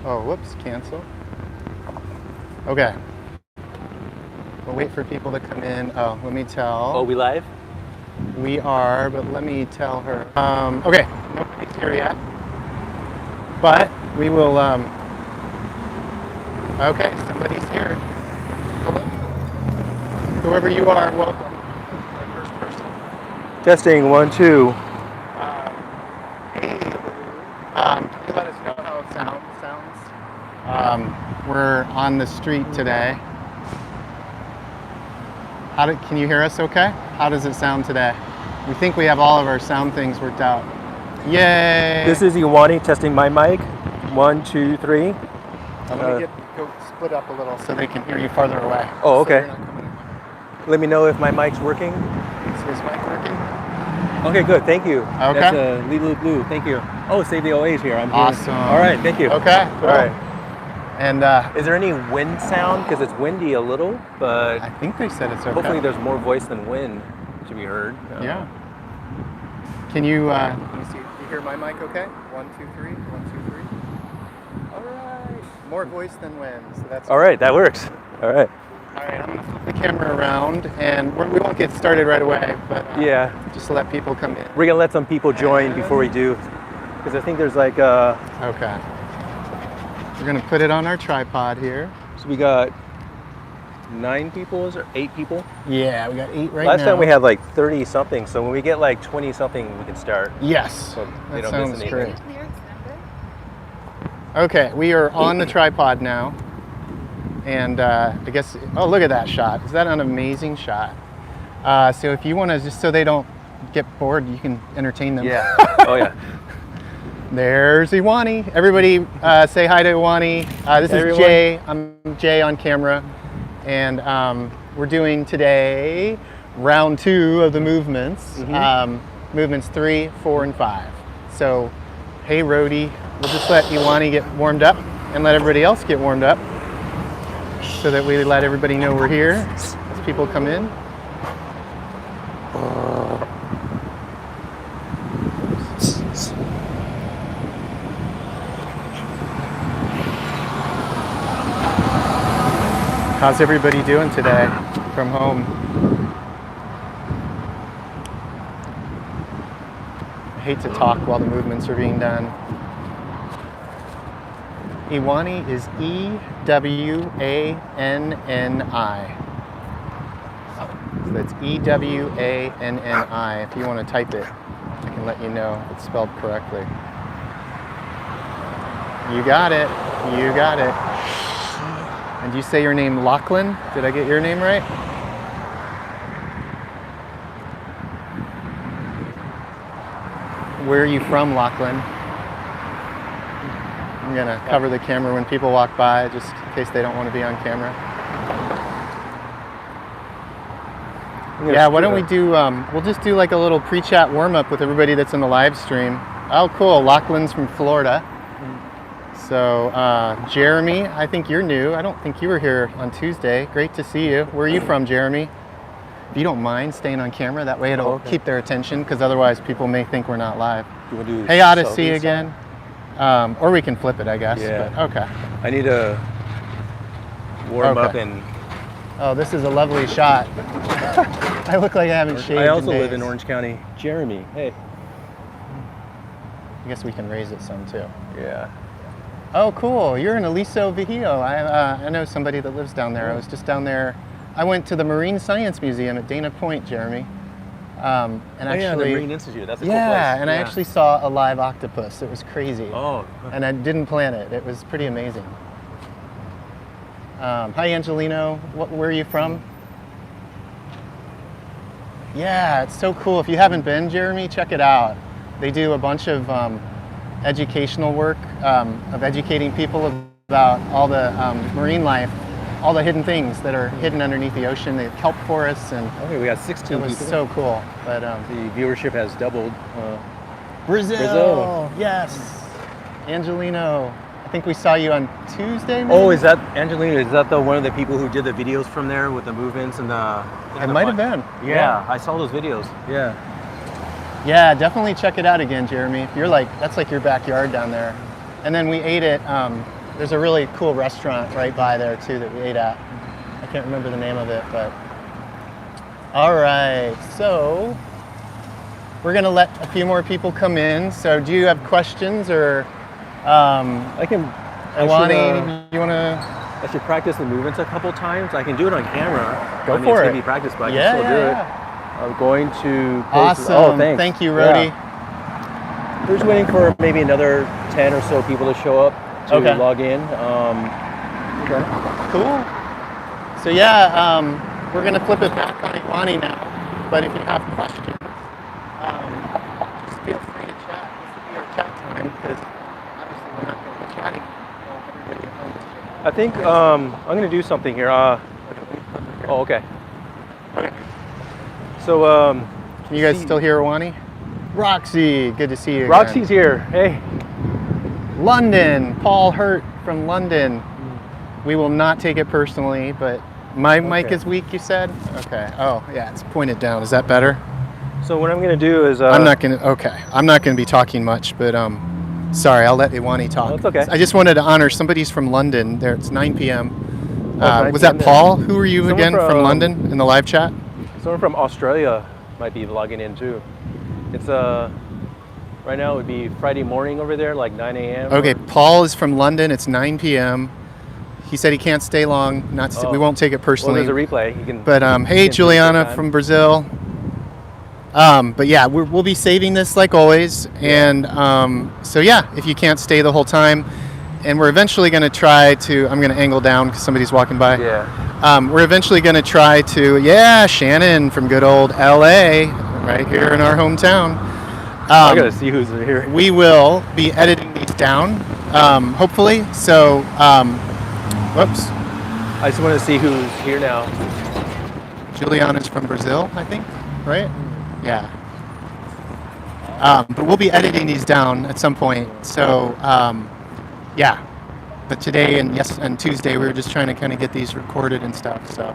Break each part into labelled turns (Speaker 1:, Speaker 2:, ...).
Speaker 1: Oh, whoops, cancel. Okay. We'll wait for people to come in. Oh, let me tell.
Speaker 2: Oh, we live?
Speaker 1: We are, but let me tell her. Okay, nobody's here yet. But we will, okay, somebody's here. Hello. Whoever you are, welcome. Our first person.
Speaker 2: Testing, 1, 2.
Speaker 1: Hey, can you let us know how sound sounds? We're on the street today. Can you hear us okay? How does it sound today? We think we have all of our sound things worked out. Yay!
Speaker 2: This is Iwani testing my mic. 1, 2, 3.
Speaker 1: I'm gonna go split up a little so they can hear you farther away.
Speaker 2: Oh,
Speaker 1: So
Speaker 2: okay.
Speaker 1: you're not coming in.
Speaker 2: Let me know if my mic's working.
Speaker 1: Is his mic working?
Speaker 2: Okay, good. Thank you.
Speaker 1: Okay.
Speaker 2: That's Lulu Blue. Thank you. Oh, Save the OA's here. I'm here.
Speaker 1: Awesome.
Speaker 2: All right. Thank you.
Speaker 1: Okay. Cool.
Speaker 2: All right.
Speaker 1: And
Speaker 2: Is there any wind sound? Because it's windy a little, but
Speaker 1: I think they said it's okay.
Speaker 2: hopefully there's more voice than wind to be heard.
Speaker 1: Yeah. Can you? Let me see. You hear my mic okay? 1, 2, 3. 1, 2, 3. All right. More voice than wind. So that's
Speaker 2: All right. That works. All right.
Speaker 1: All right. I'm gonna flip the camera around, and we won't get started right away, but
Speaker 2: Yeah.
Speaker 1: just to let people come in.
Speaker 2: We're going to let some people join before we do. Because I think there's like,
Speaker 1: Okay. We're gonna put it on our tripod here.
Speaker 2: so we got 9 people, is there 8 people?
Speaker 1: Yeah, we got 8 right now.
Speaker 2: Last time we had like 30 something, so when we get like 20 something, we can start.
Speaker 1: Yes.
Speaker 2: So they
Speaker 1: That
Speaker 2: don't miss
Speaker 1: sounds
Speaker 2: anything.
Speaker 1: great. Okay, we are on the tripod now. And I guess, oh, look at that shot. Is that an amazing shot? So if you want to, just so they don't get bored, you can entertain them.
Speaker 2: Yeah. Oh, yeah.
Speaker 1: There's Iwani. Everybody say hi to Iwani. This is
Speaker 2: everyone.
Speaker 1: Jay. I'm Jay on camera. And we're doing today round 2 of the movements. Movements 3, 4, and 5. So, hey, Rhodey. We'll just let Iwani get warmed up and let everybody else get warmed up so that we let everybody know we're here as people come in. How's everybody doing today from home? I hate to talk while the movements are being done. Iwani is E-W-A-N-N-I. So that's E-W-A-N-N-I. If you want to type it, I can let you know if it's spelled correctly. You got it. You got it. And you say your name Lachlan? Did I get your name right? Where are you from, Lachlan? I'm gonna cover the camera when people walk by, just in case they don't want to be on camera. Yeah, why don't we do, we'll just do like a little pre-chat warm-up with everybody that's in the live stream. Oh, cool, Lachlan's from Florida. So, Jeremy, I think you're new. I don't think you were here on Tuesday. Great to see you. Where are you from, Jeremy? If you don't mind staying on camera, that way it'll keep their attention, because otherwise people may think we're not live. Hey, Odyssey again. Or we can flip it, I guess.
Speaker 2: Yeah.
Speaker 1: But, okay.
Speaker 2: I need to warm up and...
Speaker 1: Oh, this is a lovely shot. I look like I haven't shaved
Speaker 2: I also
Speaker 1: in
Speaker 2: live in
Speaker 1: days.
Speaker 2: Orange County. Jeremy, hey.
Speaker 1: I guess we can raise it some too.
Speaker 2: Yeah.
Speaker 1: Oh, cool. You're in Aliso Vigio. I know somebody that lives down there. I was just down there. I went to the Marine Science Museum at Dana Point, Jeremy. And actually,
Speaker 2: yeah, the Marine Institute. That's a cool place.
Speaker 1: Yeah, and I actually saw a live octopus. It was crazy.
Speaker 2: Oh.
Speaker 1: And I didn't plan it. It was pretty amazing. Hi, Angelino. Where are you from? Yeah, it's so cool. If you haven't been, Jeremy, check it out. They do a bunch of educational work of educating people about all the marine life, all the hidden things that are hidden underneath the ocean, the kelp forests, and
Speaker 2: Okay, we got 16
Speaker 1: it was
Speaker 2: people.
Speaker 1: so cool. But
Speaker 2: The viewership has doubled.
Speaker 1: Brazil, yes, Angelino. I think we saw you on Tuesday. Maybe?
Speaker 2: Oh, is that Angelina? Is that the one of the people who did the videos from there with the movements and the?
Speaker 1: It might have been.
Speaker 2: Yeah, I saw those videos. Yeah.
Speaker 1: Yeah, definitely check it out again, Jeremy. If you're like, that's like your backyard down there. And then we ate at There's a really cool restaurant right by there too that we ate at. I can't remember the name of it, but all right. So we're gonna let a few more people come in. So do you have questions or?
Speaker 2: I can.
Speaker 1: Alani, you wanna?
Speaker 2: I should practice the movements a couple times. I can do it on camera.
Speaker 1: Go for
Speaker 2: it's
Speaker 1: it.
Speaker 2: gonna be practice, but I can still do it. I'm going to.
Speaker 1: Awesome.
Speaker 2: Oh, thanks.
Speaker 1: Thank you, Rody.
Speaker 2: Yeah. We're just waiting for maybe another 10 or so people to show up to log in.
Speaker 1: Okay. Cool. So yeah, we're gonna flip it back on Iwani now. But if you have questions, just feel free to chat. This will be our chat time because obviously we're not gonna be chatting while everybody at home is chatting.
Speaker 2: I think I'm gonna do something here. Oh, okay. So
Speaker 1: can you guys still hear Iwani? Roxy, good to see you.
Speaker 2: Roxy's here. Hey.
Speaker 1: London, Paul Hurt from London. We will not take it personally, but my mic is weak, you said? Okay. Oh, yeah, it's pointed down. Is that better?
Speaker 2: So what I'm going to do is...
Speaker 1: I'm not going to be talking much, but sorry, I'll let Iwani talk.
Speaker 2: No, it's okay.
Speaker 1: I just wanted to honor somebody's from London. There, it's 9 p.m.
Speaker 2: 9
Speaker 1: was that
Speaker 2: p.m.
Speaker 1: Paul? Who were you
Speaker 2: Someone
Speaker 1: again from London in the live chat?
Speaker 2: Someone from Australia might be logging in too. It's right now it would be Friday morning over there, like 9 a.m.
Speaker 1: Okay, Paul is from London. It's 9 p.m. He said he can't stay long. We won't take it personally.
Speaker 2: Well, there's a replay. You can.
Speaker 1: But hey, Juliana from Brazil. But yeah, we'll be saving this like always. And so yeah, if you can't stay the whole time, and we're eventually going to try to. I'm going to angle down because somebody's walking by.
Speaker 2: Yeah.
Speaker 1: We're eventually going to try to. Yeah, Shannon from good old LA, right here in our hometown.
Speaker 2: I gotta see who's here.
Speaker 1: We will be editing these down, hopefully. So, whoops.
Speaker 2: I just want to see who's here now.
Speaker 1: Juliana's from Brazil, I think, right? Yeah. But we'll be editing these down at some point. So, yeah. But today and Tuesday, we were just trying to kind of get these recorded and stuff. So,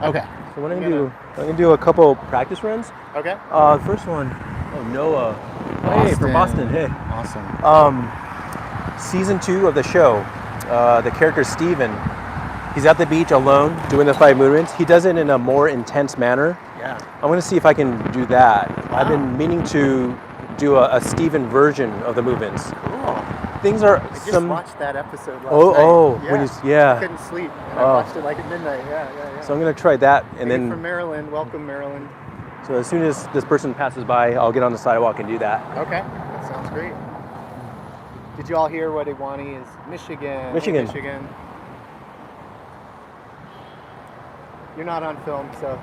Speaker 1: okay.
Speaker 2: So what I'm gonna do a couple practice runs.
Speaker 1: Okay.
Speaker 2: First one. Oh, Noah. Hey, from Boston. Hey.
Speaker 1: Awesome.
Speaker 2: Season 2 of the show. The character Steven. He's at the beach alone doing the 5 movements. He does it in a more intense manner.
Speaker 1: Yeah.
Speaker 2: I'm gonna see if I can do that. Wow. I've been meaning to do a Steven version of the movements.
Speaker 1: Cool.
Speaker 2: Things are
Speaker 1: I just watched that episode last night.
Speaker 2: Yeah.
Speaker 1: I couldn't sleep. And I watched it like at midnight. Yeah.
Speaker 2: So I'm gonna try that, and then
Speaker 1: from Maryland. Welcome, Maryland.
Speaker 2: So as soon as this person passes by, I'll get on the sidewalk and do that.
Speaker 1: Okay, that sounds great. Did you all hear what Iwani is? Michigan.
Speaker 2: Michigan.
Speaker 1: You're not on film, so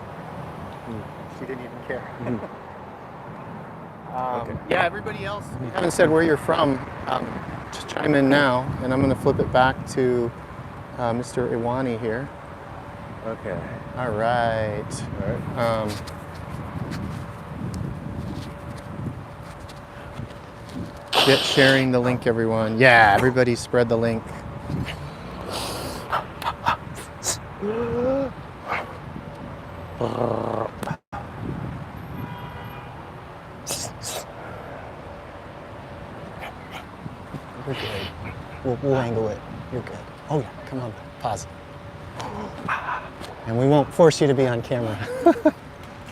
Speaker 1: she didn't even care.
Speaker 2: Okay.
Speaker 1: Yeah, everybody else, you haven't said where you're from. Just chime in now, and I'm going to flip it back to Mr. Iwani here.
Speaker 2: Okay.
Speaker 1: All right. Get sharing the link, everyone. Yeah, everybody spread the link. You're good. We'll angle it. You're good. Oh yeah, come on, pause. And we won't force you to be on camera.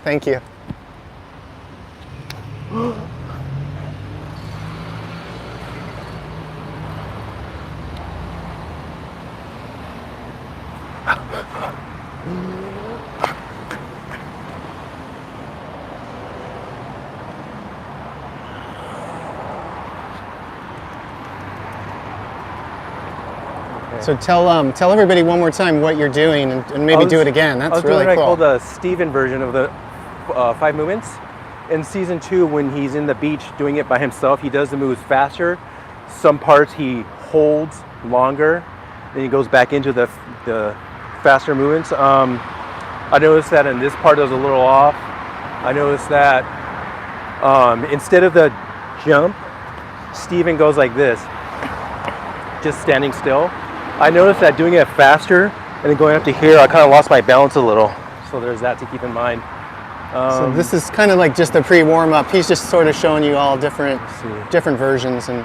Speaker 1: Thank you. So tell everybody one more time what you're doing, and maybe do it again. That's really cool.
Speaker 2: I call the Steven version of the 5 movements. In season 2, when he's in the beach doing it by himself, he does the moves faster. Some parts he holds longer, then he goes back into the faster movements. I noticed that in this part it was a little off. I noticed that instead of the jump, Steven goes like this, just standing still. I noticed that doing it faster and then going up to here, I kind of lost my balance a little. So there's that to keep in mind.
Speaker 1: So this is kind of like just a pre-warm-up. He's just sort of showing you all different versions. And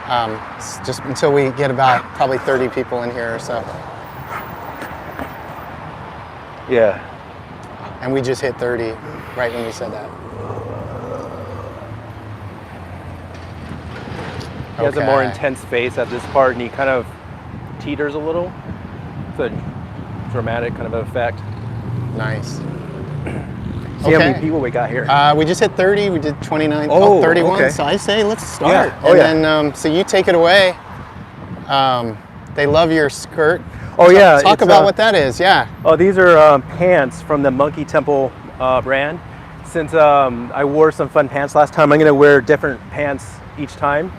Speaker 1: just until we get about probably 30 people in here or so.
Speaker 2: Yeah.
Speaker 1: And we just hit 30 right when we said that.
Speaker 2: He has a more intense face at this part, and he kind of teeters a little. It's a dramatic kind of effect.
Speaker 1: Nice.
Speaker 2: See how many people we got here?
Speaker 1: We just hit 30. We did 29, 31.
Speaker 2: Okay.
Speaker 1: So I say let's start.
Speaker 2: Yeah. Oh,
Speaker 1: and then, so you take it away. They love your skirt.
Speaker 2: Oh, yeah.
Speaker 1: Talk about what that is. Yeah.
Speaker 2: Oh, these are pants from the Monkey Temple brand. Since I wore some fun pants last time, I'm going to wear different pants each time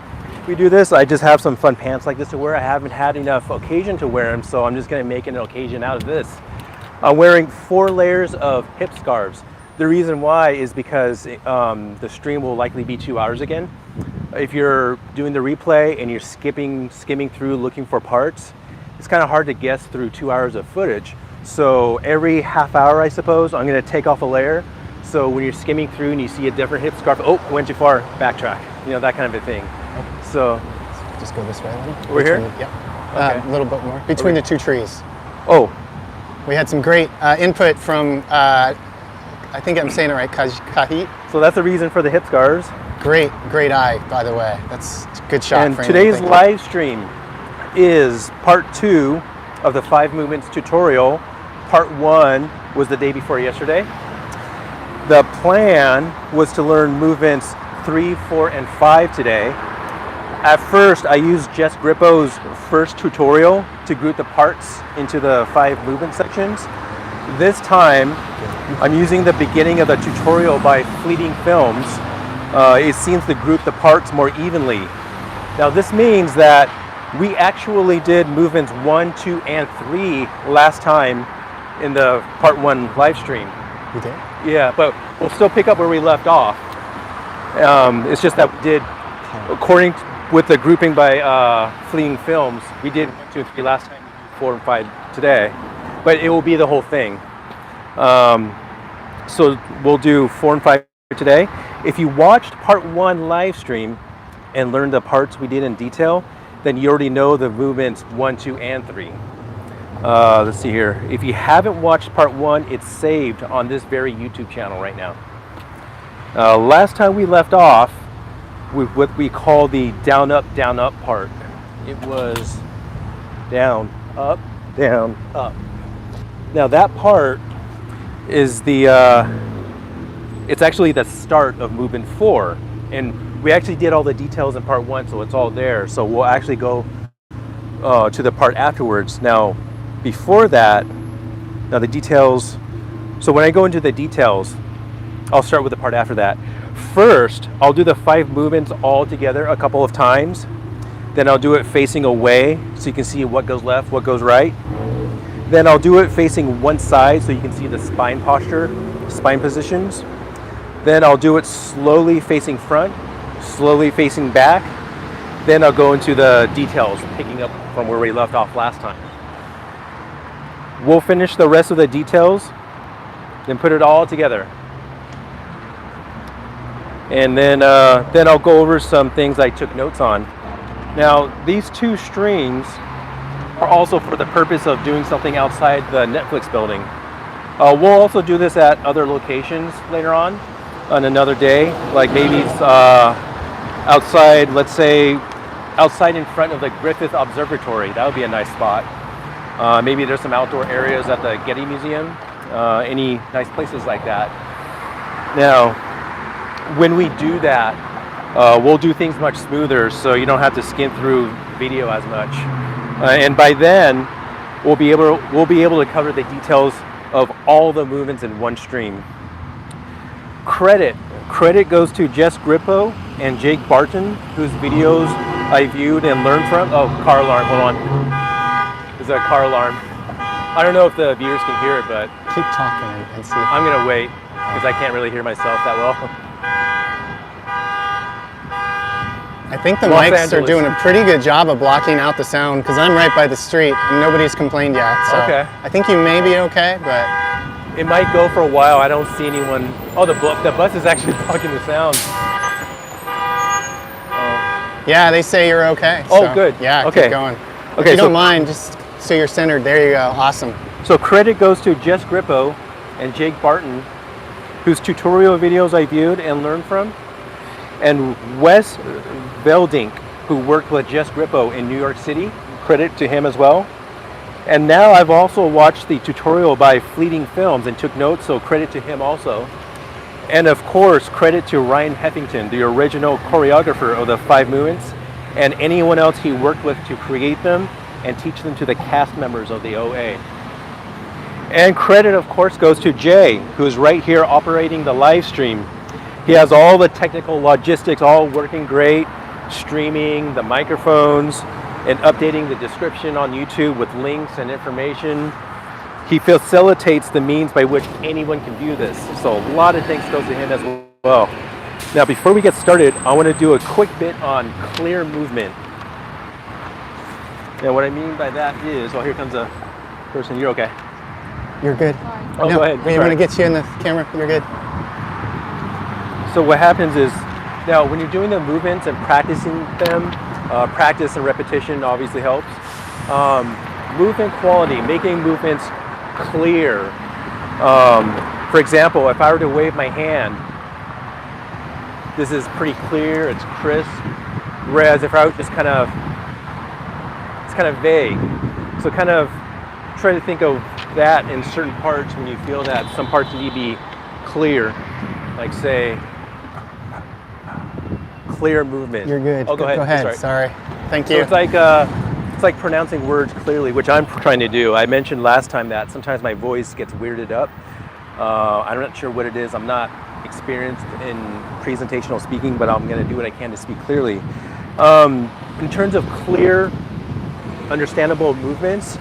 Speaker 2: we do this. I just have some fun pants like this to wear. I haven't had enough occasion to wear them, so I'm just going to make an occasion out of this. I'm wearing 4 layers of hip scarves. The reason why is because the stream will likely be 2 hours again. If you're doing the replay and you're skimming through looking for parts, it's kind of hard to guess through 2 hours of footage. So every half hour, I suppose, I'm going to take off a layer. So when you're skimming through and you see a different hip scarf, oh, went too far, backtrack. You know, that kind of a thing. So
Speaker 1: just go this way a little.
Speaker 2: We're here?
Speaker 1: Yeah.
Speaker 2: Okay.
Speaker 1: A little bit more. Between the 2 trees.
Speaker 2: Oh.
Speaker 1: We had some great input from, I think I'm saying it right, Kahit.
Speaker 2: So that's the reason for the hip scarves.
Speaker 1: Great eye, by the way. That's a good shot.
Speaker 2: And today's live stream is part 2 of the 5 movements tutorial. Part 1 was the day before yesterday. The plan was to learn movements 3, 4, and 5 today. At first, I used Jess Grippo's first tutorial to group the parts into the 5 movement sections. This time, I'm using the beginning of the tutorial by Fleeting Films. It seems to group the parts more evenly. Now, this means that we actually did movements 1, 2, and 3 last time in the part 1 live stream.
Speaker 1: We did?
Speaker 2: Yeah, but we'll still pick up where we left off. It's just that we did, according with the grouping by Fleeting Films, we did 1, 2, and 3 last time, 4 and 5 today, but it will be the whole thing. So we'll do 4 and 5 today. If you watched part 1 live stream and learned the parts we did in detail, then you already know the movements 1, 2, and 3. Let's see here. If you haven't watched part 1, it's saved on this very YouTube channel right now. Last time we left off with what we call the down, up part. It was down, up, down, up. Now that part is it's actually the start of movement 4. And we actually did all the details in part 1, so it's all there. So we'll actually go to the part afterwards. Now, before that, now the details, so when I go into the details, I'll start with the part after that. First, I'll do the 5 movements all together a couple of times. Then I'll do it facing away so you can see what goes left, what goes right. Then I'll do it facing one side so you can see the spine posture, spine positions. Then I'll do it slowly facing front, slowly facing back. Then I'll go into the details, picking up from where we left off last time. We'll finish the rest of the details, then put it all together. And then I'll go over some things I took notes on. Now, these 2 streams are also for the purpose of doing something outside the Netflix building. We'll also do this at other locations later on another day, like maybe outside, let's say, outside in front of the Griffith Observatory. That would be a nice spot. Maybe there's some outdoor areas at the Getty Museum, any nice places like that. Now, when we do that, we'll do things much smoother, so you don't have to skim through video as much. And by then, we'll be able to cover the details of all the movements in one stream. Credit goes to Jess Grippo and Jake Barton, whose videos I viewed and learned from. Oh, car alarm, hold on. There's a car alarm. I don't know if the viewers can hear it, but
Speaker 1: keep talking and see.
Speaker 2: I'm gonna wait because I can't really hear myself that well.
Speaker 1: I think the mics are doing a pretty good job of blocking out the sound because I'm right by the street and nobody's complained yet. So
Speaker 2: okay.
Speaker 1: I think you may be okay, but
Speaker 2: it might go for a while. I don't see anyone. Oh, the bus is actually blocking the sound.
Speaker 1: Yeah, they say you're okay.
Speaker 2: Oh,
Speaker 1: so,
Speaker 2: good.
Speaker 1: Yeah,
Speaker 2: Okay.
Speaker 1: keep going.
Speaker 2: Okay,
Speaker 1: If you
Speaker 2: so-
Speaker 1: don't mind, just so you're centered. There you go. Awesome.
Speaker 2: So credit goes to Jess Grippo and Jake Barton, whose tutorial videos I viewed and learned from, and Wes Veldink, who worked with Jess Grippo in New York City. Credit to him as well. And now I've also watched the tutorial by Fleeting Films and took notes, so credit to him also. And of course, credit to Ryan Heffington, the original choreographer of the 5 movements, and anyone else he worked with to create them and teach them to the cast members of the OA. And credit, of course, goes to Jay, who's right here operating the live stream. He has all the technical logistics all working great, streaming, the microphones, and updating the description on YouTube with links and information. He facilitates the means by which anyone can view this. So a lot of thanks goes to him as well. Now, before we get started, I want to do a quick bit on clear movement. Now, what I mean by that is, oh, here comes a person. You're okay.
Speaker 1: You're good.
Speaker 2: Oh,
Speaker 1: no,
Speaker 2: go ahead.
Speaker 1: We
Speaker 2: Sorry.
Speaker 1: want to get you in the camera. You're good.
Speaker 2: So what happens is, now when you're doing the movements and practicing them, practice and repetition obviously helps. Movement quality, making movements clear. For example, if I were to wave my hand, this is pretty clear, it's crisp. Whereas if I was just it's kind of vague. So kind of try to think of that in certain parts when you feel that some parts need to be clear, like say, clear movement.
Speaker 1: You're good.
Speaker 2: Oh, go ahead.
Speaker 1: Go ahead.
Speaker 2: That's
Speaker 1: Sorry. Thank you.
Speaker 2: So it's like pronouncing words clearly, which I'm trying to do. I mentioned last time that sometimes my voice gets weirded up. I'm not sure what it is. I'm not experienced in presentational speaking, but I'm going to do what I can to speak clearly. In terms of clear, understandable movements,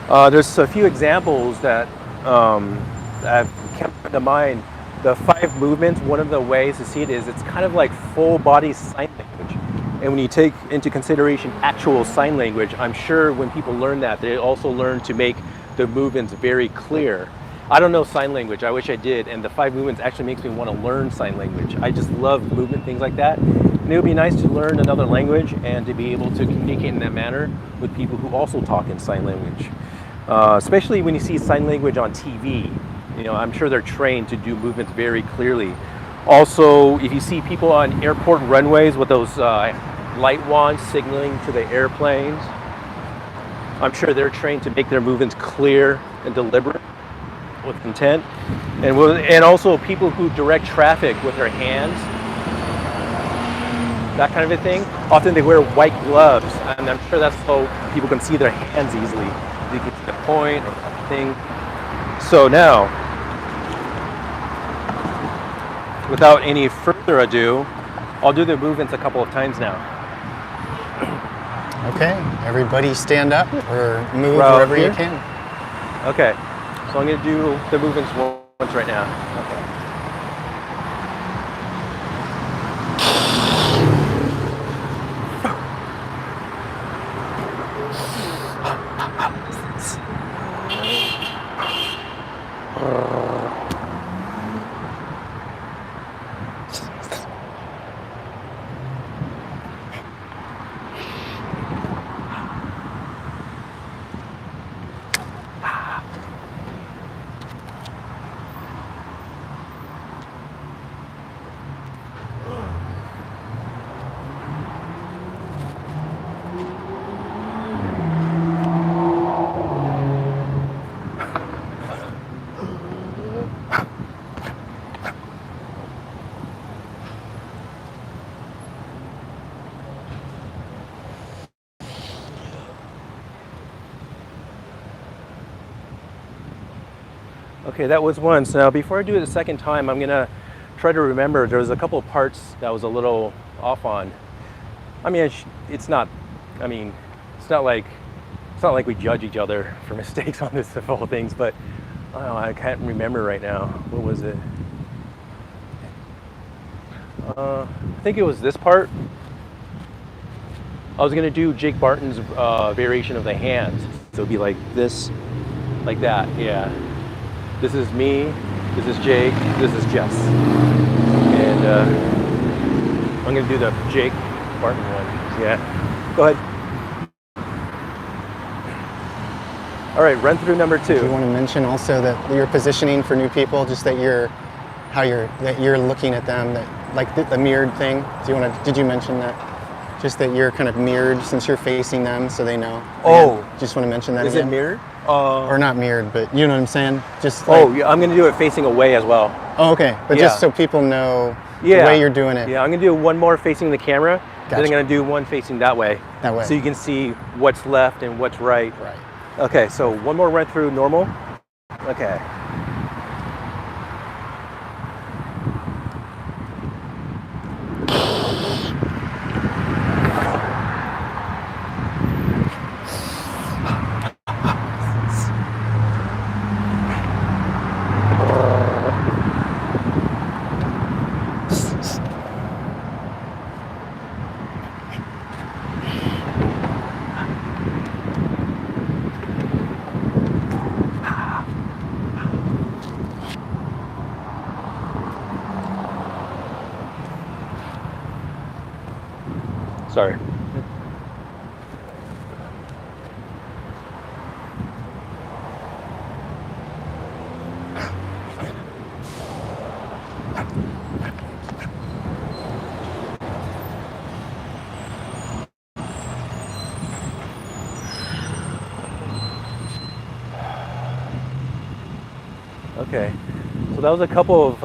Speaker 2: there's a few examples that I've kept in mind. The 5 movements, one of the ways to see it is it's kind of like full body sign language. And when you take into consideration actual sign language, I'm sure when people learn that, they also learn to make the movements very clear. I don't know sign language, I wish I did, and the 5 movements actually makes me want to learn sign language. I just love movement, things like that. And it would be nice to learn another language and to be able to communicate in that manner with people who also talk in sign language. Especially when you see sign language on TV. You know, I'm sure they're trained to do movements very clearly. Also, if you see people on airport runways with those light wands signaling to the airplanes, I'm sure they're trained to make their movements clear and deliberate with intent. And also people who direct traffic with their hands, that kind of a thing. Often they wear white gloves, and I'm sure that's so people can see their hands easily. You can see the point or the thing. So now, without any further ado, I'll do the movements a couple of times now.
Speaker 1: Okay. Everybody stand up or move
Speaker 2: Right
Speaker 1: wherever
Speaker 2: here?
Speaker 1: you can.
Speaker 2: Okay, so I'm going to do the movements once right now. Okay. Okay, that was one. So now before I do it the second time, I'm gonna try to remember. There was a couple of parts that I was a little off on. I mean, it's not like we judge each other for mistakes on this of all things, but I don't know, I can't remember right now. What was it? I think it was this part. I was gonna do Jake Barton's variation of the hands. So it'd be like this, like that, yeah. This is me, this is Jake, this is Jess. And I'm gonna do the Jake Barton one. Yeah. Go ahead. All right, run through number 2.
Speaker 1: Do you want to mention also that you're positioning for new people, just that you're looking at them, that like the mirrored thing? Did you mention that? Just that you're kind of mirrored since you're facing them, so they know.
Speaker 2: Oh,
Speaker 1: again, just want to mention that.
Speaker 2: Is
Speaker 1: again.
Speaker 2: it mirrored?
Speaker 1: Or not mirrored, but you know what I'm saying? Just like,
Speaker 2: yeah, I'm going to do it facing away as well.
Speaker 1: Oh, okay. But just so people know the way you're doing it.
Speaker 2: Yeah, I'm going to do one more facing the camera.
Speaker 1: Gotcha.
Speaker 2: Then I'm going to do one facing that way.
Speaker 1: That way.
Speaker 2: So you can see what's left and what's right.
Speaker 1: Right.
Speaker 2: Okay, so one more run through normal. Okay. Sorry. Okay, so that was a couple of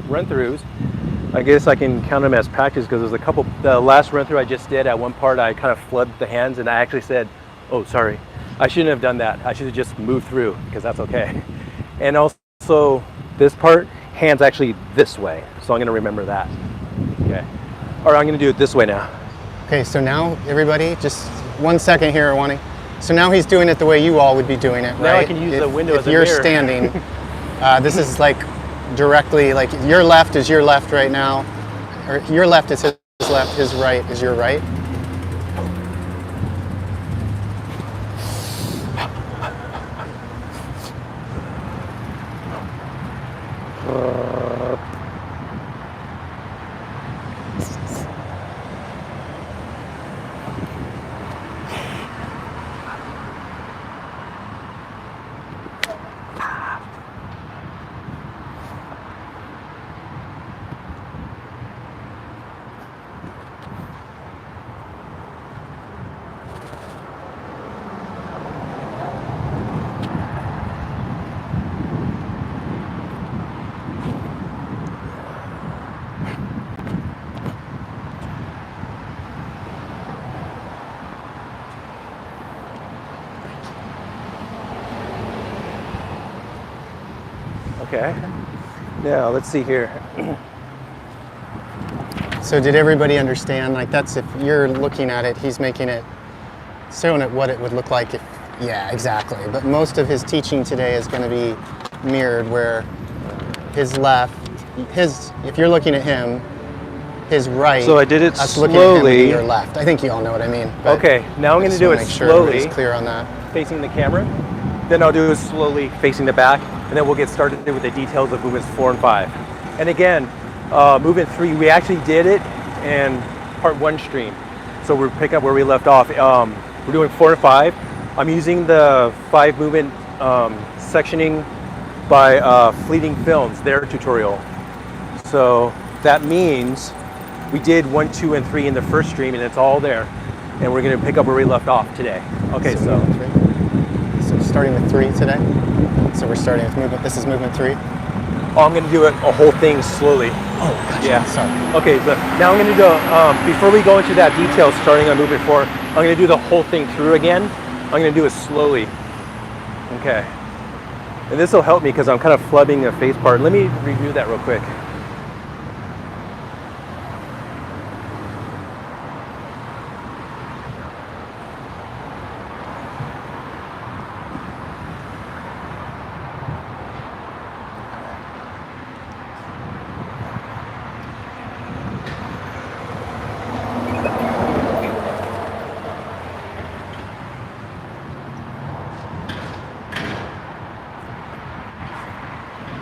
Speaker 2: run-throughs. I guess I can count them as practice because there's a couple. The last run-through I just did, at one part I kind of flooded the hands and I actually said, oh, sorry, I shouldn't have done that. I should have just moved through because that's okay. And also this part, hands actually this way. So I'm going to remember that. Okay. All right, I'm going to do it this way now.
Speaker 1: Okay, so now everybody, just 1 second here, Awani. So now he's doing it the way you all would be doing it, right?
Speaker 2: Now I can use the window as a
Speaker 1: mirror. If
Speaker 2: mirror.
Speaker 1: you're standing, this is like directly, like your left is your left right now, or your left is his left, his right is your right.
Speaker 2: Okay. Now let's see here.
Speaker 1: So did everybody understand? Like that's, if you're looking at it, he's making it, showing it what it would look like if, yeah, exactly. But most of his teaching today is going to be mirrored, where his left, if you're looking at him, his right.
Speaker 2: So I did it
Speaker 1: us looking at him would be
Speaker 2: slowly.
Speaker 1: your left. I think you all know what I mean. but
Speaker 2: Okay, now I'm
Speaker 1: I
Speaker 2: going to
Speaker 1: just
Speaker 2: do
Speaker 1: wanna
Speaker 2: it
Speaker 1: make sure everybody's
Speaker 2: slowly,
Speaker 1: clear on that.
Speaker 2: facing the camera. Then I'll do it slowly, facing the back, and then we'll get started with the details of movements 4 and 5. And again, movement 3, we actually did it in part 1 stream. So we're picking up where we left off. We're doing 4 and 5. I'm using the 5 movement sectioning by Fleeting Films, their tutorial. So that means we did 1, 2, and 3 in the first stream, and it's all there. And we're going to pick up where we left off today. Okay, so
Speaker 1: Starting with 3 today. So we're starting with movement. This is movement 3.
Speaker 2: Oh, I'm going to do it a whole thing slowly.
Speaker 1: Oh, gotcha.
Speaker 2: Yeah.
Speaker 1: Sorry.
Speaker 2: Okay, so now I'm going to do, before we go into that detail starting on movement 4, I'm going to do the whole thing through again. I'm going to do it slowly. Okay. And this will help me because I'm kind of flubbing the face part. Let me review that real quick.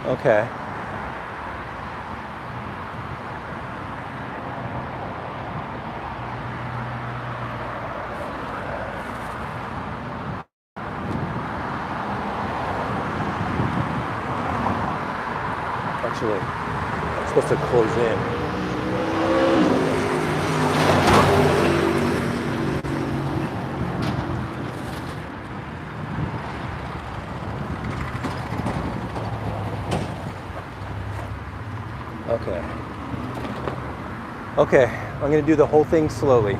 Speaker 2: Okay. actually. It's supposed to close in. Okay. Okay, I'm going to do the whole thing slowly.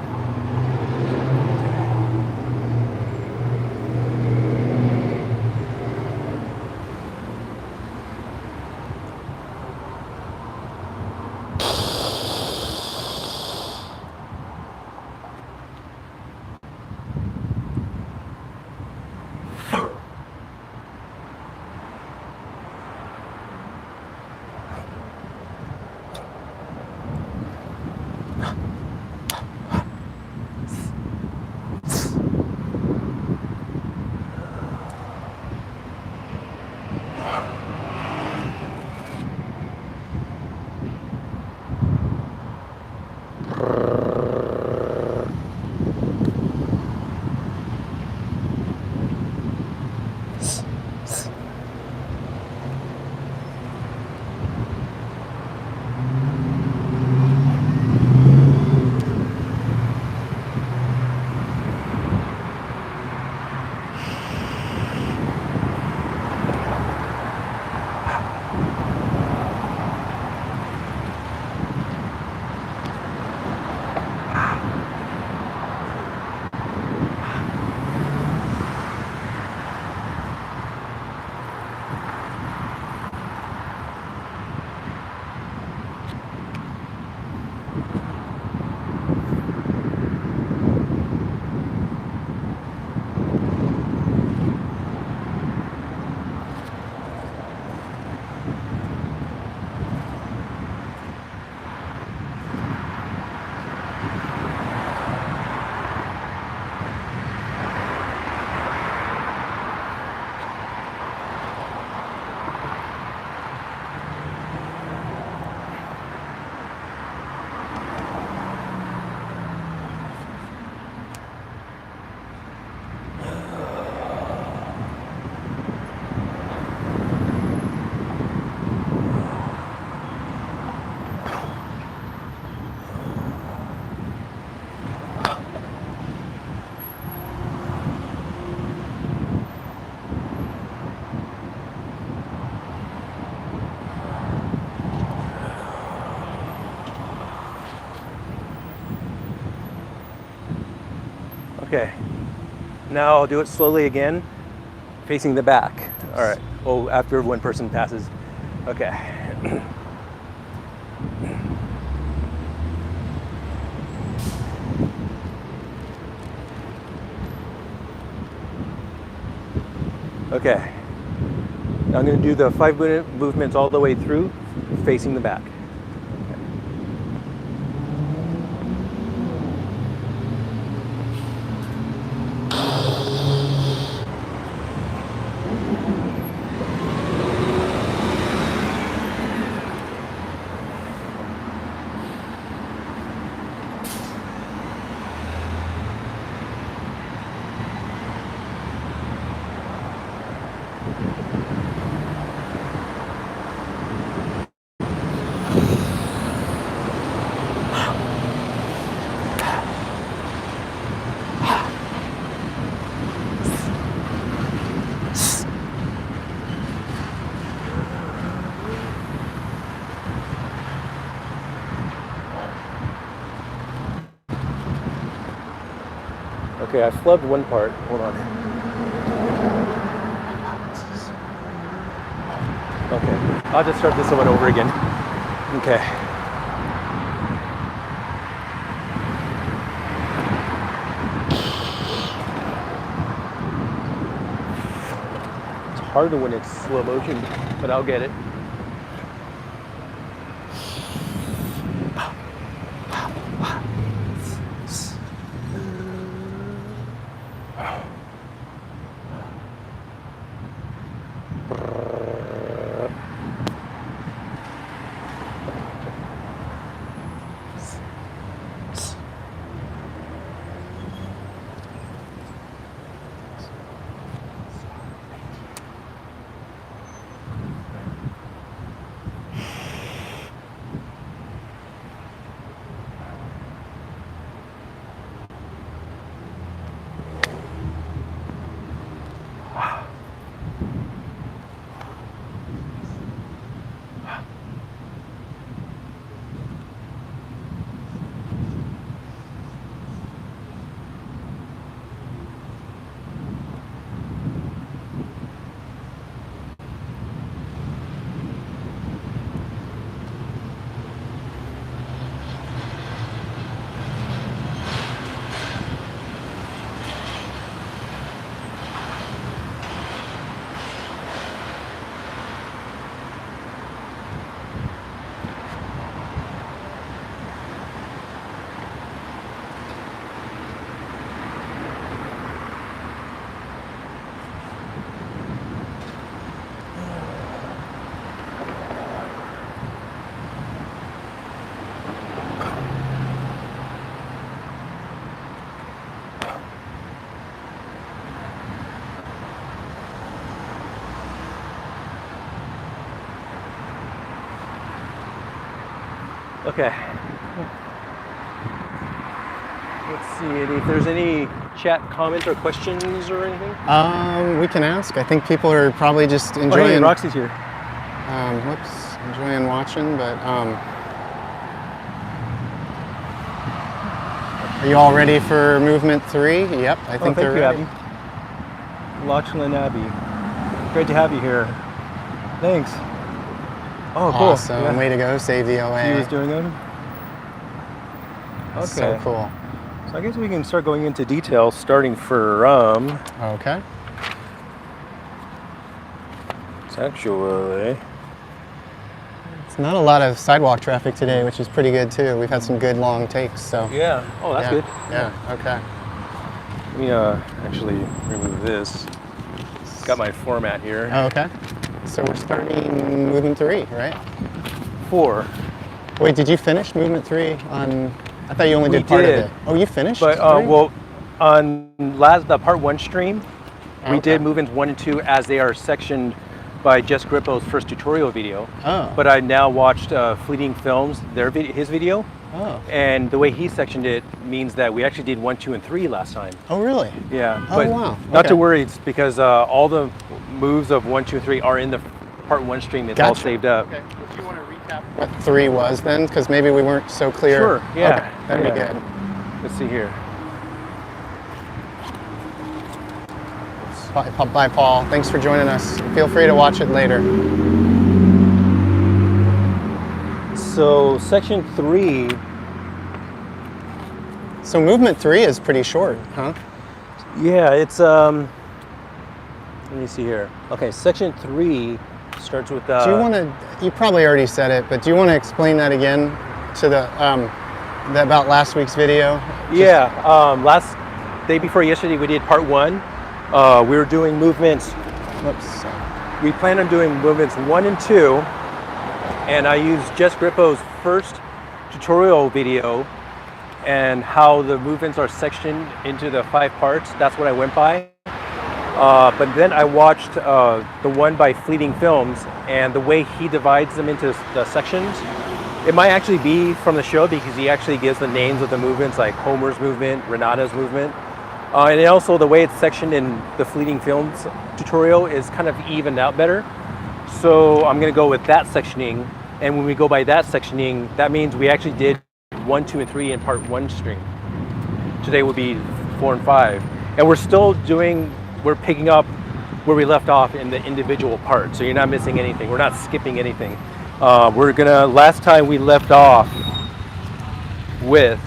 Speaker 2: Okay, now I'll do it slowly again, facing the back. All right, oh, after one person passes. Okay. Okay, now I'm gonna do the 5-minute movements all the way through, facing the back. Okay, I flubbed one part. Hold on. Okay, I'll just start this one over again. Okay. It's hard when it's slow motion, but I'll get it. Okay. Let's see if there's any chat comments or questions or anything.
Speaker 1: We can ask. I think people are probably just enjoying.
Speaker 2: Oh, hey, Roxy's here.
Speaker 1: Whoops, enjoying watching, but are you all ready for movement 3? Yep, I think they're ready.
Speaker 2: Abby. Lachlan Abby. Great to have you here. Thanks. Oh, cool.
Speaker 1: Awesome. Yeah. Way to go. Save the OA.
Speaker 2: He was doing it? Okay.
Speaker 1: So cool.
Speaker 2: So I guess we can start going into details, starting from...
Speaker 1: Okay.
Speaker 2: It's actually...
Speaker 1: It's not a lot of sidewalk traffic today, which is pretty good too. We've had some good long takes, so...
Speaker 2: Yeah. Oh, that's good.
Speaker 1: Yeah, okay.
Speaker 2: Let me actually remove this. Got my format here.
Speaker 1: Oh, okay. So we're starting movement 3, right?
Speaker 2: 4.
Speaker 1: Wait, did you finish movement 3 on... I thought you only did part of it. Oh, you finished?
Speaker 2: But, well, on the part 1 stream, we did movements 1 and 2 as they are sectioned by Jess Grippo's first tutorial video.
Speaker 1: Oh.
Speaker 2: But I now watched Fleeting Films, his video.
Speaker 1: Oh.
Speaker 2: And the way he sectioned it means that we actually did 1, 2, and 3 last time.
Speaker 1: Oh, really?
Speaker 2: Yeah.
Speaker 1: Oh,
Speaker 2: but
Speaker 1: wow.
Speaker 2: Not to worry, it's because all the moves of 1, 2, and 3 are in the part 1 stream. It's all saved up.
Speaker 1: Okay. Would you want to recap what 3 was then? Because maybe we weren't so clear.
Speaker 2: Sure, yeah.
Speaker 1: Okay. That'd be good.
Speaker 2: Let's see here.
Speaker 1: Bye, Paul. Thanks for joining us. Feel free to watch it later.
Speaker 2: So, section 3.
Speaker 1: So movement 3 is pretty short, huh?
Speaker 2: Yeah, it's let me see here. Okay, section 3 starts with
Speaker 1: do you want to, you probably already said it, but do you want to explain that again to the about last week's video?
Speaker 2: Last day before yesterday we did part 1. We were doing movements.
Speaker 1: Whoops.
Speaker 2: We planned on doing movements 1 and 2, and I used Jess Grippo's first tutorial video and how the movements are sectioned into the 5 parts. That's what I went by. But then I watched the one by Fleeting Films, and the way he divides them into the sections, it might actually be from the show because he actually gives the names of the movements, like Homer's movement, Renata's movement. And also the way it's sectioned in the Fleeting Films tutorial is kind of evened out better. So I'm gonna go with that sectioning. And when we go by that sectioning, that means we actually did 1, 2, and 3 in part 1 stream. Today will be 4 and 5. And we're picking up where we left off in the individual parts. So you're not missing anything. We're not skipping anything. Last time we left off with...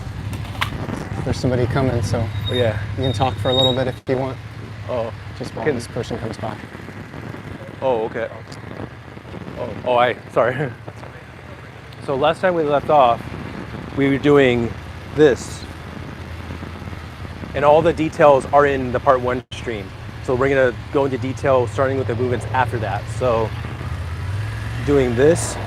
Speaker 1: There's somebody coming, so
Speaker 2: yeah,
Speaker 1: you can talk for a little bit if you want.
Speaker 2: Oh.
Speaker 1: Just while this person comes by.
Speaker 2: Oh, okay. Sorry. So last time we left off, we were doing this. And all the details are in the part 1 stream. So we're gonna go into detail starting with the movements after that. So doing this.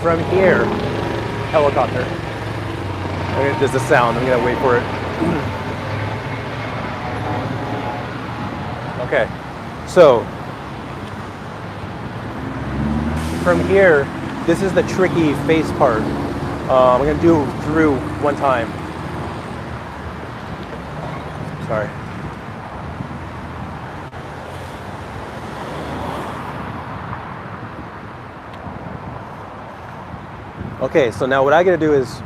Speaker 2: From here, helicopter. There's a sound, I'm gonna wait for it. Okay, so from here, this is the tricky face part. I'm gonna do through one time. Sorry. Okay, so now what I gotta do is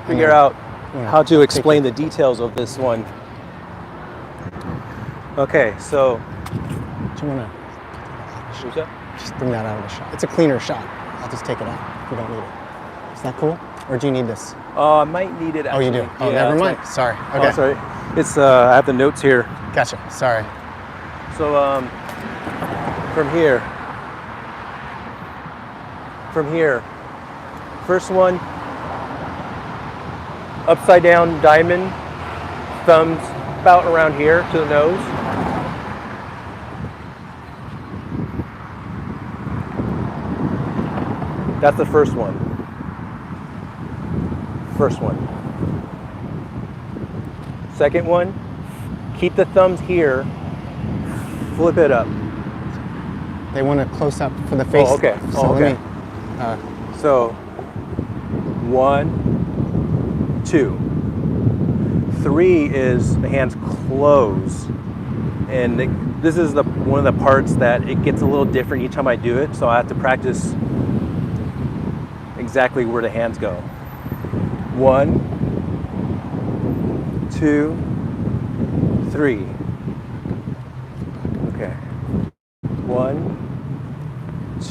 Speaker 2: figure out how to explain the details of this one. Okay, so...
Speaker 1: Do you wanna just bring that out of the shot? It's a cleaner shot. I'll just take it out if you don't need it. Is that cool? Or do you need this?
Speaker 2: I might need it actually.
Speaker 1: Oh, you do? Oh, yeah, never mind. Sorry. Okay.
Speaker 2: Oh, sorry. It's, I have the notes here.
Speaker 1: Gotcha. Sorry.
Speaker 2: So, from here, first one, upside down diamond, thumbs about around here to the nose. That's the first one. First one. Second one, keep the thumbs here, flip it up.
Speaker 1: They want a close up for the face.
Speaker 2: Oh, okay.
Speaker 1: So
Speaker 2: Oh, okay.
Speaker 1: let me.
Speaker 2: So 1, 2. 3 is the hands close, and this is one of the parts that it gets a little different each time I do it. So I have to practice exactly where the hands go. 1, 2, 3. Okay. 1,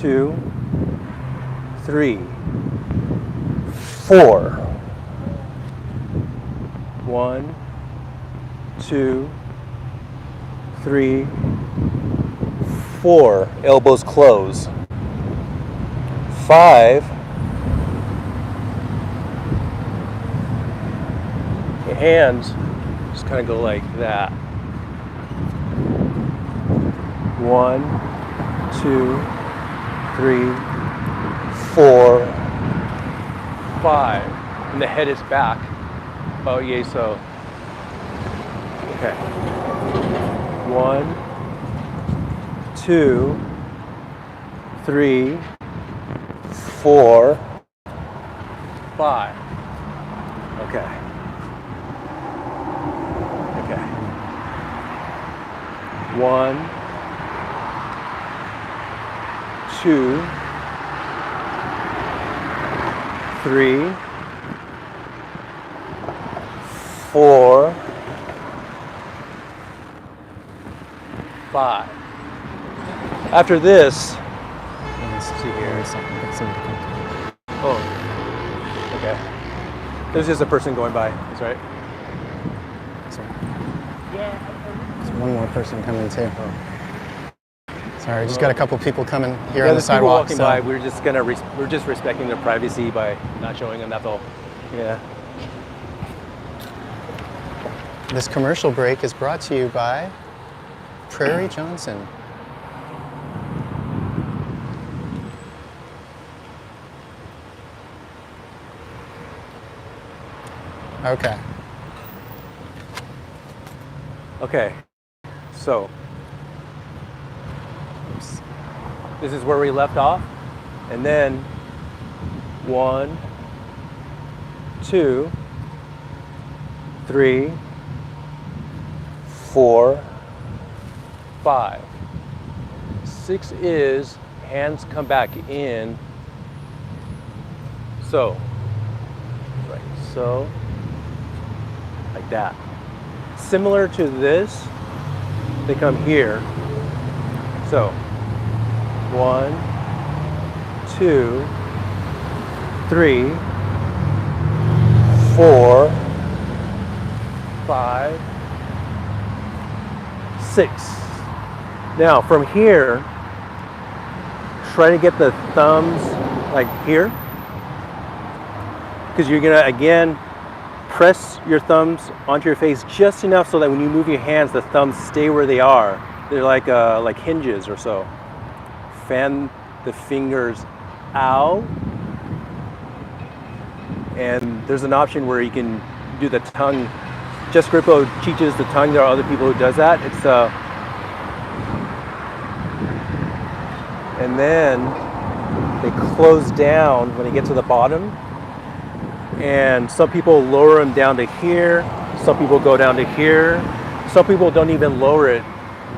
Speaker 2: 2, 3, 4. 1, 2, 3, 4. Elbows close. 5. Your hands just kind of go like that. 1, 2, 3, 4, 5. And the head is back. Oh, yay, so. Okay. 1, 2, 3, 4, 5. Okay. Okay. 1, 2, 3, 4, 5. After this,
Speaker 1: Let's see here.
Speaker 2: oh, okay. There's just a person going by. That's right.
Speaker 1: Sorry. There's one more person coming too. Sorry, just got a couple people coming here on the
Speaker 2: there's people
Speaker 1: sidewalk.
Speaker 2: walking by. We're just we're just respecting their privacy by not showing them. That's all. Yeah.
Speaker 1: This commercial break is brought to you by Prairie Johnson. Okay.
Speaker 2: Okay. So
Speaker 1: Oops.
Speaker 2: this is where we left off, and then 1, 2, 3, 4, 5. 6 is hands come back in. So, right, so, like that. Similar to this, they come here. So, 1, 2, 3, 4, 5, 6. Now from here, try to get the thumbs like here, because you're gonna again press your thumbs onto your face just enough so that when you move your hands, the thumbs stay where they are. They're like hinges or so. Fan the fingers out, and there's an option where you can do the tongue. Just Grippo teaches the tongue. There are other people who does that. It's and then they close down when they get to the bottom. And some people lower them down to here. Some people go down to here. Some people don't even lower it.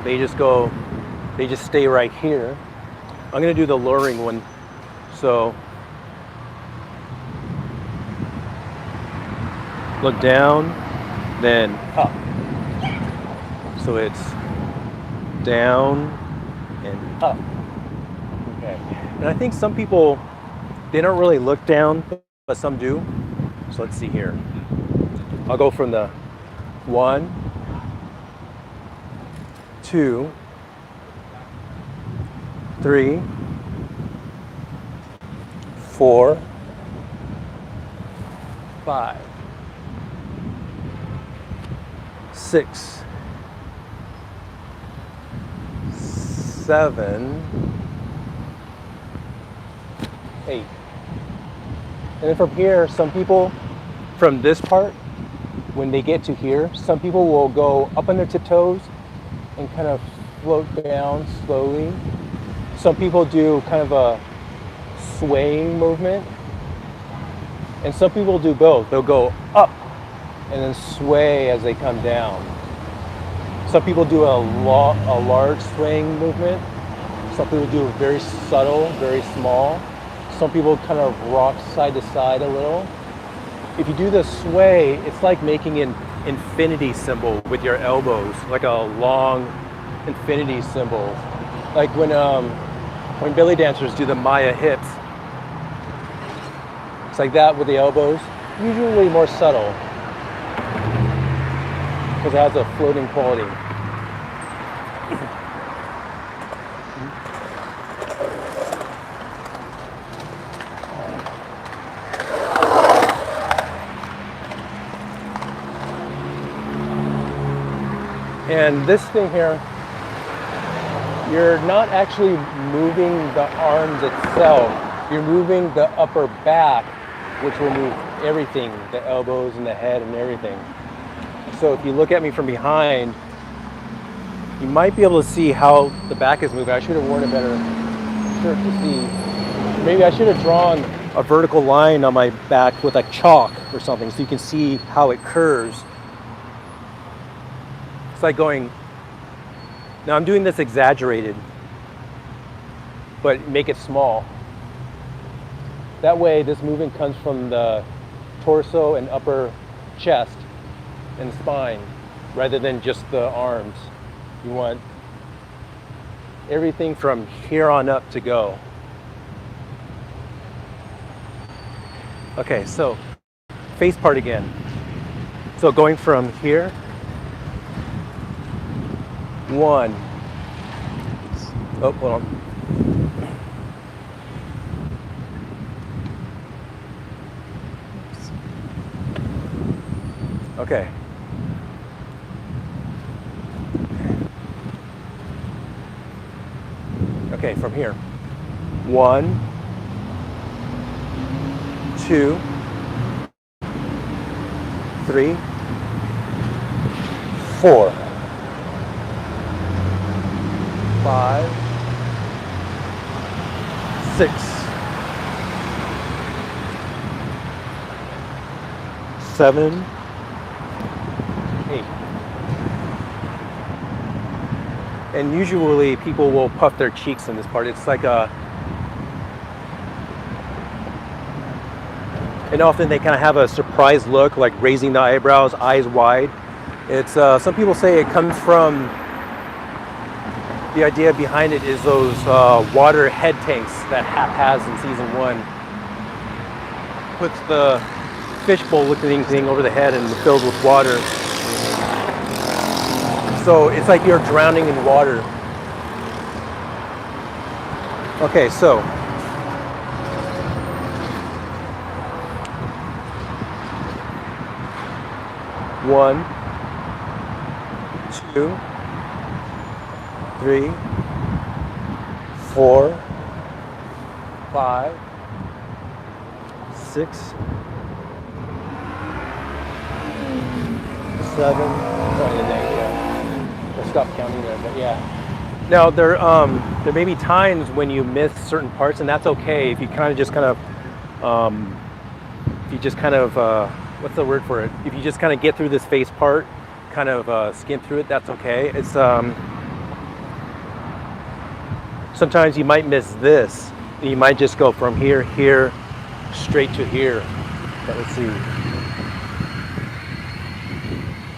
Speaker 2: They just stay right here. I'm gonna do the lowering one. So look down, then up. So it's down and up. Okay. And I think some people, they don't really look down, but some do. So let's see here. I'll go from the 1, 2, 3, 4, 5, 6, 7, 8. And then from here, some people, from this part, when they get to here, some people will go up on their tiptoes and kind of float down slowly Some people do kind of a swaying movement, and some people do both. They'll go up and then sway as they come down. Some people do a large swaying movement. Some people do very subtle, very small. Some people kind of rock side to side a little. If you do the sway, it's like making an infinity symbol with your elbows, like a long infinity symbol. Like when belly dancers do the Maya hips. It's like that with the elbows, usually more subtle, because it has a floating quality. And this thing here, you're not actually moving the arms itself, you're moving the upper back, which will move everything, the elbows and the head and everything. So if you look at me from behind, you might be able to see how the back is moving. I should have worn a better shirt to see. Maybe I should have drawn a vertical line on my back with a chalk or something so you can see how it curves. It's like going, now I'm doing this exaggerated, but make it small. That way this movement comes from the torso and upper chest and spine rather than just the arms. You want everything from here on up to go. Okay, so face part again. So going from here, 1. Oh, hold on. Okay. Okay, from here. 1, 2, 3, 4, 5, 6, 7, 8. And usually people will puff their cheeks in this part. It's like a, and often they kind of have a surprised look, like raising the eyebrows, eyes wide. It's some people say it comes from, the idea behind it is those water head tanks that Hap has in season 1. Puts the fishbowl looking thing over the head and fills with water. So it's like you're drowning in water. Okay, so one, 2, 3, 4, 5, 6, 7. I'll stop counting there, but yeah. Now there may be times when you miss certain parts, and that's okay. If you kind of just what's the word for it? If you just kind of get through this face part, kind of skim through it, that's okay. It's sometimes you might miss this. You might just go from here, straight to here. But let's see.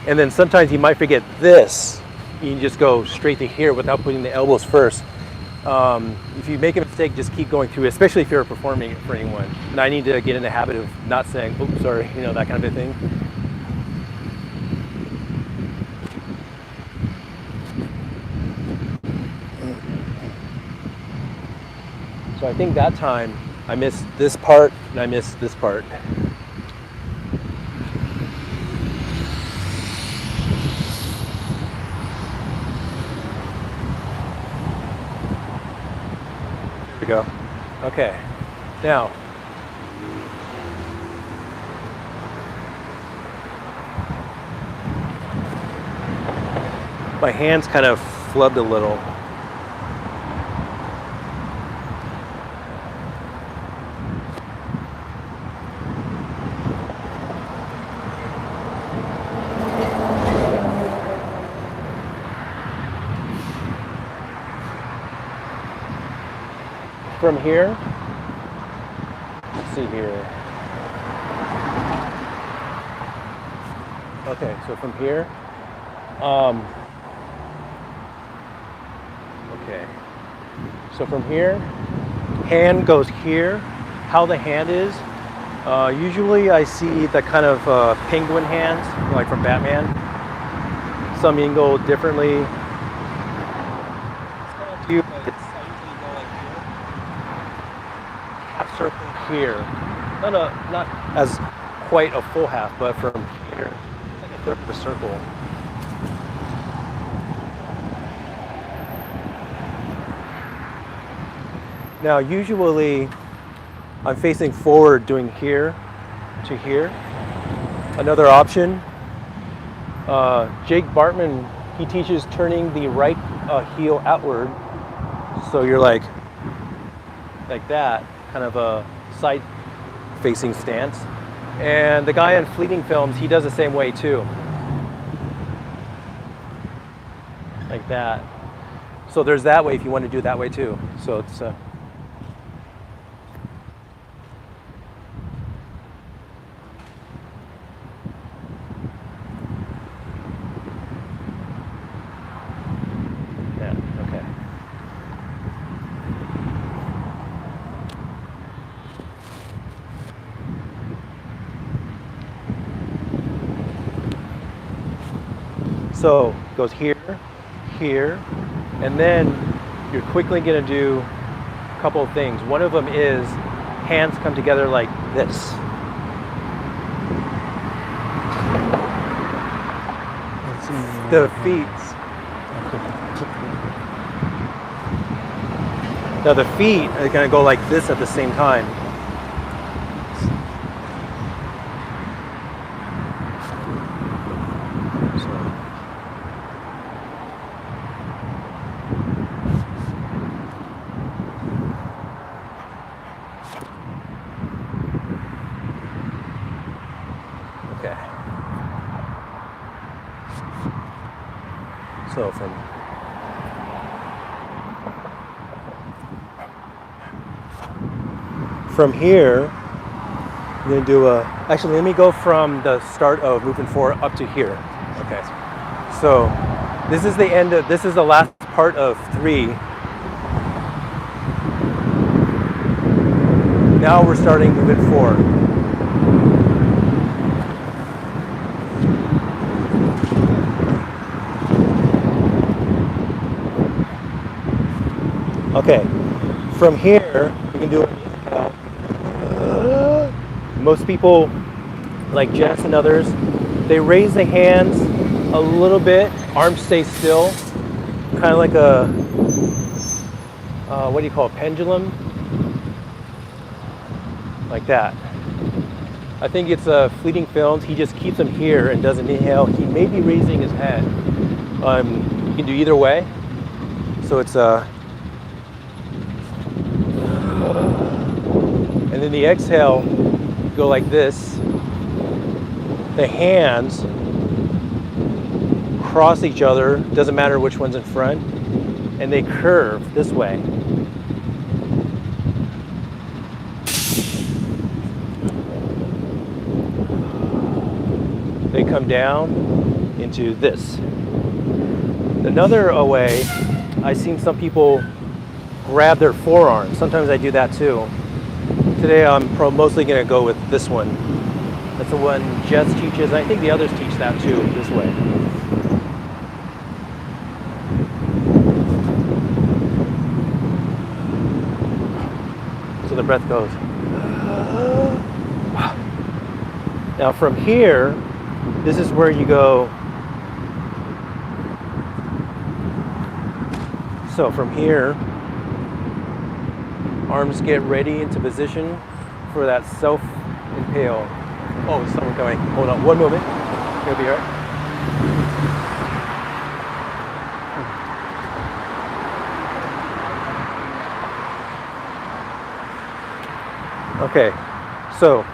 Speaker 2: And then sometimes you might forget this. You can just go straight to here without putting the elbows first. If you make a mistake, just keep going through it, especially if you're performing for anyone. And I need to get in the habit of not saying, oops, sorry, that kind of a thing. So I think that time I missed this part and I missed this part. There we go. Okay. Now, my hands kind of flubbed a little. from here, let's see here. Okay, so from here, okay. So from here, hand goes here. How the hand is, usually I see the kind of penguin hands, like from Batman. Some even go differently. It's kind of cute, but I usually go like here. Half circle here. Not as quite a full half, but from here, it's like a third of a circle. Now, usually I'm facing forward doing here to here. Another option, Jake Bartman, he teaches turning the right heel outward. So you're like that, kind of a side facing stance. And the guy in Fleeting Films, he does the same way too. Like that. So there's that way if you want to do it that way too. So it's okay. So it goes here, here, and then you're quickly going to do a couple of things. One of them is hands come together like this. The feet. Now the feet are going to go like this at the same time. Okay. So from here, I'm going to do actually let me go from the start of moving forward up to here. Okay. So this is the end of, this is the last part of 3. Now we're starting moving forward. Okay, from here, you can do it. Most people, like Jess and others, they raise the hands a little bit, arms stay still, kind of like a, what do you call it, pendulum? Like that. I think it's Fleeting Films, he just keeps them here and doesn't inhale. He may be raising his head. You can do either way. So it's and then the exhale, go like this. The hands cross each other, doesn't matter which one's in front, and they curve this way. They come down into this. Another way, I've seen some people grab their forearms. Sometimes I do that too. Today I'm mostly going to go with this one. That's the one Jess teaches. I think the others teach that too, this way. So the breath goes. Now from here, this is where you go. So from here, arms get ready into position for that self-impale. Oh, someone coming. Hold on, one moment. You'll be all right. Okay, so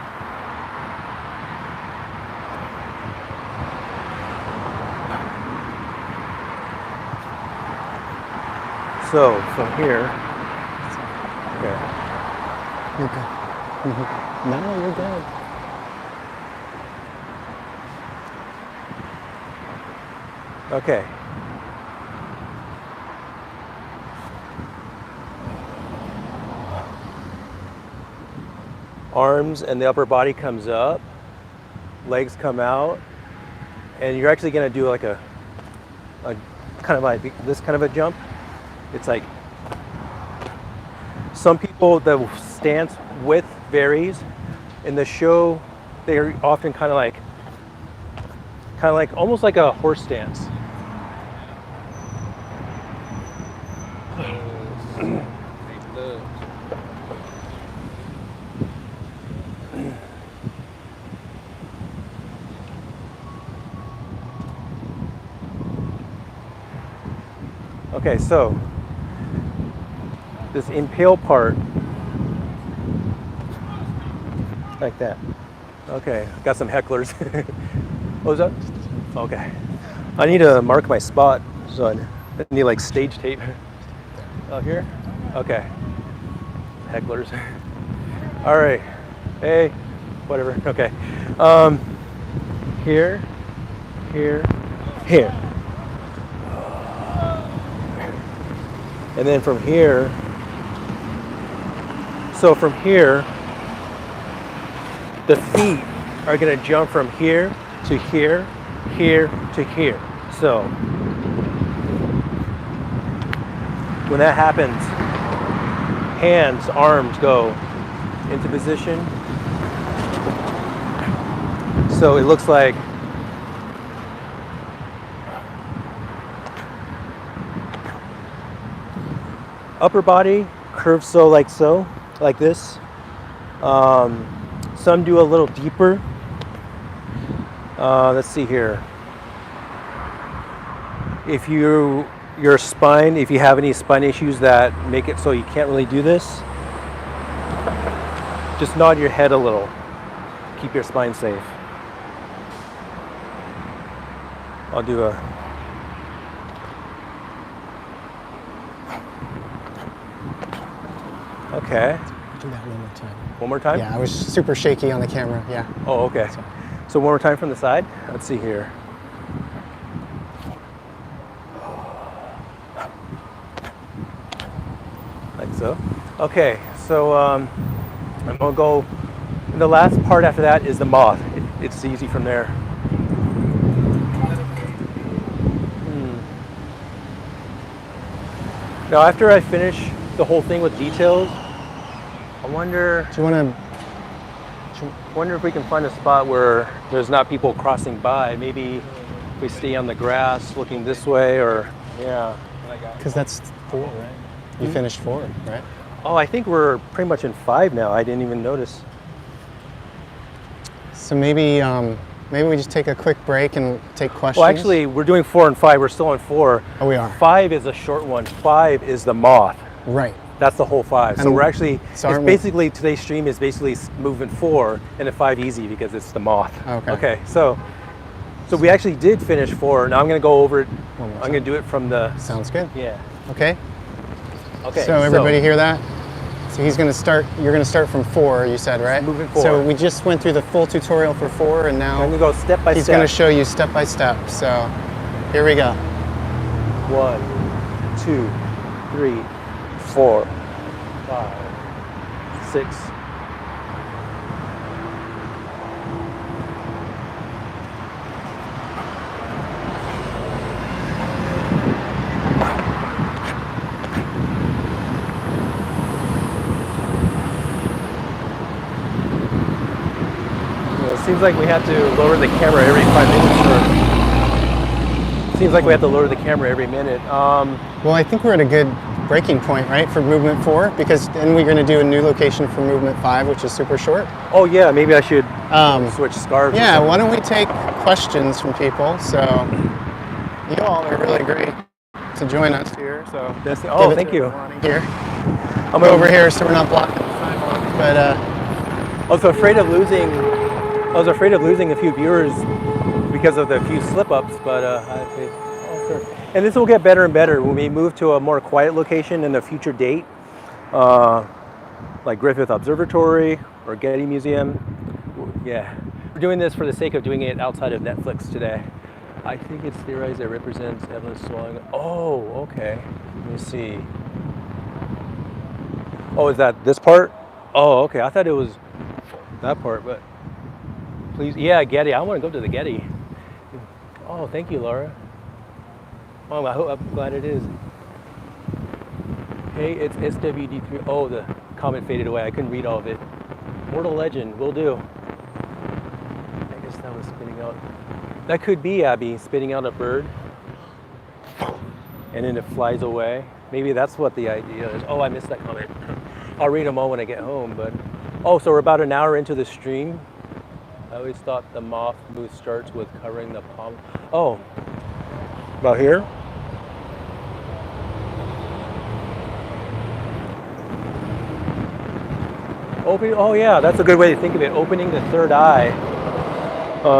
Speaker 2: from here, okay.
Speaker 1: You're good. No, you're good.
Speaker 2: Okay. Arms and the upper body comes up, legs come out, and you're actually going to do like a kind of like this kind of a jump. It's like some people, the stance width varies. In the show, they're often kind of like almost like a horse stance. Okay, so this impale part, like that. Okay, got some hecklers. What was that? Okay. I need to mark my spot, so I need like stage tape. Oh, here? Okay. Hecklers. All right. Hey, whatever. Okay. Here, here, here. And then from here, so from here, the feet are going to jump from here to here, here to here. So when that happens, hands, arms go into position. So it looks like upper body curves like this. Some do a little deeper. Let's see here. If your spine, if you have any spine issues that make it so you can't really do this, just nod your head a little. Keep your spine safe. I'll do a okay.
Speaker 1: Do that one more time.
Speaker 2: One more time?
Speaker 1: Yeah, I was super shaky on the camera. Yeah.
Speaker 2: Oh, okay. So one more time from the side. Let's see here. Like so. Okay, so I'm gonna go. And the last part after that is the moth. It's easy from there. Now after I finish the whole thing with details, I wonder if we can find a spot where there's not people crossing by. Maybe we stay on the grass looking this way, or yeah.
Speaker 1: Because that's 4, right? You finished 4, right?
Speaker 2: Oh, I think we're pretty much in 5 now. I didn't even notice.
Speaker 1: So maybe we just take a quick break and take questions.
Speaker 2: Well, actually, we're doing 4 and 5. We're still on 4.
Speaker 1: Oh, we are.
Speaker 2: 5 is a short one. 5 is the moth.
Speaker 1: Right.
Speaker 2: That's the whole 5. So
Speaker 1: And
Speaker 2: we're actually,
Speaker 1: so
Speaker 2: it's
Speaker 1: aren't we-
Speaker 2: basically, today's stream is basically movement 4 and a 5 easy because it's the moth.
Speaker 1: Okay.
Speaker 2: Okay, so we actually did finish 4. Now I'm going to go over it.
Speaker 1: One more
Speaker 2: I'm going to do it from the,
Speaker 1: Sounds good.
Speaker 2: yeah.
Speaker 1: Okay.
Speaker 2: Okay.
Speaker 1: So everybody hear that? So he's going to start. You're going to start from 4. You said, right?
Speaker 2: Moving 4.
Speaker 1: So we just went through the full tutorial for 4, and now
Speaker 2: I'm going to go step by
Speaker 1: he's
Speaker 2: step.
Speaker 1: going to show you step by step. So here we go.
Speaker 2: 1, 2, 3, 4, 5, 6. It seems like we have to lower the camera every 5 minutes. Seems like we have to lower the camera every minute.
Speaker 1: Well, I think we're at a good breaking point, right, for movement 4, because then we're going to do a new location for movement 5, which is super short.
Speaker 2: Oh yeah, maybe I should switch scarves.
Speaker 1: Yeah, why don't we take questions from people? So you all are really great to join us here. So
Speaker 2: Oh, thank you.
Speaker 1: Here, I'm over here, so we're not blocking the sidewalk. But
Speaker 2: I was afraid of losing a few viewers because of the few slip-ups, but and this will get better and better when we move to a more quiet location in a future date. like Griffith Observatory or Getty Museum. Yeah, we're doing this for the sake of doing it outside of Netflix today. I think it's theorized that represents Evelyn Swan. Oh, okay. Let me see. Oh, is that this part? Oh, okay. I thought it was that part, but please, yeah, Getty. I want to go to the Getty. Oh, thank you, Laura. Oh, I'm glad it is. Hey, it's SWD3. Oh, the comment faded away. I couldn't read all of it. Mortal Legend, will do. I guess that was spitting out. That could be Abby spitting out a bird, and then it flies away. Maybe that's what the idea is. Oh, I missed that comment. I'll read them all when I get home. But oh, so we're about an hour into the stream. I always thought the moth move starts with covering the palm. Oh, about here. Open. Oh yeah, that's a good way to think of it. Opening the third eye.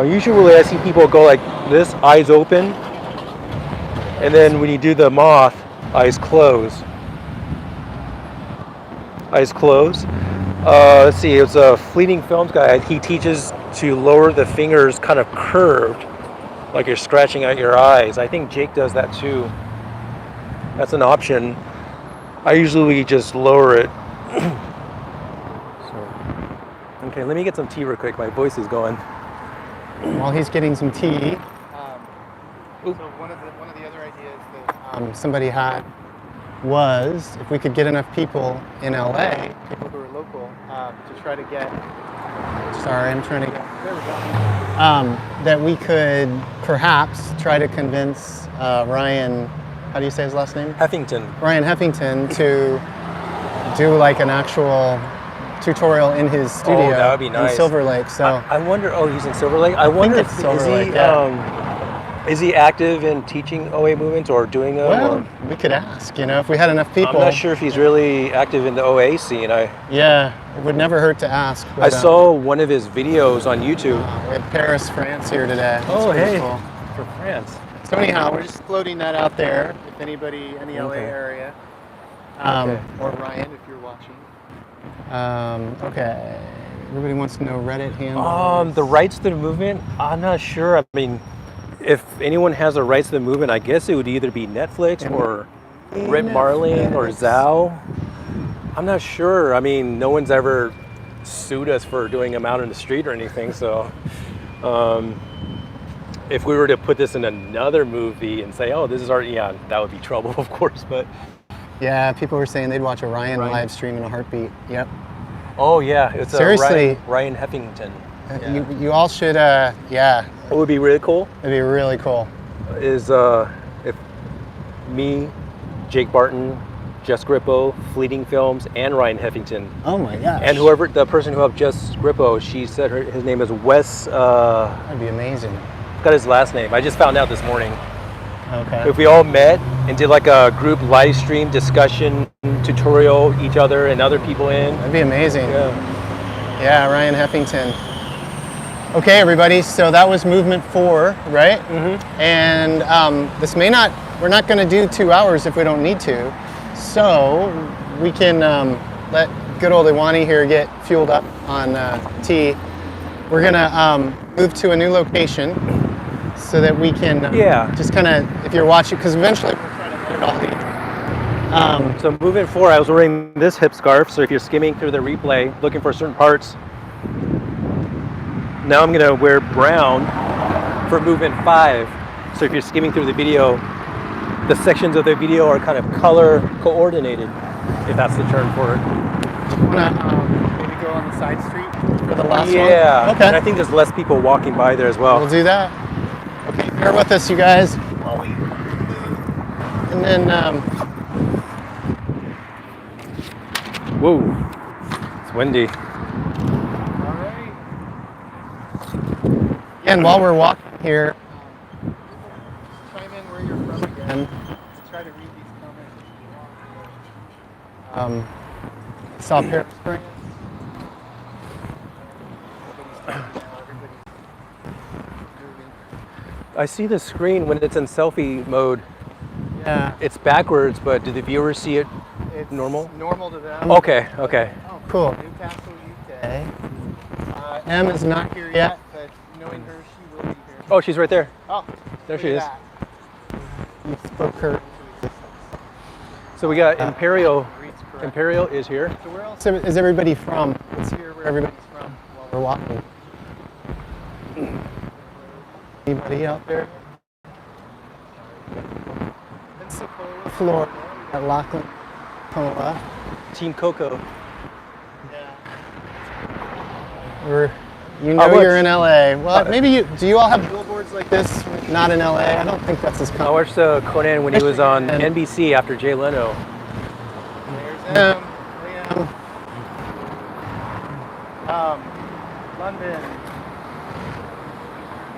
Speaker 2: Usually I see people go like this, eyes open, and then when you do the moth, eyes close. Eyes close. Let's see, it's a Fleeting Films guy. He teaches to lower the fingers kind of curved, like you're scratching out your eyes. I think Jake does that too. That's an option. I usually just lower it. Okay, let me get some tea real quick. My voice is going.
Speaker 1: While he's getting some tea, so one of the other ideas that somebody had was if we could get enough people in LA, people who are local, to try to get. Sorry, I'm trying to get. There we go. That we could perhaps try to convince Ryan. How do you say his last name?
Speaker 2: Heffington.
Speaker 1: Ryan Heffington to do like an actual tutorial in his studio.
Speaker 2: Oh, that would be nice.
Speaker 1: In Silver Lake. So
Speaker 2: I wonder. Oh, he's in Silver Lake. I wonder if is he active in teaching OA movements or doing them?
Speaker 1: Well, we could ask. You know, if we had enough people.
Speaker 2: I'm not sure if he's really active in the OA scene.
Speaker 1: Yeah, it would never hurt to ask. But,
Speaker 2: I saw one of his videos on YouTube.
Speaker 1: We have Paris, France here today.
Speaker 2: Oh, hey,
Speaker 1: cool.
Speaker 2: For France.
Speaker 1: So anyhow, we're just floating that out there. If anybody in the LA area, or Ryan, if you're watching. Okay. Everybody wants to know Reddit handle.
Speaker 2: The rights to the movement. I'm not sure. I mean, if anyone has the rights to the movement, I guess it would either be Netflix or Rip Marling or Zhao. I'm not sure. I mean, no one's ever sued us for doing them out in the street or anything. So, if we were to put this in another movie and say, "Oh, this is our," that would be trouble, of course. But
Speaker 1: yeah, people were saying they'd watch a Ryan live stream in a heartbeat. Yep.
Speaker 2: Oh yeah, it's
Speaker 1: seriously
Speaker 2: Ryan Heffington. Yeah.
Speaker 1: You all should. Yeah.
Speaker 2: What would be really cool?
Speaker 1: It'd be really cool.
Speaker 2: Is if me, Jake Barton, Jess Grippo, Fleeting Films, and Ryan Heffington.
Speaker 1: Oh my gosh.
Speaker 2: And whoever, the person who helped Jess Grippo, she said his name is Wes.
Speaker 1: That'd be amazing.
Speaker 2: Got his last name. I just found out this morning.
Speaker 1: Okay.
Speaker 2: If we all met and did like a group live stream discussion tutorial, each other and other people in.
Speaker 1: That'd be amazing.
Speaker 2: Yeah.
Speaker 1: Yeah, Ryan Heffington. Okay, everybody. So that was movement 4, right?
Speaker 2: Mm-hmm.
Speaker 1: And we're not going to do 2 hours if we don't need to. So we can let good old Iwani here get fueled up on tea. We're going to move to a new location so that we can just kind of, if you're watching, because eventually we'll try to edit all these.
Speaker 2: So movement 4, I was wearing this hip scarf. So if you're skimming through the replay, looking for certain parts, now I'm going to wear brown for movement 5. So if you're skimming through the video, the sections of the video are kind of color coordinated, if that's the term for it.
Speaker 1: You want to maybe go on the side street for the last one?
Speaker 2: Yeah.
Speaker 1: Okay.
Speaker 2: And I think there's less people walking by there as well.
Speaker 1: We'll do that. Okay, bear with us, you guys. And then,
Speaker 2: whoa, it's windy.
Speaker 1: all right. And while we're walking here, chime in where you're from again. Let's try to read these comments. Saw Paris, France.
Speaker 2: I see the screen when it's in selfie mode.
Speaker 1: Yeah.
Speaker 2: It's backwards, but do the viewers see it
Speaker 1: It's
Speaker 2: normal?
Speaker 1: Normal to them.
Speaker 2: Okay, okay.
Speaker 1: Oh, Cool. Newcastle, UK. M is not here yet, but knowing her, she will be here.
Speaker 2: Oh, she's right there.
Speaker 1: Oh,
Speaker 2: There she is.
Speaker 1: You spoke her.
Speaker 2: So we got Imperial.
Speaker 1: Reads correct.
Speaker 2: Imperial is here.
Speaker 1: So where else is everybody from? Let's hear where everybody's from while we're walking. Anybody out there? Pensacola, Florida. At Lachlan, Pensacola.
Speaker 2: Team Coco.
Speaker 1: You know you're in LA. Well, maybe do you all have billboards like this? Not in LA. I don't think that's as
Speaker 2: I
Speaker 1: common.
Speaker 2: watched Conan when he was on NBC after Jay Leno.
Speaker 1: There's Liam. London.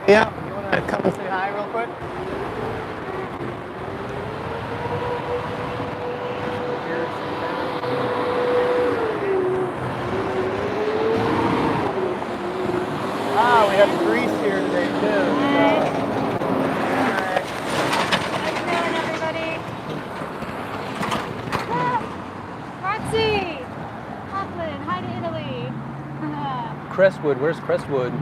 Speaker 1: Yeah, you want to come and say hi real quick? We have Greece here today too.
Speaker 3: Hi. How you doing, everybody? Grazie. Auckland. Hi to Italy.
Speaker 2: Crestwood, where's Crestwood?
Speaker 3: Is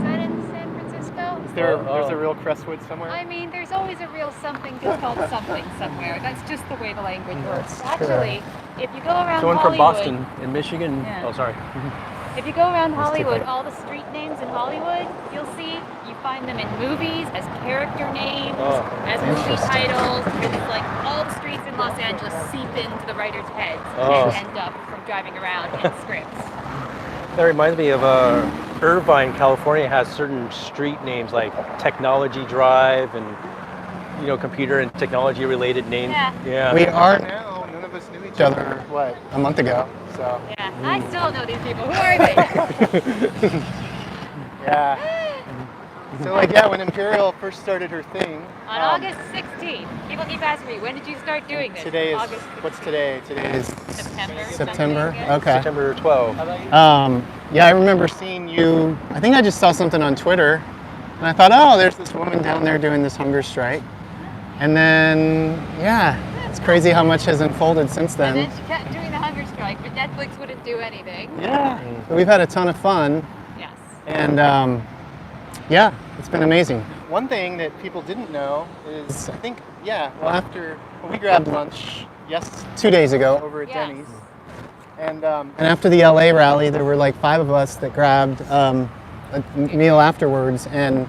Speaker 3: that in San Francisco?
Speaker 1: There's a real Crestwood somewhere?
Speaker 3: I mean, there's always a real something just called something somewhere. That's just the way the language works.
Speaker 1: That's true.
Speaker 3: Actually, if you go around
Speaker 2: Someone
Speaker 3: Hollywood,
Speaker 2: from Boston in Michigan.
Speaker 3: Yeah.
Speaker 2: Oh, sorry.
Speaker 3: if you go around Hollywood,
Speaker 1: bad.
Speaker 3: all the street names in Hollywood, you'll see you find them in movies as character names, as movie
Speaker 1: Interesting.
Speaker 3: titles. It's like all the streets in Los Angeles seep into the writers' heads
Speaker 2: Oh.
Speaker 3: and end up from driving around in scripts.
Speaker 2: That reminds me of Irvine, California has certain street names like Technology Drive and computer and technology related names.
Speaker 3: Yeah.
Speaker 1: We are now. None of us knew each other, a month ago. So.
Speaker 3: Yeah, I still know these people. Who are they?
Speaker 1: Yeah. So when Imperial first started her thing.
Speaker 3: On August 16th, people keep asking me, when did you start doing this?
Speaker 1: Today is,
Speaker 3: August
Speaker 1: what's today? Today is
Speaker 3: September.
Speaker 1: September?
Speaker 3: something, I guess.
Speaker 1: Okay.
Speaker 2: September 12th.
Speaker 1: Yeah, I remember seeing you. I think I just saw something on Twitter, and I thought, oh, there's this woman down there doing this hunger strike. And then, it's crazy how much has unfolded since then.
Speaker 3: And then she kept doing the hunger strike, but Netflix wouldn't do anything.
Speaker 1: Yeah. But we've had a ton of fun,
Speaker 3: Yes.
Speaker 1: and it's been amazing. One thing that people didn't know is, I think, after we grabbed lunch 2 days ago over at
Speaker 3: Yes.
Speaker 1: Denny's. And after the LA rally, there were like 5 of us that grabbed a meal afterwards. And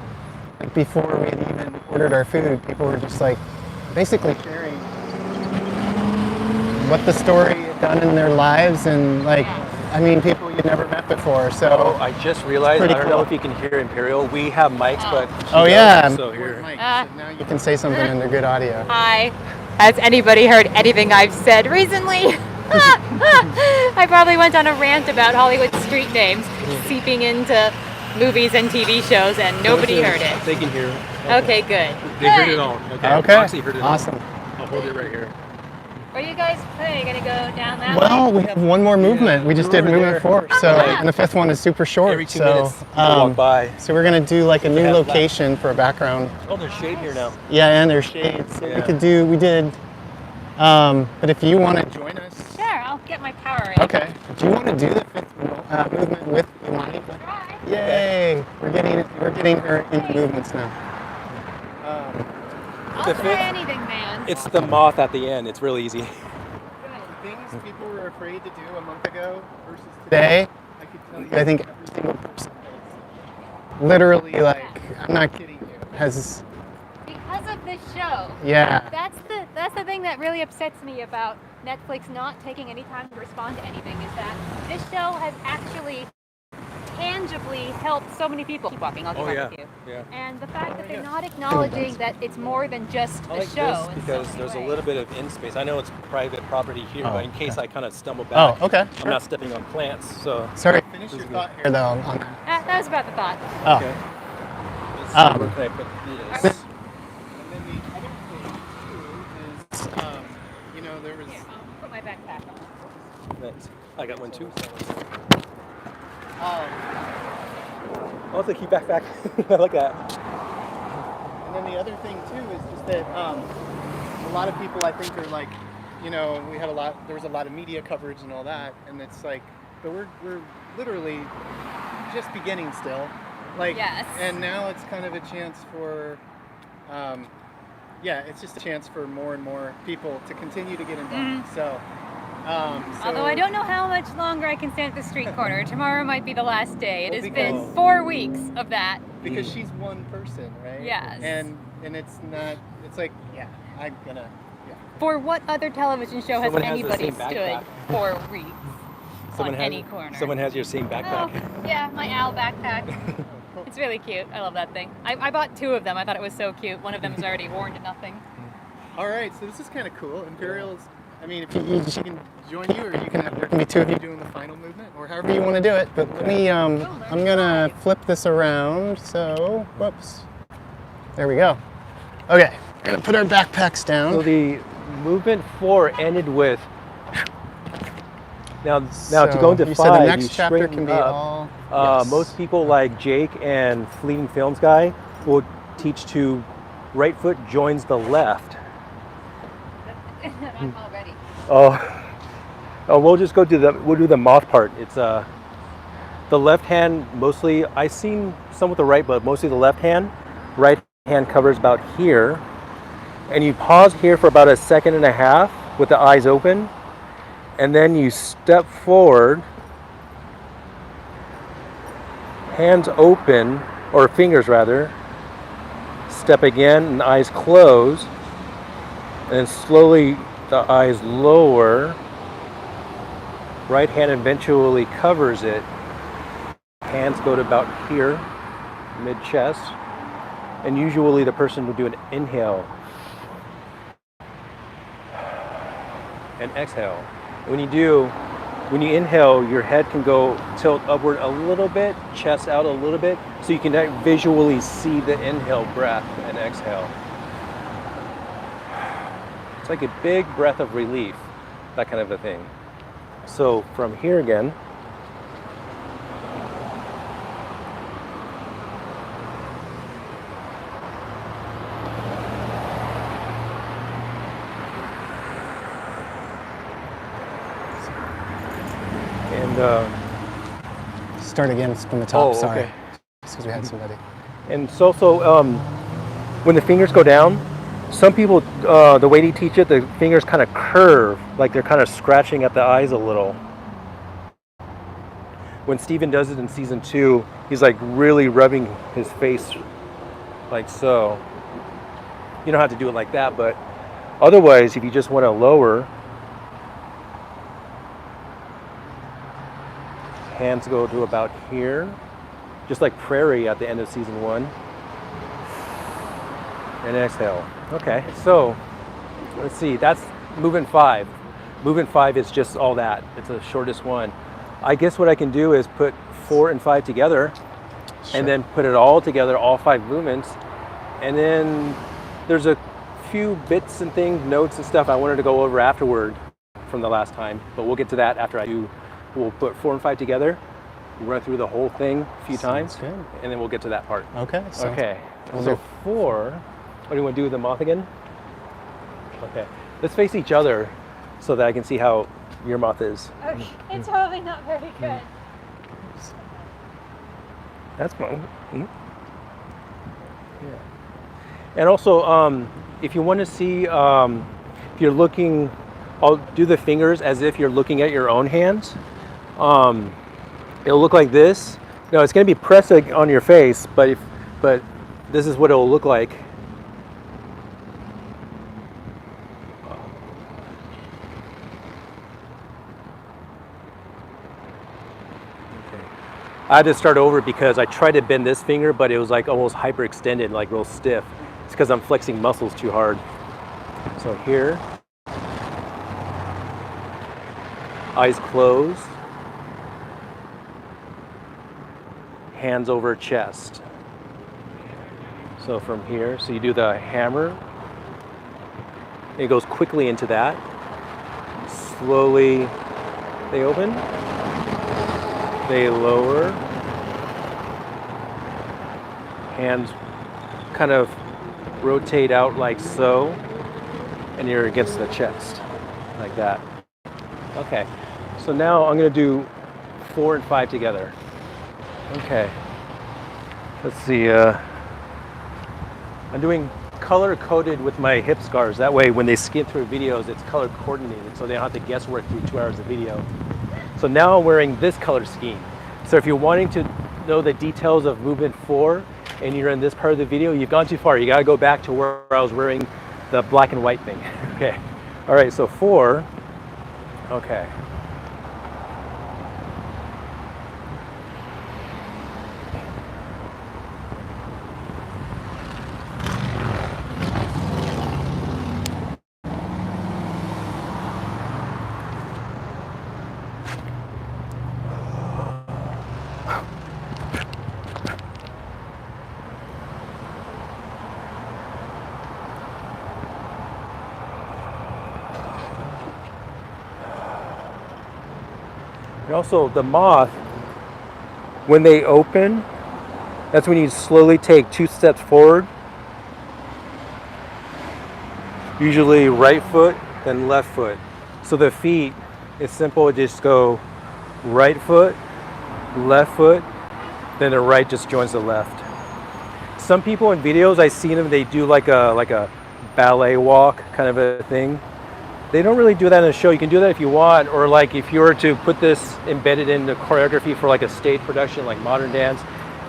Speaker 1: before we had even ordered our food, people were just basically sharing what the story had done in their lives, and people you'd never met before. So
Speaker 2: I just realized, I
Speaker 1: pretty
Speaker 2: don't know
Speaker 1: cool.
Speaker 2: if you can hear Imperial. We have mics, but she
Speaker 1: Oh,
Speaker 2: doesn't,
Speaker 1: yeah.
Speaker 2: So here.
Speaker 1: now you can say something in their good audio.
Speaker 3: Hi. Has anybody heard anything I've said recently? I probably went on a rant about Hollywood street names seeping into movies and TV shows, and nobody heard it.
Speaker 2: They can hear.
Speaker 3: Okay, good.
Speaker 2: They heard it all.
Speaker 1: Okay.
Speaker 2: Roxy heard it all.
Speaker 1: Awesome.
Speaker 2: I'll hold it right here.
Speaker 3: Where you guys playing? Gonna go down that way?
Speaker 1: Well, we have one more movement. We just did
Speaker 2: Over
Speaker 1: movement
Speaker 2: there.
Speaker 1: 4. So, and the 5th one is super short.
Speaker 2: Every 2
Speaker 1: so,
Speaker 2: minutes, you walk by.
Speaker 1: So we're gonna do a new
Speaker 2: have
Speaker 1: location for a background.
Speaker 2: Oh, there's shade here now.
Speaker 1: Yeah, and there's shades. So
Speaker 2: Yeah.
Speaker 1: we did. But if you want to join us,
Speaker 3: Sure, I'll get my power in.
Speaker 1: okay. Do you want to do the 5th movement with Imani?
Speaker 3: Try.
Speaker 1: Yay! We're getting her into movements now.
Speaker 3: I'll
Speaker 2: The
Speaker 3: try
Speaker 2: fifth-
Speaker 3: anything, man.
Speaker 2: It's the moth at the end. It's really easy.
Speaker 1: Things people were afraid to do a month ago versus today, I could tell you, I think every single person has literally, I'm not kidding you, has,
Speaker 3: Because of this show.
Speaker 1: yeah.
Speaker 3: That's the thing that really upsets me about Netflix not taking any time to respond to anything, is that this show has actually tangibly helped so many people. Keep walking, I'll keep up with you.
Speaker 2: Yeah.
Speaker 3: And the fact that they're not acknowledging that it's more than just
Speaker 2: I
Speaker 3: a
Speaker 2: like
Speaker 3: show.
Speaker 2: this
Speaker 3: in
Speaker 2: because
Speaker 3: so many
Speaker 2: there's a
Speaker 3: ways.
Speaker 2: little bit of in space. I know it's private property here,
Speaker 1: Oh,
Speaker 2: but in case I kind of stumble
Speaker 1: Oh,
Speaker 2: back,
Speaker 1: okay.
Speaker 2: I'm not stepping on plants. So
Speaker 1: Sorry, finish your thought here though on that.
Speaker 3: That was about the thought.
Speaker 1: Oh,
Speaker 2: okay. Let's see, where can I put this?
Speaker 1: And then the other thing too is, there was.
Speaker 3: Here, I'll put my backpack on.
Speaker 2: Thanks. I got one too.
Speaker 1: Um,
Speaker 2: I'll have to keep back. I like that.
Speaker 1: and then the other thing too is just that a lot of people I think are you know, there was a lot of media coverage and all that, and it's like, but we're literally just beginning still. Like,
Speaker 3: Yes.
Speaker 1: And now it's kind of a chance for, it's just a chance for more and more people to continue to get involved. So,
Speaker 3: although I don't know how much longer I can stand at the street corner. Tomorrow might be the last day. It has been
Speaker 1: because-
Speaker 3: 4 weeks of that.
Speaker 1: Because she's one person, right?
Speaker 3: Yes.
Speaker 1: And it's not. It's like, I'm gonna. Yeah.
Speaker 3: For what other television show has
Speaker 2: Someone has the
Speaker 3: anybody
Speaker 2: same
Speaker 3: stood
Speaker 2: backpack.
Speaker 3: 4 weeks on any corner?
Speaker 2: Someone has your same backpack.
Speaker 3: Oh, yeah, my owl backpack. It's really cute. I love that thing. I bought 2 of them. I thought it was so cute. One of them is already worn to nothing.
Speaker 1: All right, so this is kind of cool. Imperial is. I mean, if she can join you, or you can there can be 2 of you doing the final movement, or however you want to do it. But let me. I'm gonna flip this around. So, whoops. There we go. Okay, we're gonna put our backpacks down.
Speaker 2: So the movement 4 ended with. Now to go into
Speaker 1: you
Speaker 2: 5,
Speaker 1: said the next
Speaker 2: you
Speaker 1: chapter
Speaker 2: straighten
Speaker 1: can be
Speaker 2: up.
Speaker 1: all. Yes.
Speaker 2: Most people like Jake and Fleeting Films guy will teach to right foot joins the left.
Speaker 3: I'm all ready.
Speaker 2: We'll just go to we'll do the moth part. It's the left hand mostly. I've seen some with the right, but mostly the left hand. Right hand covers about here, and you pause here for about 1.5 seconds with the eyes open, and then you step forward, hands open, or fingers rather. Step again, and eyes close, and then slowly the eyes lower. Right hand eventually covers it. Hands go to about here, mid chest, and usually the person will do an inhale and exhale. When you inhale, your head can go tilt upward a little bit, chest out a little bit, so you can visually see the inhale breath and exhale. It's like a big breath of relief, that kind of a thing. So from here again,
Speaker 1: Start again from the top.
Speaker 2: Oh,
Speaker 1: Sorry,
Speaker 2: okay.
Speaker 1: just because we had somebody.
Speaker 2: and it's also when the fingers go down, some people, the way they teach it, the fingers kind of curve, like they're kind of scratching at the eyes a little. When Steven does it in season 2, he's like really rubbing his face like so. You don't have to do it like that, but otherwise, if you just want to lower, hands go to about here, just like Prairie at the end of season 1. And exhale. Okay, so let's see, that's movement 5. Movement 5 is just all that. It's the shortest one. I guess what I can do is put 4 and 5 together, and then put it all together, all 5 movements. And then there's a few bits and things, notes and stuff I wanted to go over afterward from the last time, but we'll get to that after I do. We'll put 4 and 5 together, run through the whole thing a few times,
Speaker 1: good.
Speaker 2: and then we'll get to that part.
Speaker 1: Okay.
Speaker 2: Okay,
Speaker 1: we'll
Speaker 2: so
Speaker 1: do-
Speaker 2: 4, what do you want to do with the moth again? Okay, let's face each other so that I can see how your moth is.
Speaker 3: Okay, it's probably not very good.
Speaker 2: That's fine. Mhm. Yeah. And also, if you want to see, if you're looking, I'll do the fingers as if you're looking at your own hands. It'll look like this. No, it's going to be pressed on your face, but this is what it'll look like. I had to start over because I tried to bend this finger, but it was like almost hyperextended, like real stiff. It's because I'm flexing muscles too hard. So here, eyes closed, hands over chest. So from here, so you do the hammer, it goes quickly into that. Slowly, they open. They lower, hands kind of rotate out like so, and you're against the chest. like that. Okay, so now I'm gonna do 4 and 5 together. Okay, let's see. I'm doing color coded with my hip scars. That way, when they skip through videos, it's color coordinated, so they don't have to guesswork through 2 hours of video. So now I'm wearing this color scheme. So if you're wanting to know the details of movement 4 and you're in this part of the video, you've gone too far. You gotta go back to where I was wearing the black and white thing. Okay, all right, so 4, okay. And also the moth, when they open, that's when you slowly take 2 steps forward. Usually right foot, then left foot. So the feet, it's simple, just go right foot, then the right just joins the left. Some people in videos, I've seen them, they do like a ballet walk kind of a thing. They don't really do that in a show. You can do that if you want, or like if you were to put this embedded in the choreography for like a stage production like modern dance,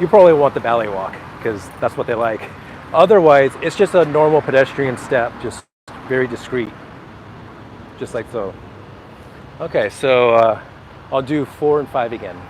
Speaker 2: you probably want the ballet walk because that's what they like. Otherwise, it's just a normal pedestrian step, just very discreet, just like so. Okay, so I'll do 4 and 5 again.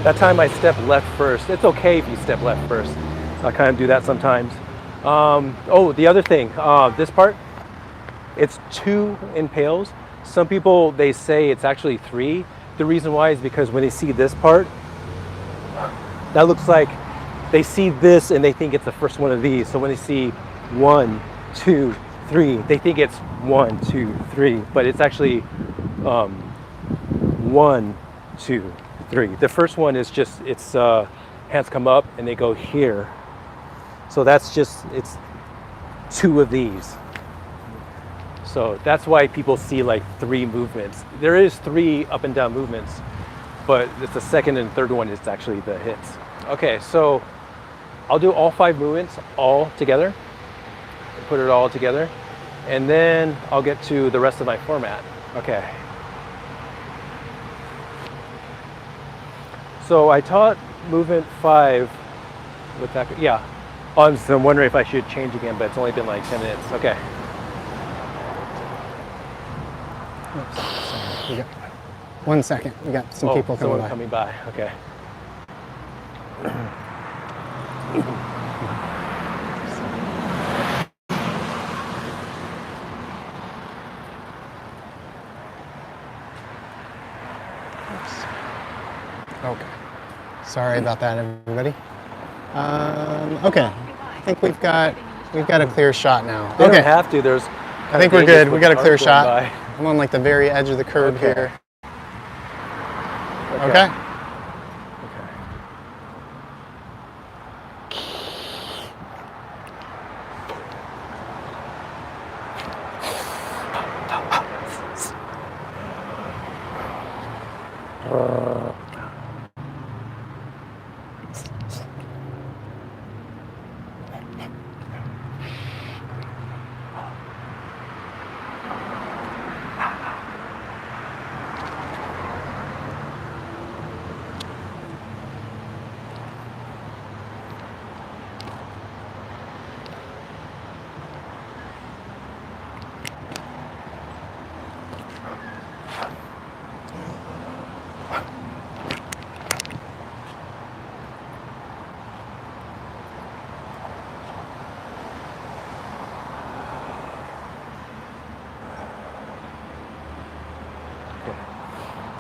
Speaker 2: That time I step left first. It's okay if you step left first. I kind of do that sometimes. Oh, the other thing, this part, it's 2 impales. Some people, they say it's actually 3. The reason why is because when they see this part, that looks like they see this and they think it's the first one of these. So when they see 1, 2, 3, they think it's 1, 2, 3, but it's actually 1, 2, 3. The first one is just, it's hands come up and they go here. So that's just, it's 2 of these. So that's why people see like 3 movements. There is 3 up and down movements, but it's the second and third one is actually the hits. Okay, so I'll do all 5 movements all together, put it all together, and then I'll get to the rest of my format. Okay. So I taught movement 5 with that, yeah. I'm wondering if I should change again, but it's only been like 10 minutes. Okay.
Speaker 1: Oops, sorry. We got 1 second. We got some people coming by.
Speaker 2: Okay.
Speaker 1: Okay. Sorry about that, everybody. Okay. I think we've got a clear shot now.
Speaker 2: They
Speaker 1: okay.
Speaker 2: don't have to. There's.
Speaker 1: I think we're good. We got a clear shot.
Speaker 2: By.
Speaker 1: I'm on like the very edge of the curve here.
Speaker 2: Okay.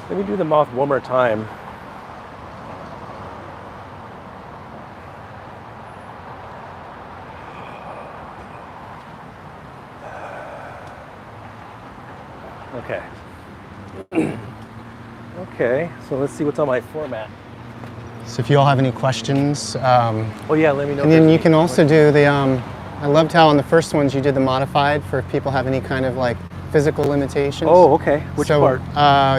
Speaker 2: Let me do the moth one more time. Okay. Okay, so let's see what's on my format.
Speaker 1: So if you all have any questions,
Speaker 2: Oh yeah, let me know.
Speaker 1: and then you can also do the, I loved how on the first ones you did the modified for if people have any kind of like physical limitations.
Speaker 2: Oh, okay. Which
Speaker 1: so,
Speaker 2: part?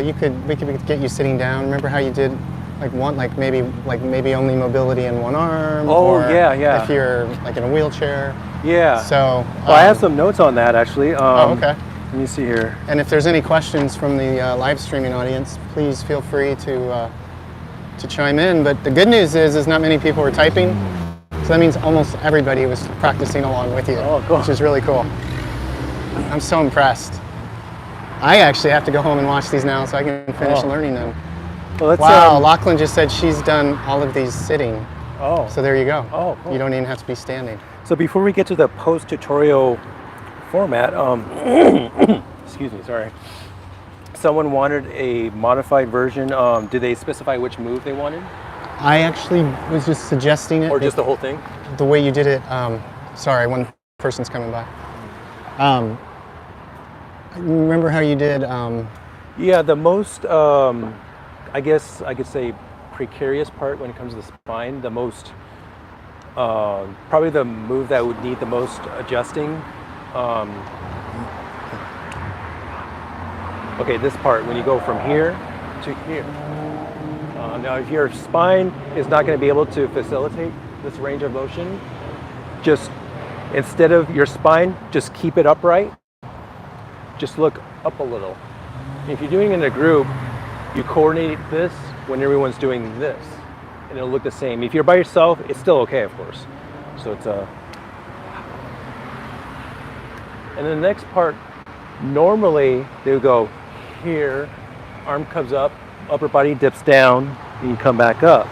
Speaker 1: we could get you sitting down. Remember how you did like maybe only mobility in one arm?
Speaker 2: Oh,
Speaker 1: or
Speaker 2: yeah.
Speaker 1: if you're like in a wheelchair.
Speaker 2: Yeah.
Speaker 1: So.
Speaker 2: Well, I have some notes on that actually.
Speaker 1: Oh, okay.
Speaker 2: Let me see here.
Speaker 1: And if there's any questions from the live streaming audience, please feel free to chime in. But the good news is not many people were typing, so that means almost everybody was practicing along with you,
Speaker 2: Oh, cool.
Speaker 1: which is really cool. I'm so impressed. I actually have to go home and watch these now so I can finish learning them.
Speaker 2: Well, let's,
Speaker 1: Wow, Lachlan just said she's done all of these sitting.
Speaker 2: Oh.
Speaker 1: So there you go.
Speaker 2: Oh, cool.
Speaker 1: You don't even have to be standing.
Speaker 2: So before we get to the post-tutorial format, excuse me, sorry. Someone wanted a modified version. Did they specify which move they wanted?
Speaker 1: I actually was just suggesting it.
Speaker 2: Or just the whole thing?
Speaker 1: The way you did it, sorry, one person's coming by. Remember how you did?
Speaker 2: Yeah, the most, I guess I could say precarious part when it comes to the spine, the most, probably the move that would need the most adjusting. Okay, this part, when you go from here to here. Now, if your spine is not going to be able to facilitate this range of motion, just instead of your spine, just keep it upright. Just look up a little. If you're doing it in a group, you coordinate this when everyone's doing this, and it'll look the same. If you're by yourself, it's still okay, of course. So it's a. And then the next part, normally they would go here, arm comes up, upper body dips down, and you come back up.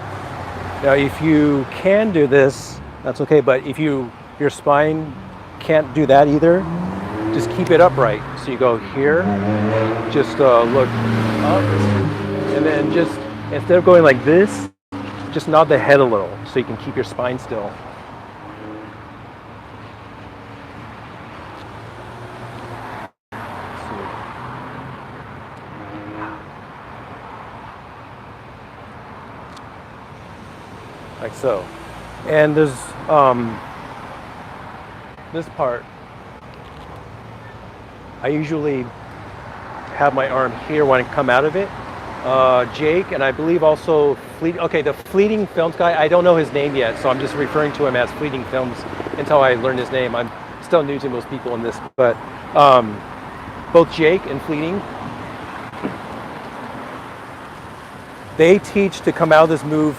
Speaker 2: Now, if you can do this, that's okay. But if your spine can't do that either, just keep it upright. So you go here, just look up, and then just instead of going like this, just nod the head a little so you can keep your spine still. Like so. And there's this part. I usually have my arm here when I come out of it. Jake, and I believe also the Fleeting Films guy, I don't know his name yet, so I'm just referring to him as Fleeting Films until I learn his name. I'm still new to most people in this, but both Jake and Fleeting, they teach to come out of this move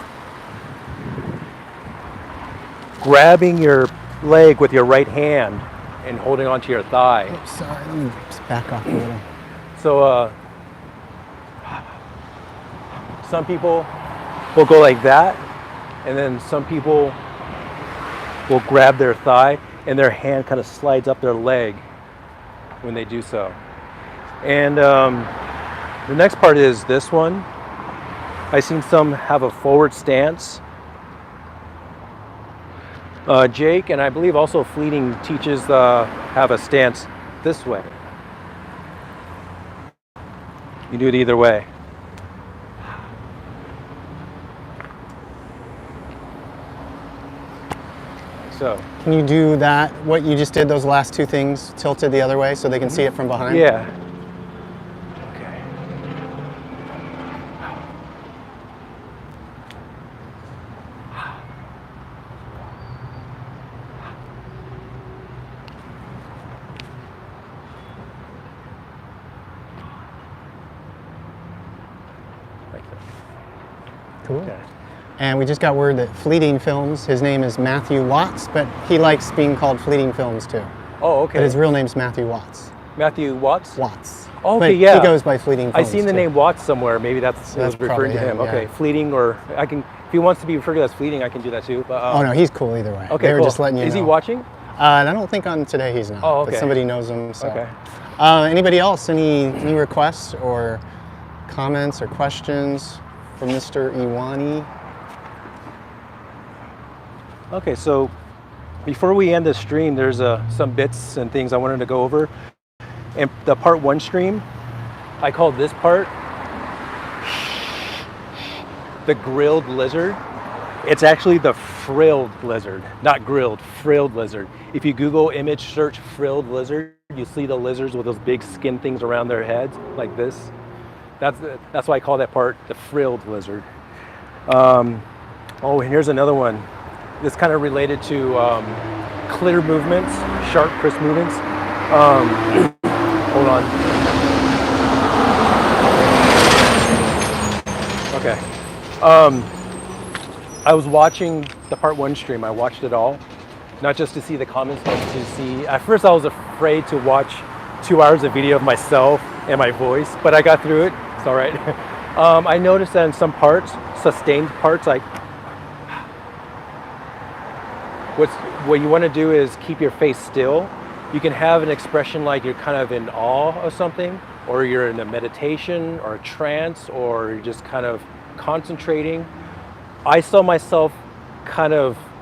Speaker 2: grabbing your leg with your right hand and holding onto your thigh.
Speaker 1: Oops, sorry, let me just back off a little.
Speaker 2: So some people will go like that, and then some people will grab their thigh and their hand kind of slides up their leg when they do so. And the next part is this one. I've seen some have a forward stance. Jake, and I believe also Fleeting, teaches have a stance this way. You do it either way. So.
Speaker 1: Can you do that, what you just did, those last two things, tilted the other way so they can see it from behind?
Speaker 2: Yeah. Okay.
Speaker 1: Cool.
Speaker 2: Okay.
Speaker 1: And we just got word that Fleeting Films, his name is Matthew Watts, but he likes being called Fleeting Films too.
Speaker 2: Oh, okay.
Speaker 1: But his real name's Matthew Watts.
Speaker 2: Matthew Watts?
Speaker 1: Watts.
Speaker 2: Oh, okay,
Speaker 1: but
Speaker 2: yeah.
Speaker 1: he goes by Fleeting Films.
Speaker 2: I've seen the
Speaker 1: too.
Speaker 2: name Watts somewhere. Maybe that's was referring to him.
Speaker 1: yeah.
Speaker 2: Okay, Fleeting, or I can, if he wants to be referred to as Fleeting, I can do that too. But,
Speaker 1: oh no, he's cool either way.
Speaker 2: Okay,
Speaker 1: they were
Speaker 2: cool.
Speaker 1: just letting you know.
Speaker 2: Is he watching?
Speaker 1: I don't think on today he's not.
Speaker 2: Oh, okay.
Speaker 1: But somebody knows him. So.
Speaker 2: Okay.
Speaker 1: Anybody else? Any requests or comments or questions from Mr. Iwani?
Speaker 2: Okay, so before we end the stream, there's some bits and things I wanted to go over. And the part 1 stream, I called this part the grilled lizard. It's actually the frilled lizard, not grilled, frilled lizard. If you Google image search frilled lizard, you see the lizards with those big skin things around their heads, like this. That's why I call that part the frilled lizard. Oh, and here's another one. This kind of related to clear movements, sharp, crisp movements. Hold on. Okay. I was watching the part 1 stream. I watched it all, not just to see the comments, but to see. At first, I was afraid to watch 2 hours of video of myself and my voice, but I got through it. It's all right. I noticed that in some parts, sustained parts, like what you want to do is keep your face still. You can have an expression like you're kind of in awe of something, or you're in a meditation or a trance, or you're just kind of concentrating. I saw myself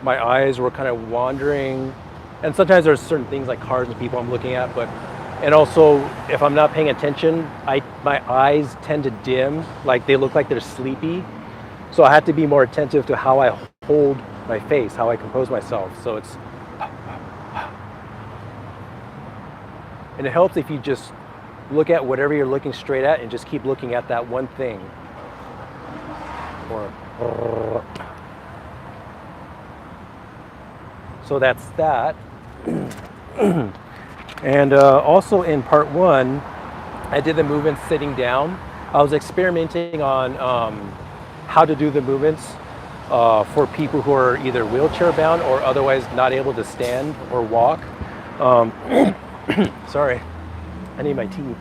Speaker 2: my eyes were kind of wandering, and sometimes there's certain things like cars and people I'm looking at, and also if I'm not paying attention, my eyes tend to dim, like they look like they're sleepy. So I have to be more attentive to how I hold my face, how I compose myself. So it's, and it helps if you just look at whatever you're looking straight at and just keep looking at that one thing. So that's that. And also in part 1, I did the movements sitting down. I was experimenting on how to do the movements for people who are either wheelchair bound or otherwise not able to stand or walk. Sorry, I need my tea.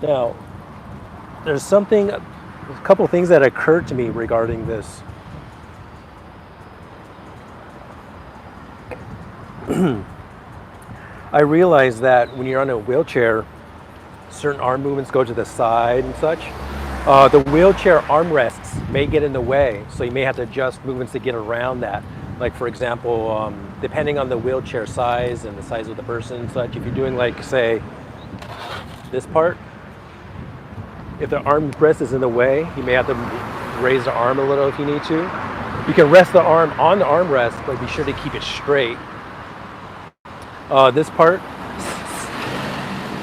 Speaker 2: Now, there's a couple things that occurred to me regarding this. I realized that when you're on a wheelchair, certain arm movements go to the side and such. The wheelchair armrests may get in the way, so you may have to adjust movements to get around that. Like for example, depending on the wheelchair size and the size of the person and such, if you're doing like, say, this part, if the armrest is in the way, you may have to raise the arm a little if you need to. You can rest the arm on the armrest, but be sure to keep it straight. This part,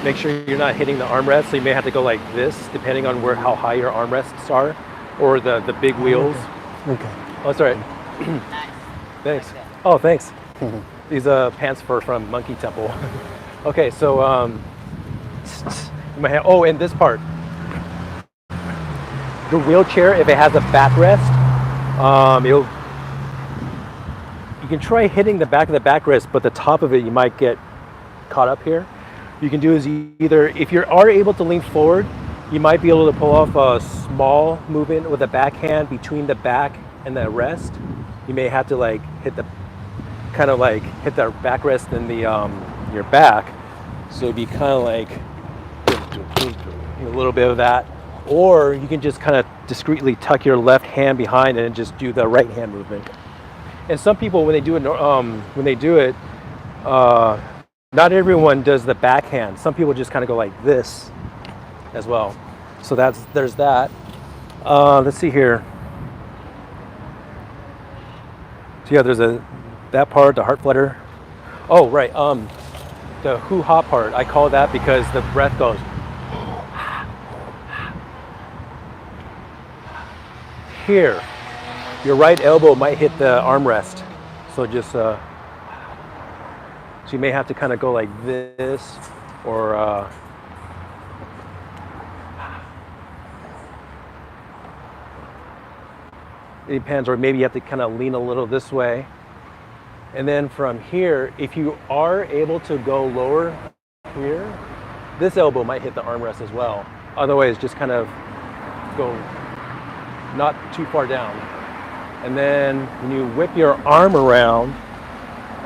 Speaker 2: make sure you're not hitting the armrest, so you may have to go like this, depending on how high your armrests are, or the big wheels.
Speaker 1: Okay.
Speaker 2: Oh, it's all right. Thanks. Oh, thanks. These pants fur from Monkey Temple. Okay, so and this part. The wheelchair, if it has a backrest, you can try hitting the back of the backrest, but the top of it you might get caught up here. You can do is either, if you are able to lean forward, you might be able to pull off a small movement with the backhand between the back and the rest. You may have to like hit the backrest in the your back. So it'd be kind of like a little bit of that. Or you can just kind of discreetly tuck your left hand behind and just do the right hand movement. And some people, when they do it, not everyone does the backhand. Some people just kind of go like this as well. So there's that. Let's see here. So yeah, there's that part, the heart flutter. Oh right, the hoo-ha part. I call that because the breath goes. Here, your right elbow might hit the armrest. So just so you may have to kind of go like this, or it depends, or maybe you have to kind of lean a little this way. And then from here, if you are able to go lower here, this elbow might hit the armrest as well. Otherwise, just kind of go not too far down. And then when you whip your arm around,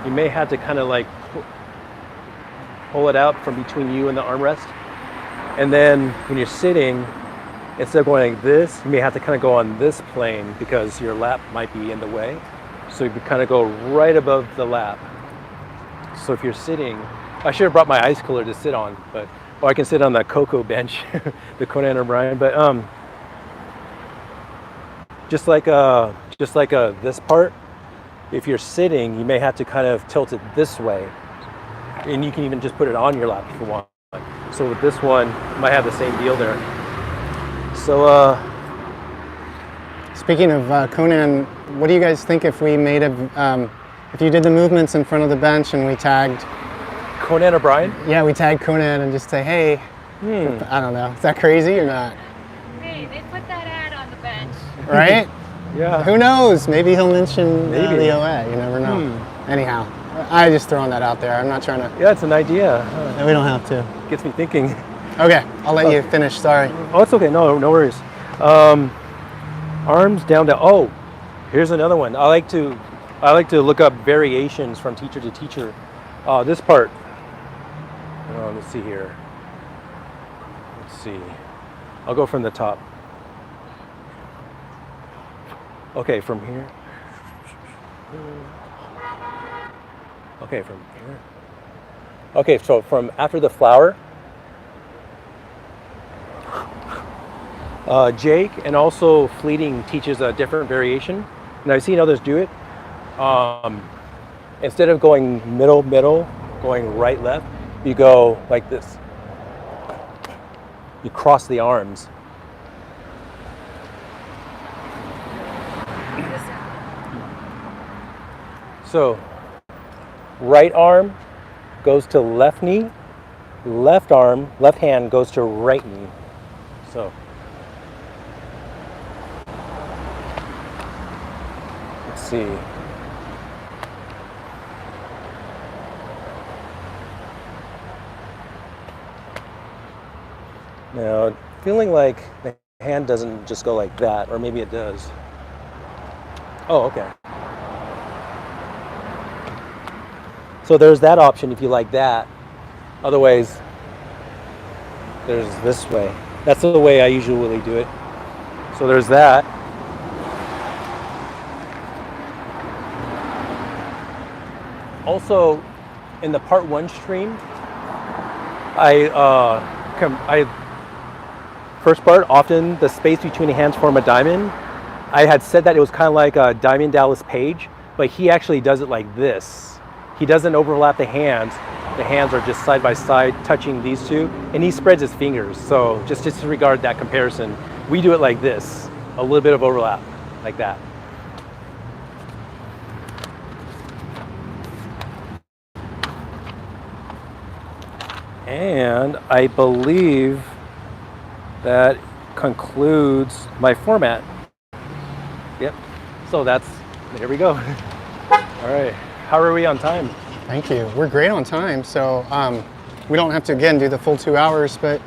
Speaker 2: you may have to kind of like pull it out from between you and the armrest. And then when you're sitting, instead of going like this, you may have to kind of go on this plane because your lap might be in the way. So you can kind of go right above the lap. So if you're sitting, I should have brought my ice cooler to sit on, but or I can sit on the Coco bench, the Conan O'Brien. But just like this part, if you're sitting, you may have to kind of tilt it this way, and you can even just put it on your lap if you want. So with this one, you might have the same deal there. So
Speaker 1: speaking of Conan, what do you guys think if we made if you did the movements in front of the bench and we tagged
Speaker 2: Conan O'Brien?
Speaker 1: Yeah, we tagged Conan and just say, hey, I don't know, is that crazy or not?
Speaker 3: Hey, they put that ad on the bench.
Speaker 1: Right?
Speaker 2: Yeah.
Speaker 1: Who knows? Maybe he'll mention the
Speaker 2: Maybe.
Speaker 1: OA. You never know. Anyhow, I just throwing that out there. I'm not trying to.
Speaker 2: Yeah, it's an idea.
Speaker 1: We don't have to.
Speaker 2: Gets me thinking.
Speaker 1: Okay, I'll let you finish. Sorry.
Speaker 2: Oh, it's okay. No worries. Arms down to. Oh, here's another one. I like to look up variations from teacher to teacher. This part. Let's see here. Let's see. I'll go from the top. Okay, from here. Okay, from here. Okay, so from after the flower, Jake and also Fleeting teaches a different variation, and I've seen others do it. Instead of going middle, going right, left, you go like this. You cross the arms. So, right arm goes to left knee, left hand goes to right knee. So, let's see. Now, feeling like the hand doesn't just go like that, or maybe it does. Oh, okay. So there's that option if you like that. Otherwise, there's this way. That's the way I usually do it. So there's that. Also, in the part 1 stream, first part, often the space between the hands form a diamond. I had said that it was kind of like a Diamond Dallas Page, but he actually does it like this. He doesn't overlap the hands. The hands are just side by side touching these two, and he spreads his fingers. So just disregard that comparison. We do it like this, a little bit of overlap, like that. And I believe that concludes my format. Yep. So there we go. All right. How are we on time?
Speaker 1: Thank you. We're great on time. So we don't have to, again, do the full 2 hours, but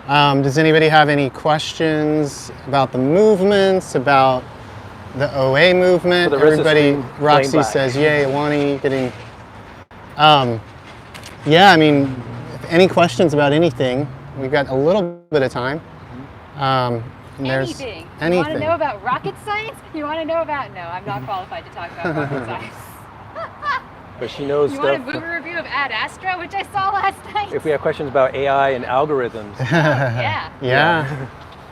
Speaker 1: does anybody have any questions about the movements, about the OA movement? Everybody, Roxy says, yay, Awani getting, yeah, I mean, any questions about anything? We've got a little bit of time.
Speaker 3: Anything. You want to know about rocket science? You want to know about, no, I'm not qualified to talk about rocket science.
Speaker 2: But she knows
Speaker 3: you
Speaker 2: stuff.
Speaker 3: You want a boomer review of Ad Astra, which I saw last night?
Speaker 2: If we have questions about AI and algorithms.
Speaker 1: Yeah.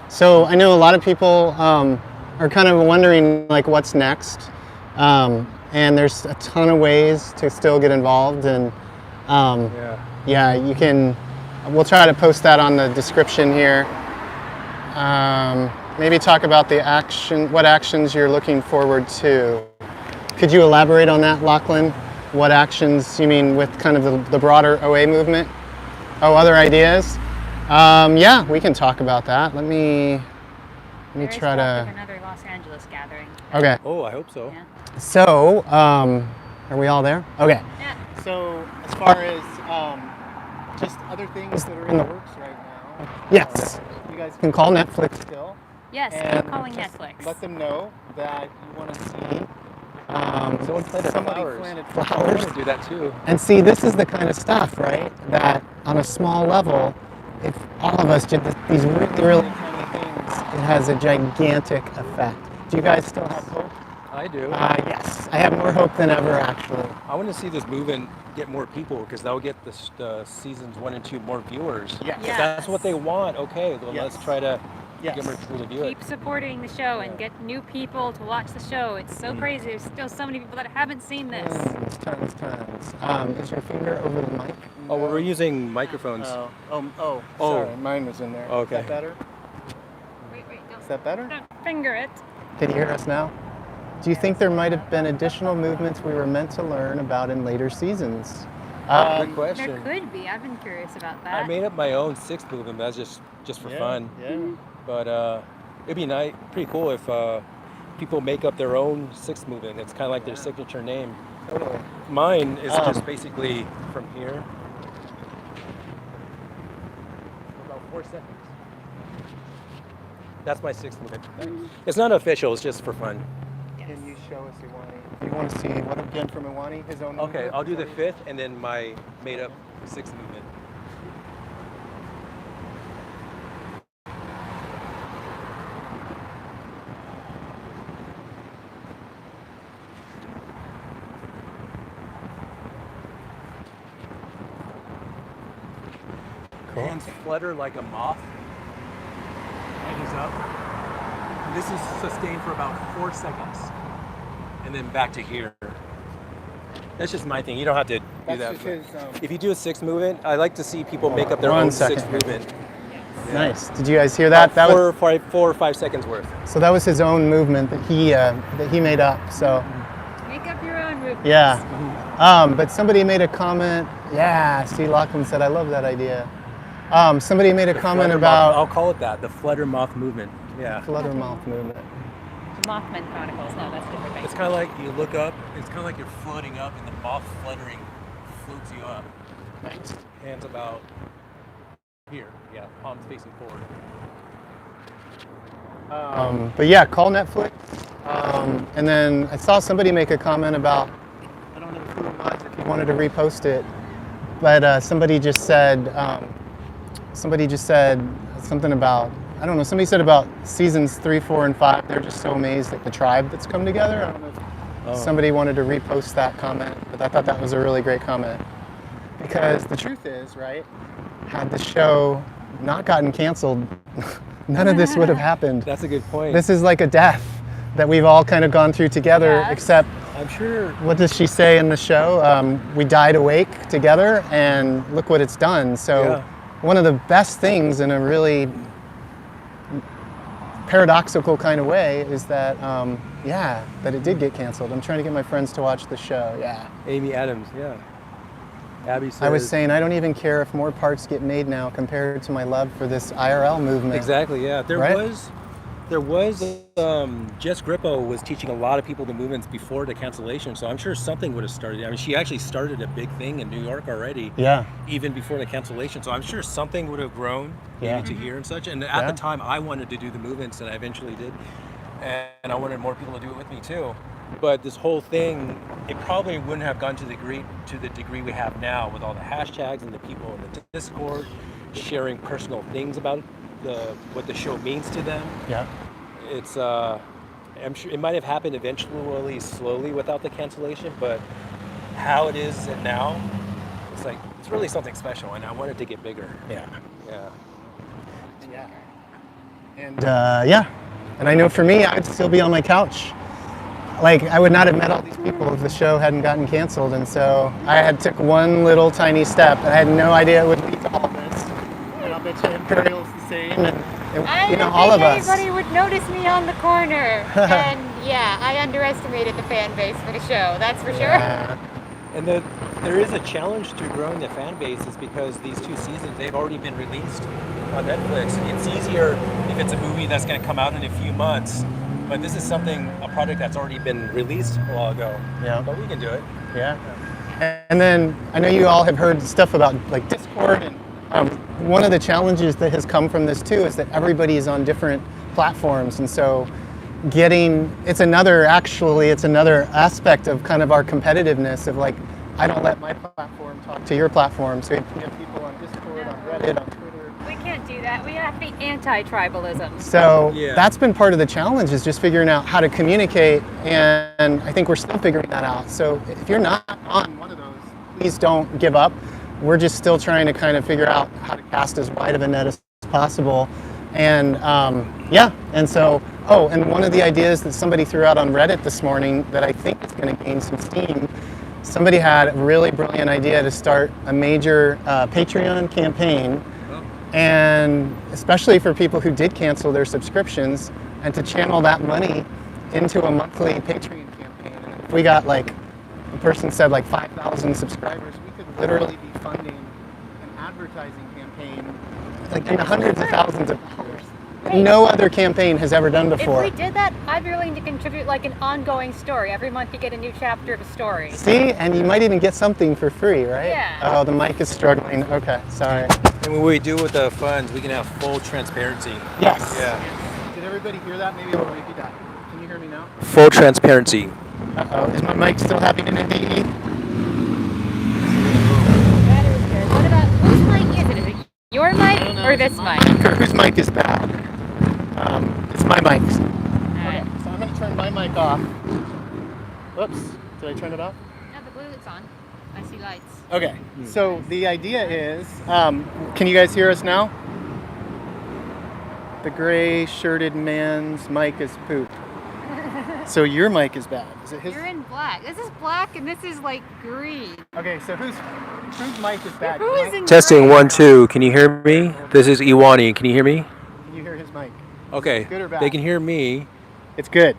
Speaker 1: So I know a lot of people are kind of wondering like what's next. And there's a ton of ways to still get involved. And yeah, you can, we'll try to post that on the description here. Maybe talk about what actions you're looking forward to. Could you elaborate on that, Lachlan? What actions you mean with kind of the broader OA movement? Oh, other ideas? Yeah, we can talk about that. Let me try to.
Speaker 3: Another Los Angeles gathering.
Speaker 1: Okay.
Speaker 2: Oh, I hope so.
Speaker 3: Yeah.
Speaker 1: So, are we all there? Okay.
Speaker 3: Yeah.
Speaker 1: So, as far as just other things that are in the works right now. Yes. You guys can call Netflix still.
Speaker 3: Yes,
Speaker 1: and
Speaker 3: I'm calling
Speaker 1: just
Speaker 3: Netflix.
Speaker 1: Let them know that you want to see
Speaker 2: Someone planted
Speaker 1: somebody
Speaker 2: flowers.
Speaker 1: planted
Speaker 2: I
Speaker 1: flowers.
Speaker 2: want to do that too.
Speaker 1: And see, this is the kind of stuff, right? That on a small level, if all of us did these really, really tiny things, it has a gigantic effect. Do you guys still have hope?
Speaker 2: I do.
Speaker 1: Yes, I have more hope than ever, actually.
Speaker 2: I want to see this movement get more people because that'll get the seasons 1 and 2 more viewers.
Speaker 1: Yes.
Speaker 2: If that's what they want, okay, well,
Speaker 1: Yes.
Speaker 2: let's try to
Speaker 1: Yes.
Speaker 2: get more people to view it.
Speaker 3: Keep supporting the show and get new people to watch the show. It's so crazy. There's still so many people that haven't seen this.
Speaker 1: Tons. Is your finger over the mic?
Speaker 2: Oh, well, we're using microphones.
Speaker 1: Oh. Sorry, mine was in there.
Speaker 2: Okay.
Speaker 1: Is that better?
Speaker 3: Wait,
Speaker 1: Is that better?
Speaker 3: don't finger it.
Speaker 1: Can you hear us now? Do you think there might have been additional movements we were meant to learn about in later seasons?
Speaker 2: Good question.
Speaker 3: There could be. I've been curious about that.
Speaker 2: I made up my own 6th movement. That's just for fun.
Speaker 1: Yeah.
Speaker 2: But it'd be pretty cool if people make up their own 6th movement. It's kind of like their signature name.
Speaker 1: Totally.
Speaker 2: Mine is just basically from here. About 4 seconds. That's my 6th movement. It's not official. It's just for fun.
Speaker 1: Can you show us Iwani? You want to see what again from Iwani? His own
Speaker 2: Okay,
Speaker 1: movement?
Speaker 2: I'll do the 5th and then my made up 6th movement.
Speaker 1: Cool.
Speaker 2: Hands flutter like a moth. Head is up. This is sustained for about 4 seconds. And then back to here. That's just my thing. You don't have to do
Speaker 1: That's
Speaker 2: that.
Speaker 1: just his,
Speaker 2: If you do a 6th movement, I like to see people make up their
Speaker 1: 1
Speaker 2: own
Speaker 1: second.
Speaker 2: 6th movement.
Speaker 1: Nice. Did you guys hear that? That was
Speaker 2: 4 or 5 seconds worth.
Speaker 1: so. That was his own movement that he made up. So
Speaker 3: Make up your own movement.
Speaker 1: yeah. But somebody made a comment. Yeah. See, Lachlan said, "I love that idea." Somebody made a comment
Speaker 2: Flutter
Speaker 1: about
Speaker 2: moth, I'll call it that, the flutter moth movement. Yeah.
Speaker 1: flutter mouth movement.
Speaker 3: Mothman Chronicles. No, that's a different thing.
Speaker 2: It's kind of like you look up, it's kind of like you're floating up and the moth fluttering floats you up.
Speaker 1: Nice.
Speaker 2: Hands about here. Yeah, palms facing forward.
Speaker 1: But yeah, call Netflix. And then I saw somebody make a comment about, I don't know who it was, if you wanted to repost it, but somebody just said something about, I don't know, somebody said about seasons 3, 4, and 5, they're just so amazed at the tribe that's come together. I don't know if somebody wanted to repost that comment, but I thought that was a really great comment. Because the truth is, right, had the show not gotten canceled, none of this would have happened.
Speaker 2: That's a good point.
Speaker 1: This is like a death that we've all kind of gone through together,
Speaker 3: Yes.
Speaker 1: except,
Speaker 2: I'm sure.
Speaker 1: what does she say in the show? We died awake together, and look what it's done. So
Speaker 2: Yeah.
Speaker 1: one of the best things in a really paradoxical kind of way is that, that it did get canceled. I'm trying to get my friends to watch the show, yeah.
Speaker 2: Amy Adams, yeah. Abby says.
Speaker 1: I was saying, I don't even care if more parts get made now compared to my love for this IRL movement.
Speaker 2: Exactly, yeah. There
Speaker 1: Right?
Speaker 2: was Jess Grippo was teaching a lot of people the movements before the cancellation, so I'm sure something would have started. I mean, she actually started a big thing in New York already,
Speaker 1: Yeah.
Speaker 2: even before the cancellation, so I'm sure something would have grown maybe
Speaker 1: Yeah.
Speaker 2: to here and such. And at
Speaker 1: Yeah.
Speaker 2: the time, I wanted to do the movements, and I eventually did, and I wanted more people to do it with me too. But this whole thing, it probably wouldn't have gone to the degree we have now, with all the hashtags and the people in the Discord sharing personal things about what the show means to them.
Speaker 1: Yeah.
Speaker 2: It's I'm sure it might have happened eventually, slowly, without the cancellation, but how it is now, it's really something special, and I want it to get bigger.
Speaker 1: Yeah.
Speaker 2: Yeah.
Speaker 1: And and I know for me, I'd still be on my couch. Like, I would not have met all these people if the show hadn't gotten canceled, and so I had took one little tiny step, and I had no idea it would lead to all of this. And I'll bet you Imperial's the same, and
Speaker 3: I didn't
Speaker 1: all
Speaker 3: think
Speaker 1: of us.
Speaker 3: anybody would notice me on the corner. And yeah, I underestimated the fan base for the show, that's for sure.
Speaker 1: Yeah.
Speaker 2: And there is a challenge to growing the fan base, is because these 2 seasons, they've already been released on Netflix. It's easier if it's a movie that's going to come out in a few months, but this is a product that's already been released a while ago.
Speaker 1: Yeah.
Speaker 2: But we can do it.
Speaker 1: Yeah. And then I know you all have heard stuff about like Discord, and one of the challenges that has come from this too is that everybody is on different platforms, and so it's another aspect of kind of our competitiveness of like, I don't let my platform talk to your platform. So you can get people on Discord, on Reddit, on Twitter.
Speaker 3: We can't do that. We have to be anti-tribalism.
Speaker 1: So that's been part of the challenge, is just figuring out how to communicate, and I think we're still figuring that out. So if you're not on one of those, please don't give up. We're just still trying to kind of figure out how to cast as wide of a net as possible. And and so, and one of the ideas that somebody threw out on Reddit this morning that I think is going to gain some steam, somebody had a really brilliant idea to start a major Patreon campaign, and especially for people who did cancel their subscriptions, and to channel that money into a monthly Patreon campaign. And if we got, like, the person said, like 5,000 subscribers, we could literally be funding an advertising campaign like in the hundreds of thousands of dollars. No other campaign has ever done before.
Speaker 3: If we did that, I'd be willing to contribute like an ongoing story. Every month you get a new chapter of a story.
Speaker 1: See, and you might even get something for free, right?
Speaker 3: Yeah.
Speaker 1: Oh, the mic is struggling. Okay, sorry.
Speaker 2: And what we do with the funds, we can have full transparency.
Speaker 1: Yes.
Speaker 2: Yeah.
Speaker 1: Did everybody hear that? Maybe we'll repeat that. Can you hear me now?
Speaker 2: Full transparency.
Speaker 1: Uh-oh, is my mic still having an NDE?
Speaker 3: That is good. What about, whose mic is it? Is it your mic or this mic?
Speaker 1: Whose mic is bad? It's my mic.
Speaker 3: Alright.
Speaker 1: Okay, so I'm going to turn my mic off. Whoops, did I turn it off?
Speaker 3: No, the blue is on. I see lights.
Speaker 1: Okay, so the idea is, can you guys hear us now? The gray shirted man's mic is poop. So your mic is bad. Is it his?
Speaker 3: You're in black. This is black and this is like green.
Speaker 1: Okay, so whose mic is bad?
Speaker 3: Who is in
Speaker 2: Testing
Speaker 3: gray?
Speaker 2: 1, 2. Can you hear me? This is Iwani. Can you hear me?
Speaker 1: Can you hear his mic?
Speaker 2: Okay.
Speaker 1: Good or bad?
Speaker 2: They can hear me.
Speaker 1: It's good.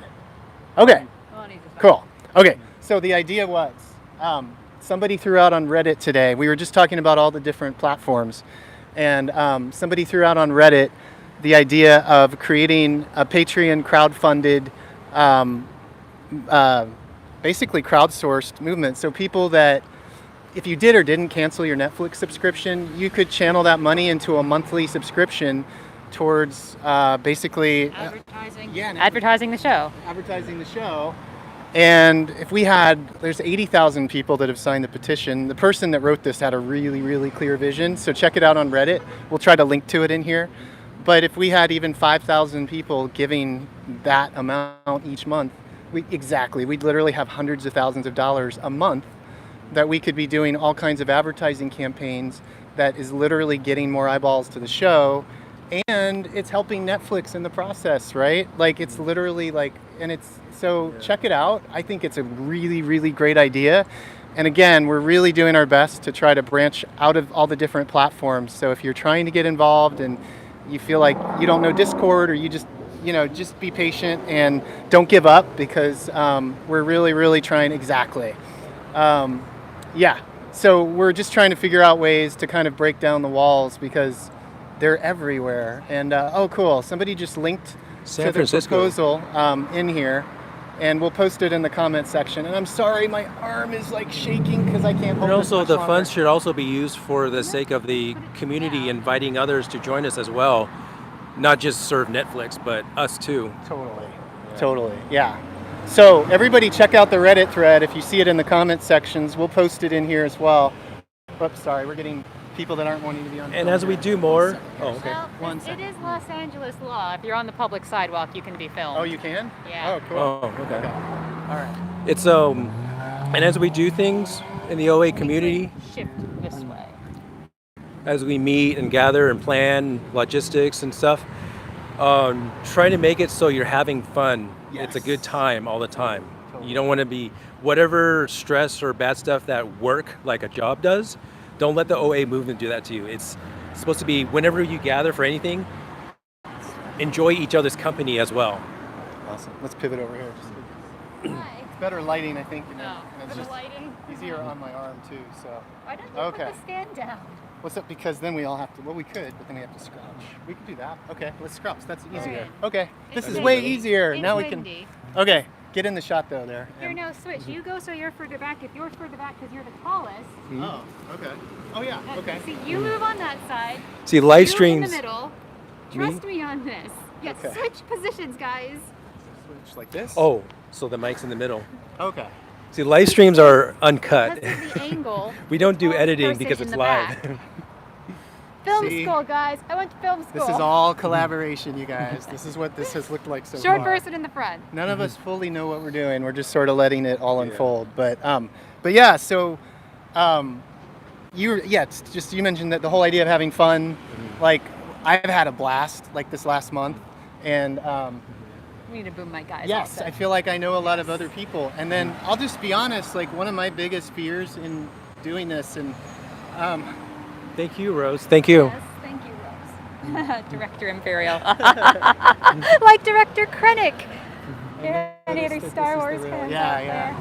Speaker 1: Okay,
Speaker 3: Oh, it needs a
Speaker 1: cool. Okay, so the idea was, somebody threw out on Reddit today, we were just talking about all the different platforms, and somebody threw out on Reddit the idea of creating a Patreon crowdfunded, basically crowdsourced movement. So people that, if you did or didn't cancel your Netflix subscription, you could channel that money into a monthly subscription towards basically
Speaker 3: advertising.
Speaker 1: Advertising
Speaker 3: the show.
Speaker 1: Advertising the show. And if there's 80,000 people that have signed the petition. The person that wrote this had a really, really clear vision. So check it out on Reddit. We'll try to link to it in here. But if we had even 5,000 people giving that amount each month, we'd literally have hundreds of thousands of dollars a month that we could be doing all kinds of advertising campaigns that is literally getting more eyeballs to the show. And it's helping Netflix in the process, right? Like, it's literally like, and it's, so check it out. I think it's a really, really great idea. And again, we're really doing our best to try to branch out of all the different platforms. So if you're trying to get involved and you feel like you don't know Discord, or you just be patient and don't give up, because we're really, really trying. Exactly. So we're just trying to figure out ways to kind of break down the walls, because they're everywhere. And cool. Somebody just linked to the proposal in here, and we'll post it in the comment section. And I'm sorry, my arm is like shaking because I can't hold it.
Speaker 2: And also,
Speaker 1: much
Speaker 2: the
Speaker 1: longer.
Speaker 2: funds should also be used for the sake of the community, inviting others to join us as well. Not just serve Netflix, but us too.
Speaker 1: Totally. Yeah. So everybody check out the Reddit thread. If you see it in the comment sections, we'll post it in here as well. Oops, sorry, we're getting people that aren't wanting to be on.
Speaker 2: And as we do more, okay.
Speaker 3: Well, it is Los Angeles law. If you're on the public sidewalk, you can be filmed.
Speaker 1: Oh, you can?
Speaker 3: Yeah.
Speaker 1: Oh, cool.
Speaker 2: Oh, okay.
Speaker 1: All right.
Speaker 2: It's and as we do things in the OA community,
Speaker 3: Shift this way.
Speaker 2: as we meet and gather and plan logistics and stuff, try to make it so you're having fun.
Speaker 1: Yes.
Speaker 2: It's a good time all the time. You don't want to be whatever stress or bad stuff that work like a job does. Don't let the OA movement do that to you. It's supposed to be whenever you gather for anything, enjoy each other's company as well.
Speaker 1: Awesome. Let's pivot over here. It's better lighting, I think. And it's just
Speaker 3: lighting.
Speaker 1: easier on my arm too. So.
Speaker 3: Why don't you
Speaker 1: Okay.
Speaker 3: put the stand down?
Speaker 1: What's up? Because then we all have to. Well, we could, but then we have to scrouch. We could do that. Okay, let's scrouch. That's easier.
Speaker 3: Alright.
Speaker 1: Okay. This
Speaker 3: It's
Speaker 1: is way
Speaker 3: windy.
Speaker 1: easier.
Speaker 3: It's
Speaker 1: Now we
Speaker 3: windy.
Speaker 1: can. Okay. Get in the shot though. There.
Speaker 3: Here, no, switch. You go so you're further back. If you're further back because you're the tallest.
Speaker 1: Oh. Okay. Oh yeah. Okay.
Speaker 3: See, you move on that side.
Speaker 2: See, live
Speaker 3: You
Speaker 2: streams.
Speaker 3: in the middle. Trust me on this. Yes,
Speaker 1: Okay.
Speaker 3: switch positions, guys.
Speaker 1: switch like this?
Speaker 2: Oh, so the mic's in the middle.
Speaker 1: Okay.
Speaker 2: See, live streams are uncut.
Speaker 3: Because of the angle.
Speaker 2: We don't do
Speaker 3: tallest
Speaker 2: editing
Speaker 3: person
Speaker 2: because
Speaker 3: in
Speaker 2: it's
Speaker 3: the
Speaker 2: live.
Speaker 3: back. Film
Speaker 1: See?
Speaker 3: school, guys. I went to film school.
Speaker 1: This is all collaboration, you guys. This is what this has looked like so
Speaker 3: Short
Speaker 1: far.
Speaker 3: person in the front.
Speaker 1: None of us fully know what we're doing. We're just sort of letting it all unfold. But yeah. So, it's just you mentioned that the whole idea of having fun. Like, I've had a blast like this last month, and
Speaker 3: We need to boom my guys.
Speaker 1: yes,
Speaker 3: also.
Speaker 1: I feel like I know a lot of other people. And then I'll just be honest. Like, one of my biggest fears in doing this, and
Speaker 2: Thank you, Rose. Thank you.
Speaker 3: Yes, thank you, Rose. Director Imperial. Like Director Krennic. Any other Star Wars fans out there?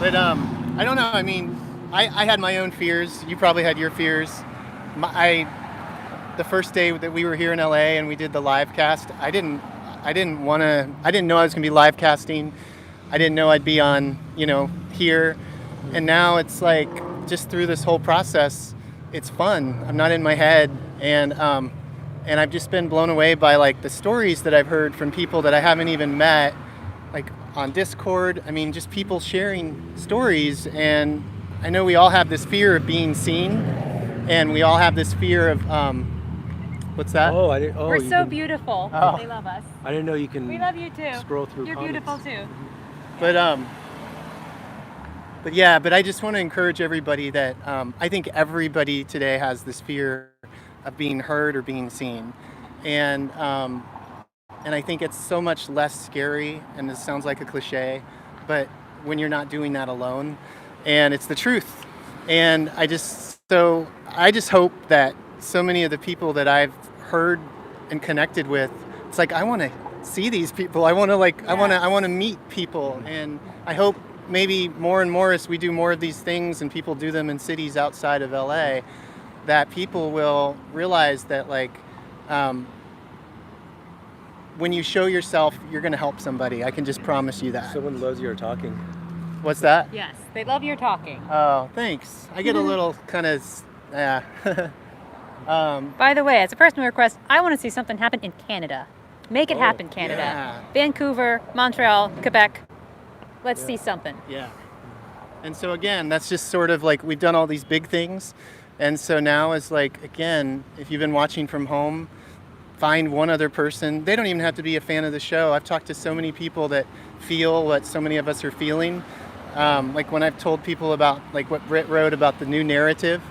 Speaker 1: But I don't know. I mean, I had my own fears. You probably had your fears. The first day that we were here in LA and we did the live cast, I didn't know I was gonna be live casting. I didn't know I'd be on, here. And now it's like, just through this whole process, it's fun. I'm not in my head, and I've just been blown away by like the stories that I've heard from people that I haven't even met, like on Discord. I mean, just people sharing stories, and I know we all have this fear of being seen, and we all have this fear of what's that?
Speaker 2: Oh, I didn't. Oh,
Speaker 3: We're so beautiful.
Speaker 1: Oh.
Speaker 3: They love us.
Speaker 2: I didn't know you can.
Speaker 3: We love you too.
Speaker 2: Scroll through.
Speaker 3: You're
Speaker 2: comments.
Speaker 3: beautiful too.
Speaker 1: But I just want to encourage everybody that I think everybody today has this fear of being heard or being seen, and I think it's so much less scary. And this sounds like a cliche, but when you're not doing that alone, and it's the truth. And I just hope that so many of the people that I've heard and connected with, it's like I want to see these people. I want to I want to meet people, and I hope maybe more and more as we do more of these things and people do them in cities outside of LA, that people will realize that when you show yourself, you're going to help somebody. I can just promise you that.
Speaker 2: Someone loves your talking.
Speaker 1: What's that?
Speaker 3: Yes, they love your talking.
Speaker 1: Oh, thanks. I get a little kind of, yeah.
Speaker 3: By the way, as a personal request, I want to see something happen in Canada. Make it happen, Canada.
Speaker 1: yeah.
Speaker 3: Vancouver, Montreal, Quebec. Let's see something.
Speaker 1: Yeah. And so again, that's just sort of like we've done all these big things. And so now is like, again, if you've been watching from home, find one other person. They don't even have to be a fan of the show. I've talked to so many people that feel what so many of us are feeling. Like when I've told people about like what Britt wrote about the new narrative,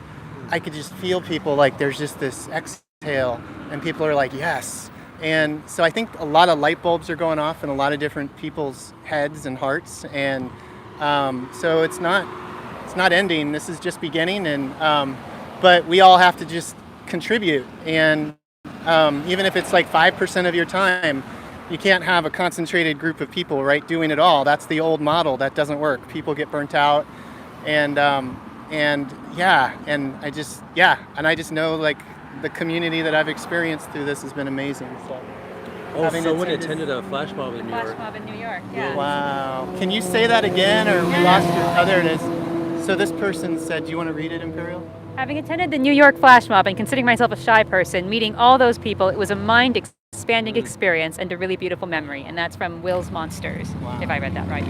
Speaker 1: I could just feel people like there's just this exhale and people are like, yes. And so I think a lot of light bulbs are going off in a lot of different people's heads and hearts. And so it's not ending. This is just beginning. And but we all have to just contribute. And even if it's like 5% of your time, you can't have a concentrated group of people, right, doing it all. That's the old model. That doesn't work. People get burnt out. And I just know like the community that I've experienced through this has been amazing. So,
Speaker 2: someone attended a flash mob in New York.
Speaker 3: Flash mob in New York, yeah.
Speaker 1: Wow. Can you say that again, or we lost your? Oh, there it is. So this person said, do you want to read it, Imperial?
Speaker 3: Having attended the New York flash mob and considering myself a shy person, meeting all those people, it was a mind-expanding experience and a really beautiful memory. And that's from Will's Monsters, if I read that right.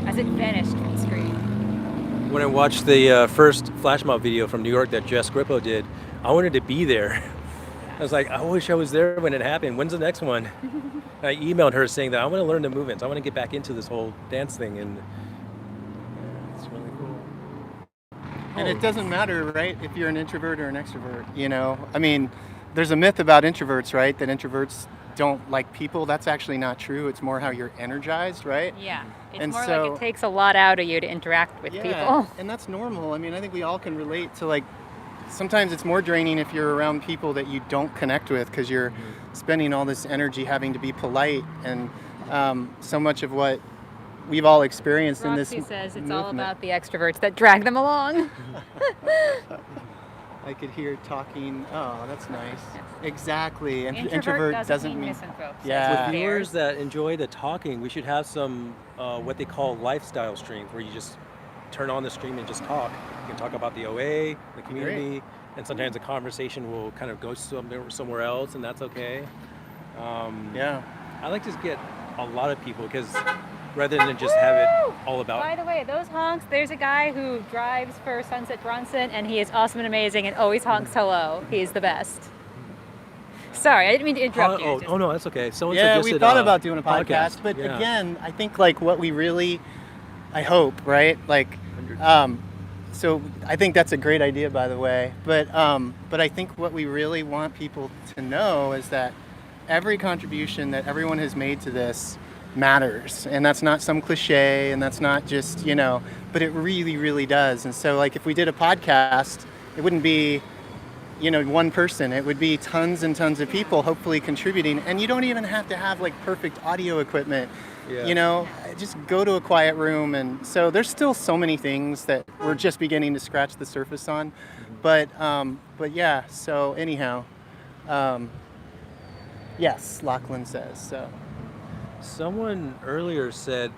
Speaker 3: As it vanished from the screen.
Speaker 2: When I watched the first flash mob video from New York that Jess Grippo did, I wanted to be there. I was like, I wish I was there when it happened. When's the next one? I emailed her saying that I want to learn the movements. I want to get back into this whole dance thing, and it's really cool.
Speaker 1: And it doesn't matter, right, if you're an introvert or an extrovert, I mean, there's a myth about introverts, right, that introverts don't like people. That's actually not true. It's more how you're energized, right?
Speaker 3: Yeah. It's
Speaker 1: And
Speaker 3: more
Speaker 1: so-
Speaker 3: like it takes a lot out of you to interact with people.
Speaker 1: And that's normal. I mean, I think we all can relate to like, sometimes it's more draining if you're around people that you don't connect with because you're spending all this energy having to be polite, and so much of what we've all experienced in this
Speaker 3: Roxy says it's
Speaker 1: movement.
Speaker 3: all about the extroverts that drag them along.
Speaker 1: I could hear talking. Oh, that's nice. Exactly. And
Speaker 3: Introvert doesn't mean misanthrope.
Speaker 1: Yeah.
Speaker 2: With viewers that enjoy the talking, we should have some what they call lifestyle streams where you just turn on the stream and just talk. You can talk about the OA, the community, and sometimes the conversation will kind of go somewhere else, and that's okay.
Speaker 1: Yeah.
Speaker 2: I like to get a lot of people, because rather than just have it all about.
Speaker 3: By the way, those honks, there's a guy who drives for Sunset Bronson, and he is awesome and amazing and always honks hello. He's the best. Sorry, I didn't mean to interrupt you.
Speaker 2: Oh no, that's okay. Someone
Speaker 1: Yeah,
Speaker 2: suggested,
Speaker 1: we thought about doing a podcast,
Speaker 2: podcast.
Speaker 1: but
Speaker 2: Yeah.
Speaker 1: again, I think like what we really, I hope, right? Like, so I think that's a great idea, by the way. But I think what we really want people to know is that every contribution that everyone has made to this matters, and that's not some cliche, and that's not just, you know, but it really, really does. And so, like, if we did a podcast, it wouldn't be, you know, one person. It would be tons and tons of people hopefully contributing, and you don't even have to have like perfect audio equipment.
Speaker 2: Yeah.
Speaker 1: You know, just go to a quiet room. And so there's still so many things that we're just beginning to scratch the surface on. But yeah, so anyhow, yes, Lachlan says so.
Speaker 2: Someone earlier said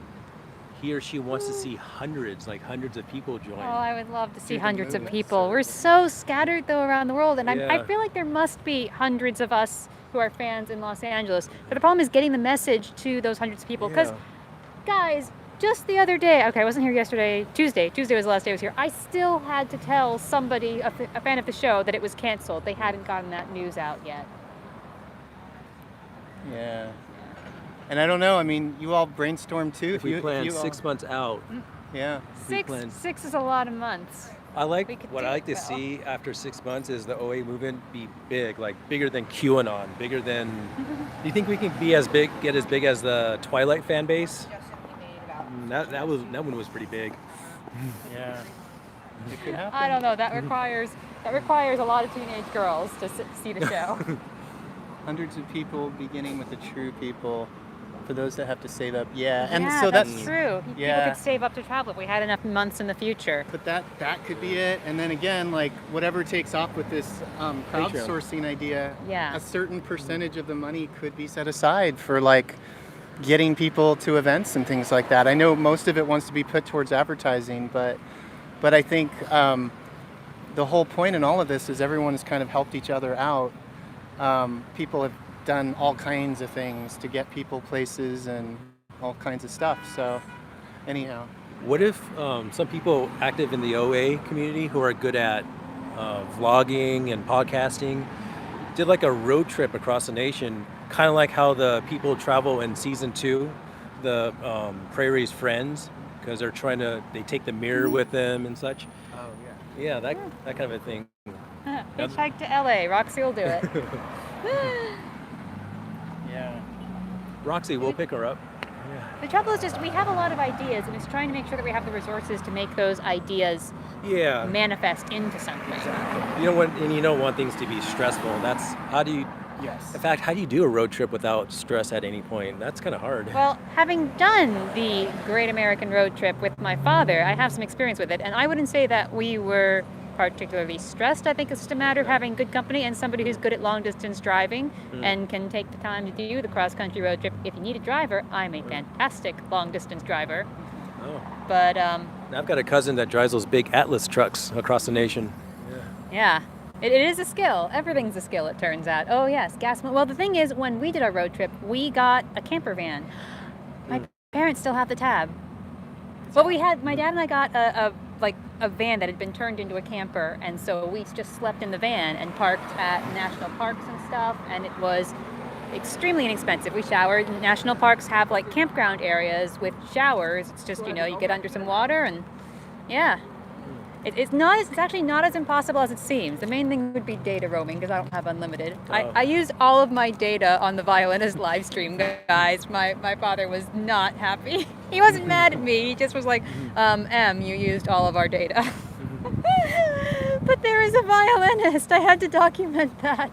Speaker 2: he or she wants to see hundreds of people join.
Speaker 3: Oh, I would love to see
Speaker 1: Do the
Speaker 3: hundreds of
Speaker 1: movement,
Speaker 3: people.
Speaker 1: so-
Speaker 3: We're so scattered, though, around the world, and I
Speaker 2: Yeah.
Speaker 3: feel like there must be hundreds of us who are fans in Los Angeles. But the problem is getting the message to those hundreds of people. Because,
Speaker 2: Yeah.
Speaker 3: guys, just the other day, okay, I wasn't here yesterday, Tuesday was the last day I was here, I still had to tell somebody, a fan of the show, that it was canceled. They hadn't gotten that news out yet.
Speaker 1: Yeah. And I don't know, I mean, you all brainstorm too.
Speaker 2: If we plan
Speaker 1: you all-
Speaker 2: 6 months out,
Speaker 1: Yeah.
Speaker 2: plan-
Speaker 3: Six is a lot of months.
Speaker 2: I
Speaker 3: We
Speaker 2: like
Speaker 3: could
Speaker 2: what
Speaker 3: do
Speaker 2: I like
Speaker 3: it,
Speaker 2: to
Speaker 3: though.
Speaker 2: see after 6 months is the OA movement be big, like bigger than QAnon, bigger than. Do you think we can get as big as the Twilight fan base? That one was pretty big.
Speaker 1: Yeah. It could happen.
Speaker 3: I don't know. That requires a lot of teenage girls to see the show.
Speaker 1: Hundreds of people beginning with the true people. For those that have to save up, yeah. And
Speaker 3: yeah,
Speaker 1: so
Speaker 3: that's
Speaker 1: that's
Speaker 3: true.
Speaker 1: yeah.
Speaker 3: People could save up to travel if we had enough months in the future.
Speaker 1: But that could be it. And then again, like whatever takes off with this crowdsourcing idea,
Speaker 3: Yeah.
Speaker 1: a certain percentage of the money could be set aside for like getting people to events and things like that. I know most of it wants to be put towards advertising, but I think the whole point in all of this is everyone has kind of helped each other out. People have done all kinds of things to get people places and all kinds of stuff. So anyhow.
Speaker 2: What if some people active in the OA community who are good at vlogging and podcasting did like a road trip across the nation, kind of like how the people travel in season 2, the Prairie's Friends, because they take the mirror with them and such.
Speaker 1: Oh
Speaker 2: Yeah, that kind of a thing.
Speaker 3: Hitchhike to LA. Roxy will do it.
Speaker 1: yeah.
Speaker 2: Roxy, we'll pick her up.
Speaker 3: The trouble is just we have a lot of ideas, and it's trying to make sure that we have the resources to make those ideas
Speaker 2: Yeah.
Speaker 3: manifest into something.
Speaker 2: You don't want things to be stressful. That's how do you.
Speaker 1: Yes.
Speaker 2: In fact, how do you do a road trip without stress at any point? That's kind of hard.
Speaker 3: Well, having done the Great American Road Trip with my father, I have some experience with it, and I wouldn't say that we were particularly stressed. I think it's just a matter of having good company and somebody who's good at long distance driving and can take the time to do the cross country road trip. If you need a driver, I'm a fantastic long distance driver.
Speaker 2: Oh.
Speaker 3: But
Speaker 2: I've got a cousin that drives those big Atlas trucks across the nation.
Speaker 3: yeah, it is a skill. Everything's a skill, it turns out. Oh yes, gas. Well, the thing is, when we did our road trip, we got a camper van. My parents still have the tab. Well, my dad and I got a van that had been turned into a camper, and so we just slept in the van and parked at national parks and stuff, and it was extremely inexpensive. We showered. National parks have like campground areas with showers. It's just, you get under some water and yeah. It's actually not as impossible as it seems. The main thing would be data roaming because I don't have unlimited. I used all of my data on the violinist live stream, guys. My father was not happy. He wasn't mad at me. He just was like, you used all of our data. But there is a violinist. I had to document that.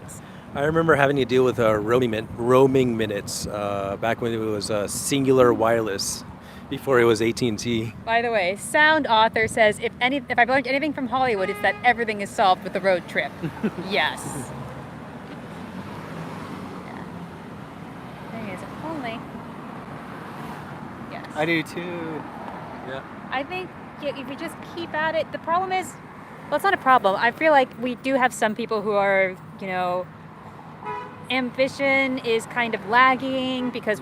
Speaker 2: I remember having to deal with roaming minutes back when it was Singular Wireless, before it was AT&T.
Speaker 3: By the way, Sound Author says, if I've learned anything from Hollywood, it's that everything is solved with the road trip. Yes. Yeah. Thing is, only. Yes.
Speaker 1: I do too.
Speaker 2: Yeah.
Speaker 3: I think if we just keep at it, the problem is, well, it's not a problem. I feel like we do have some people who are, ambition is kind of lagging because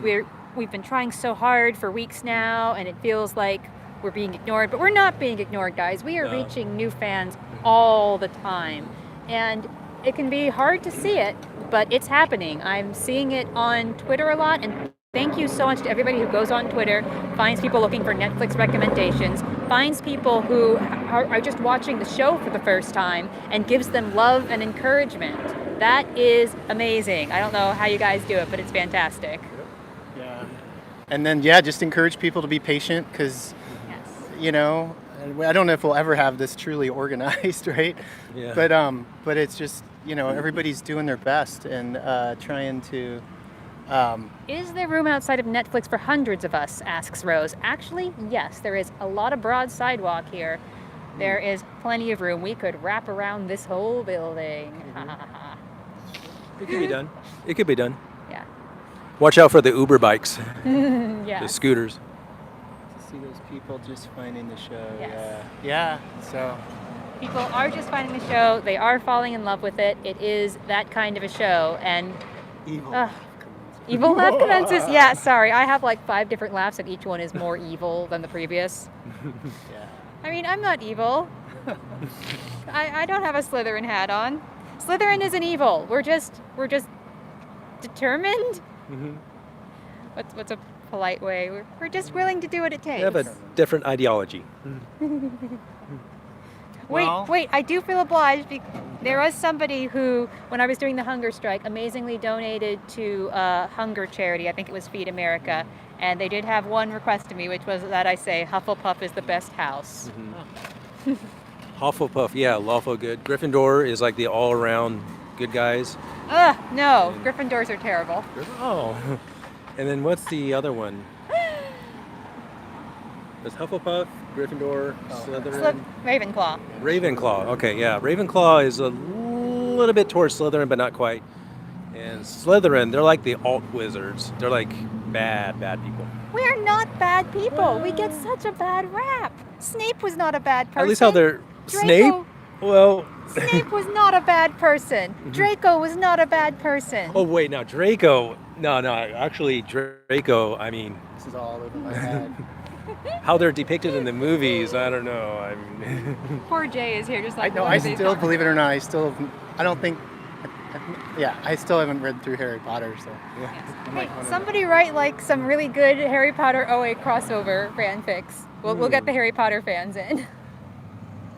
Speaker 3: we've been trying so hard for weeks now, and it feels like we're being ignored, but we're not being ignored, guys. We are reaching new fans all the time, and it can be hard to see it, but it's happening. I'm seeing it on Twitter a lot, and thank you so much to everybody who goes on Twitter, finds people looking for Netflix recommendations, finds people who are just watching the show for the first time, and gives them love and encouragement. That is amazing. I don't know how you guys do it, but it's fantastic.
Speaker 1: Yeah. And then, yeah, just encourage people to be patient because, you know, I don't know if we'll ever have this truly organized, right?
Speaker 2: Yeah.
Speaker 1: But it's just, you know, everybody's doing their best and trying to...
Speaker 3: Is there room outside of Netflix for hundreds of us, asks Rose. Actually, yes, there is a lot of broad sidewalk here. There is plenty of room. We could wrap around this whole building.
Speaker 2: It could be done. It could be done.
Speaker 3: Yeah.
Speaker 2: Watch out for the Uber bikes,
Speaker 3: Yeah.
Speaker 2: the scooters.
Speaker 1: To see those people just finding the show.
Speaker 3: Yes.
Speaker 1: Yeah. So...
Speaker 3: People are just finding the show. They are falling in love with it. It is that kind of a show. And
Speaker 1: Evil.
Speaker 3: Evil laugh commences. Yeah, sorry. I have like 5 different laughs, and each one is more evil than the previous.
Speaker 1: Yeah.
Speaker 3: I mean, I'm not evil. I don't have a Slytherin hat on. Slytherin isn't evil. We're just determined.
Speaker 2: Mm-hmm.
Speaker 3: What's a polite way? We're just willing to do what it takes.
Speaker 2: They have a different ideology.
Speaker 3: Wait, I do feel obliged because there was somebody who, when I was doing the hunger strike, amazingly donated to a hunger charity. I think it was Feed America. And they did have one request of me, which was that I say Hufflepuff is the best house.
Speaker 2: Mm-hmm. Hufflepuff, yeah, lawful good. Gryffindor is like the all-around good guys.
Speaker 3: No, Gryffindors are terrible.
Speaker 2: Oh. And then what's the other one? There's Hufflepuff, Gryffindor, Slytherin.
Speaker 3: Ravenclaw.
Speaker 2: Ravenclaw. Okay, yeah. Ravenclaw is a little bit towards Slytherin, but not quite. And Slytherin, they're like the alt wizards. They're like bad people.
Speaker 3: We're not bad people. We get such a bad rap. Snape was not a bad person.
Speaker 2: At least how they're
Speaker 3: Draco.
Speaker 2: Snape. Well,
Speaker 3: Snape was not a bad person. Draco was not a bad person.
Speaker 2: oh wait, now Draco. No, actually Draco. I mean,
Speaker 1: This is all over my head.
Speaker 2: how they're depicted in the movies. I don't know. I mean,
Speaker 3: Poor Jay is here, just
Speaker 1: I
Speaker 3: like.
Speaker 1: know.
Speaker 3: what
Speaker 1: I
Speaker 3: are they
Speaker 1: still,
Speaker 3: talking
Speaker 1: believe it or not, I don't think. I still haven't read through Harry Potter, so.
Speaker 3: Hey, somebody write like some really good Harry Potter OA crossover fanfics. We'll get the Harry Potter fans in.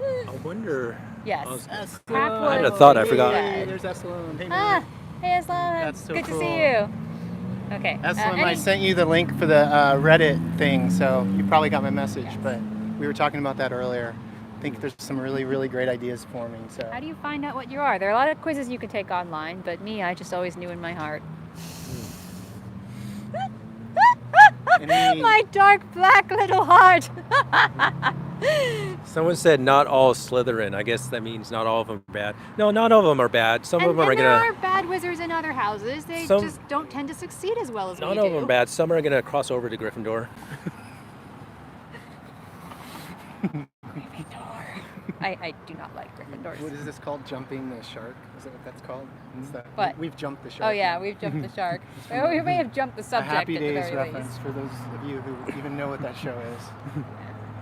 Speaker 2: I wonder.
Speaker 3: Yes.
Speaker 1: Essalon.
Speaker 2: I had a thought, I forgot.
Speaker 1: Hey, there's Essalon. Hey, man.
Speaker 3: Hey Aslan.
Speaker 1: That's so
Speaker 3: Good
Speaker 1: cool.
Speaker 3: to see you. Okay.
Speaker 1: Essalon, I sent you the link for the Reddit thing, so you probably got my message, but we were talking about that earlier. I think there's some really, really great ideas forming. So.
Speaker 3: How do you find out what you are? There are a lot of quizzes you could take online, but me, I just always knew in my heart. My dark black little heart.
Speaker 2: Someone said not all Slytherin. I guess that means not all of them are bad. No, not all of them are bad. Some of them are
Speaker 3: there
Speaker 2: gonna.
Speaker 3: are bad wizards in other houses. They just don't tend to succeed as well as we do.
Speaker 2: Not all of them are bad. Some are gonna cross over to Gryffindor.
Speaker 3: I do not like Gryffindors.
Speaker 1: What is this called? Jumping the shark? Is that what that's called?
Speaker 3: What?
Speaker 1: We've jumped the shark.
Speaker 3: Oh yeah, we've jumped the shark. Well, we may have jumped the
Speaker 1: A
Speaker 3: subject
Speaker 1: Happy
Speaker 3: at the
Speaker 1: Days
Speaker 3: very
Speaker 1: reference
Speaker 3: least.
Speaker 1: for those of you who even know what that show is.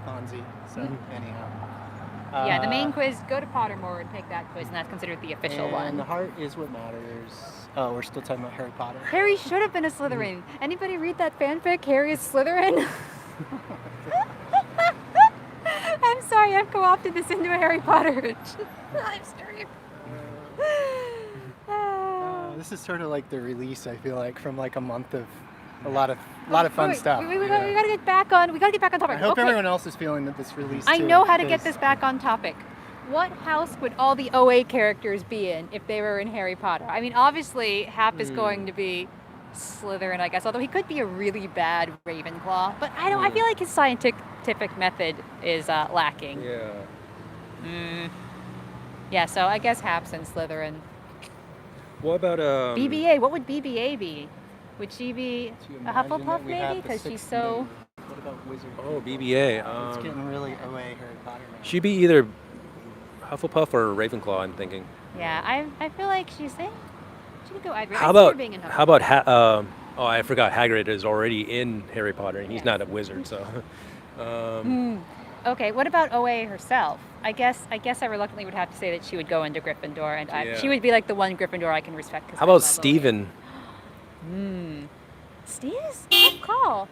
Speaker 1: Fonzie. So anyhow.
Speaker 3: Yeah, the main quiz, go to Pottermore and take that quiz, and that's considered the official
Speaker 1: And
Speaker 3: one.
Speaker 1: the heart is what matters. Oh, we're still talking about Harry Potter.
Speaker 3: Harry should have been a Slytherin. Anybody read that fanfic? Harry is Slytherin? I'm sorry, I've co-opted this into a Harry Potter live stream.
Speaker 1: This is sort of like the release, I feel like, from like a month of a lot of fun stuff.
Speaker 3: We gotta get back on. We gotta get back on topic.
Speaker 1: I hope
Speaker 3: Okay.
Speaker 1: everyone else is feeling that this release.
Speaker 3: I
Speaker 1: too,
Speaker 3: know how to get
Speaker 1: because-
Speaker 3: this back on topic. What house would all the OA characters be in if they were in Harry Potter? I mean, obviously, Hap is going to be Slytherin, I guess, although he could be a really bad Ravenclaw. But I feel like his scientific method is lacking.
Speaker 2: Yeah.
Speaker 3: Yeah, so I guess Hap's in Slytherin.
Speaker 2: What about
Speaker 3: BBA, what would BBA be? Would she be
Speaker 1: Do you
Speaker 3: a
Speaker 1: imagine
Speaker 3: Hufflepuff
Speaker 1: that we have
Speaker 3: maybe?
Speaker 1: the
Speaker 3: Because she's
Speaker 1: sixth
Speaker 3: so...
Speaker 1: name? What about Wizard?
Speaker 2: Oh, BBA.
Speaker 1: It's getting really OA Harry Potter now.
Speaker 2: She'd be either Hufflepuff or Ravenclaw. I'm thinking.
Speaker 3: Yeah, I feel like she's saying she could go either.
Speaker 2: How
Speaker 3: I see her
Speaker 2: about
Speaker 3: being in
Speaker 2: how about Oh, I forgot Hagrid is already in Harry Potter, and he's not a wizard, so.
Speaker 3: Okay, what about OA herself? I guess I reluctantly would have to say that she would go into Gryffindor, and she would be like the one Gryffindor I can respect.
Speaker 2: How about Steven?
Speaker 3: Steve's tough call.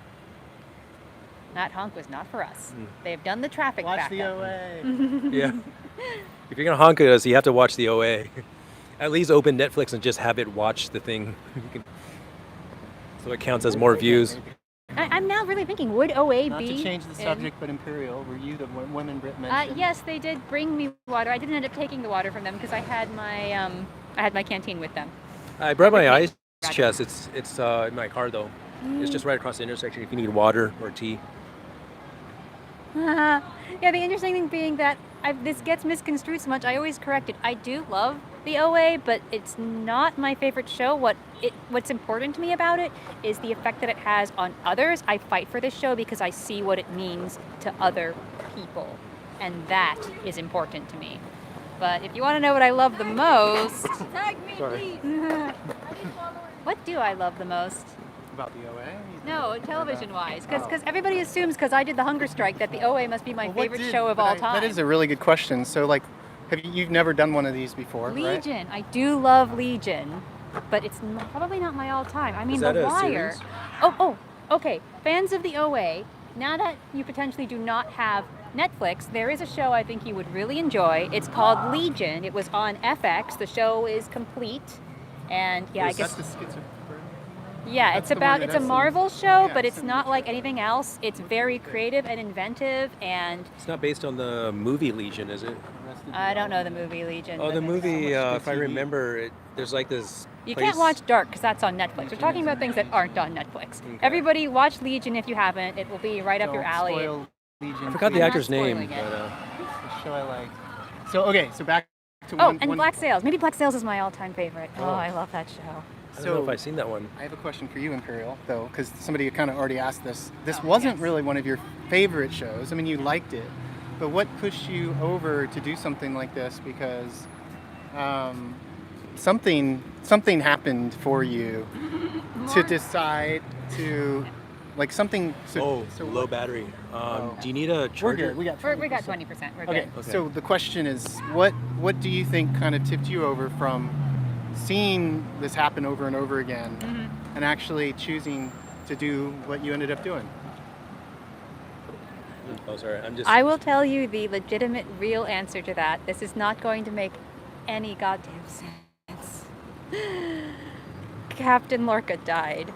Speaker 3: That honk was not for us. They've done the traffic
Speaker 1: Watch
Speaker 3: backup.
Speaker 1: the OA.
Speaker 2: Yeah. If you're gonna honk at us, you have to watch the OA. At least open Netflix and just have it watch the thing. So it counts as more views.
Speaker 3: I'm now really thinking, would OA
Speaker 1: Not
Speaker 3: be...
Speaker 1: to change the subject, but Imperial, were you the women Brit mentioned?
Speaker 3: Yes, they did bring me water. I didn't end up taking the water from them because I had my canteen with them.
Speaker 2: I brought my ice chest. It's in my car though. It's just right across the intersection if you need water or tea.
Speaker 3: Yeah, the interesting thing being that this gets misconstrued so much. I always correct it. I do love the OA, but it's not my favorite show. What's important to me about it is the effect that it has on others. I fight for this show because I see what it means to other people, and that is important to me. But if you want to know what I love the most,
Speaker 4: Tag me, please.
Speaker 3: what do I love the most?
Speaker 1: About the OA?
Speaker 3: No, television-wise, because everybody assumes because I did the hunger strike that the OA must be my favorite show of all time.
Speaker 1: That is a really good question. So, like, you've never done one of these before, right?
Speaker 3: Legion. I do love Legion, but it's probably not my all-time. I mean, The Wire.
Speaker 2: Series?
Speaker 3: Oh, okay. Fans of the OA, now that you potentially do not have Netflix, there is a show I think you would really enjoy. It's called Legion. It was on FX. The show is complete, and I guess.
Speaker 1: That's the schizophrenia?
Speaker 3: Yeah,
Speaker 1: That's
Speaker 3: it's a Marvel show,
Speaker 1: yeah,
Speaker 3: but it's not like anything else. It's very creative and inventive, and
Speaker 2: It's not based on the movie Legion, is it?
Speaker 3: I don't know the movie Legion.
Speaker 2: Oh,
Speaker 3: but
Speaker 2: the movie, if I
Speaker 1: TV.
Speaker 2: remember, there's like this.
Speaker 3: You
Speaker 2: place-
Speaker 3: can't watch Dark because that's on Netflix. We're talking about things that aren't on Netflix.
Speaker 2: Okay.
Speaker 3: Everybody watch Legion if you haven't. It will be right up your alley.
Speaker 1: Spoil Legion.
Speaker 2: I forgot the
Speaker 3: I'm not
Speaker 2: actor's name.
Speaker 3: spoiling it.
Speaker 2: But,
Speaker 1: The show I liked. So back to
Speaker 3: Oh,
Speaker 1: one.
Speaker 3: and
Speaker 1: one-
Speaker 3: Black Sails. Maybe Black Sails is my all-time favorite. Oh,
Speaker 2: Oh.
Speaker 3: I love that show.
Speaker 2: I don't know if I've seen that one.
Speaker 1: I have a question for you, Imperial, though, because somebody kind of already asked this. This
Speaker 3: Oh,
Speaker 1: wasn't
Speaker 3: yes.
Speaker 1: really one of your favorite shows. I mean, you liked it, but what pushed you over to do something like this? Because something happened for you to decide to, like something. So
Speaker 2: Low
Speaker 1: what-
Speaker 2: battery.
Speaker 1: Oh.
Speaker 2: Do you need a
Speaker 1: We're
Speaker 2: charger?
Speaker 1: good. We got.
Speaker 3: We got
Speaker 1: 20%.
Speaker 3: 20%. We're
Speaker 1: Okay.
Speaker 3: good.
Speaker 1: So the question is, what do you think kind of tipped you over from seeing this happen over and over again, and actually choosing to do what you ended up doing?
Speaker 2: Oh, sorry. I'm just.
Speaker 3: I will tell you the legitimate, real answer to that. This is not going to make any goddamn sense. Captain Lorca died.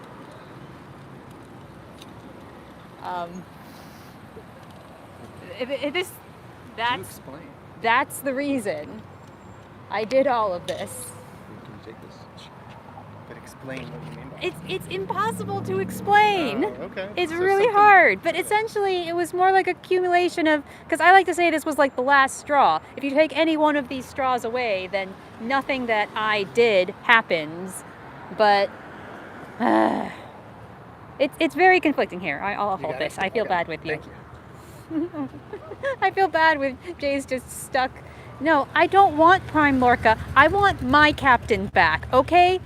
Speaker 1: Explain.
Speaker 3: That's the reason I did all of this.
Speaker 2: Can you take this?
Speaker 1: But explain what you mean by
Speaker 3: It's impossible to explain.
Speaker 1: Oh, okay.
Speaker 3: It's
Speaker 1: So
Speaker 3: really
Speaker 1: something-
Speaker 3: hard, but essentially it was more like accumulation of, because I like to say this was like the last straw. If you take any one of these straws away, then nothing that I did happens, but it's very conflicting here. I'll
Speaker 1: You
Speaker 3: hold
Speaker 1: got it?
Speaker 3: this. I feel
Speaker 1: Okay.
Speaker 3: bad with you.
Speaker 1: Thank you.
Speaker 3: I feel bad with Jay's just stuck. No, I don't want Prime Lorca. I want my captain back, okay?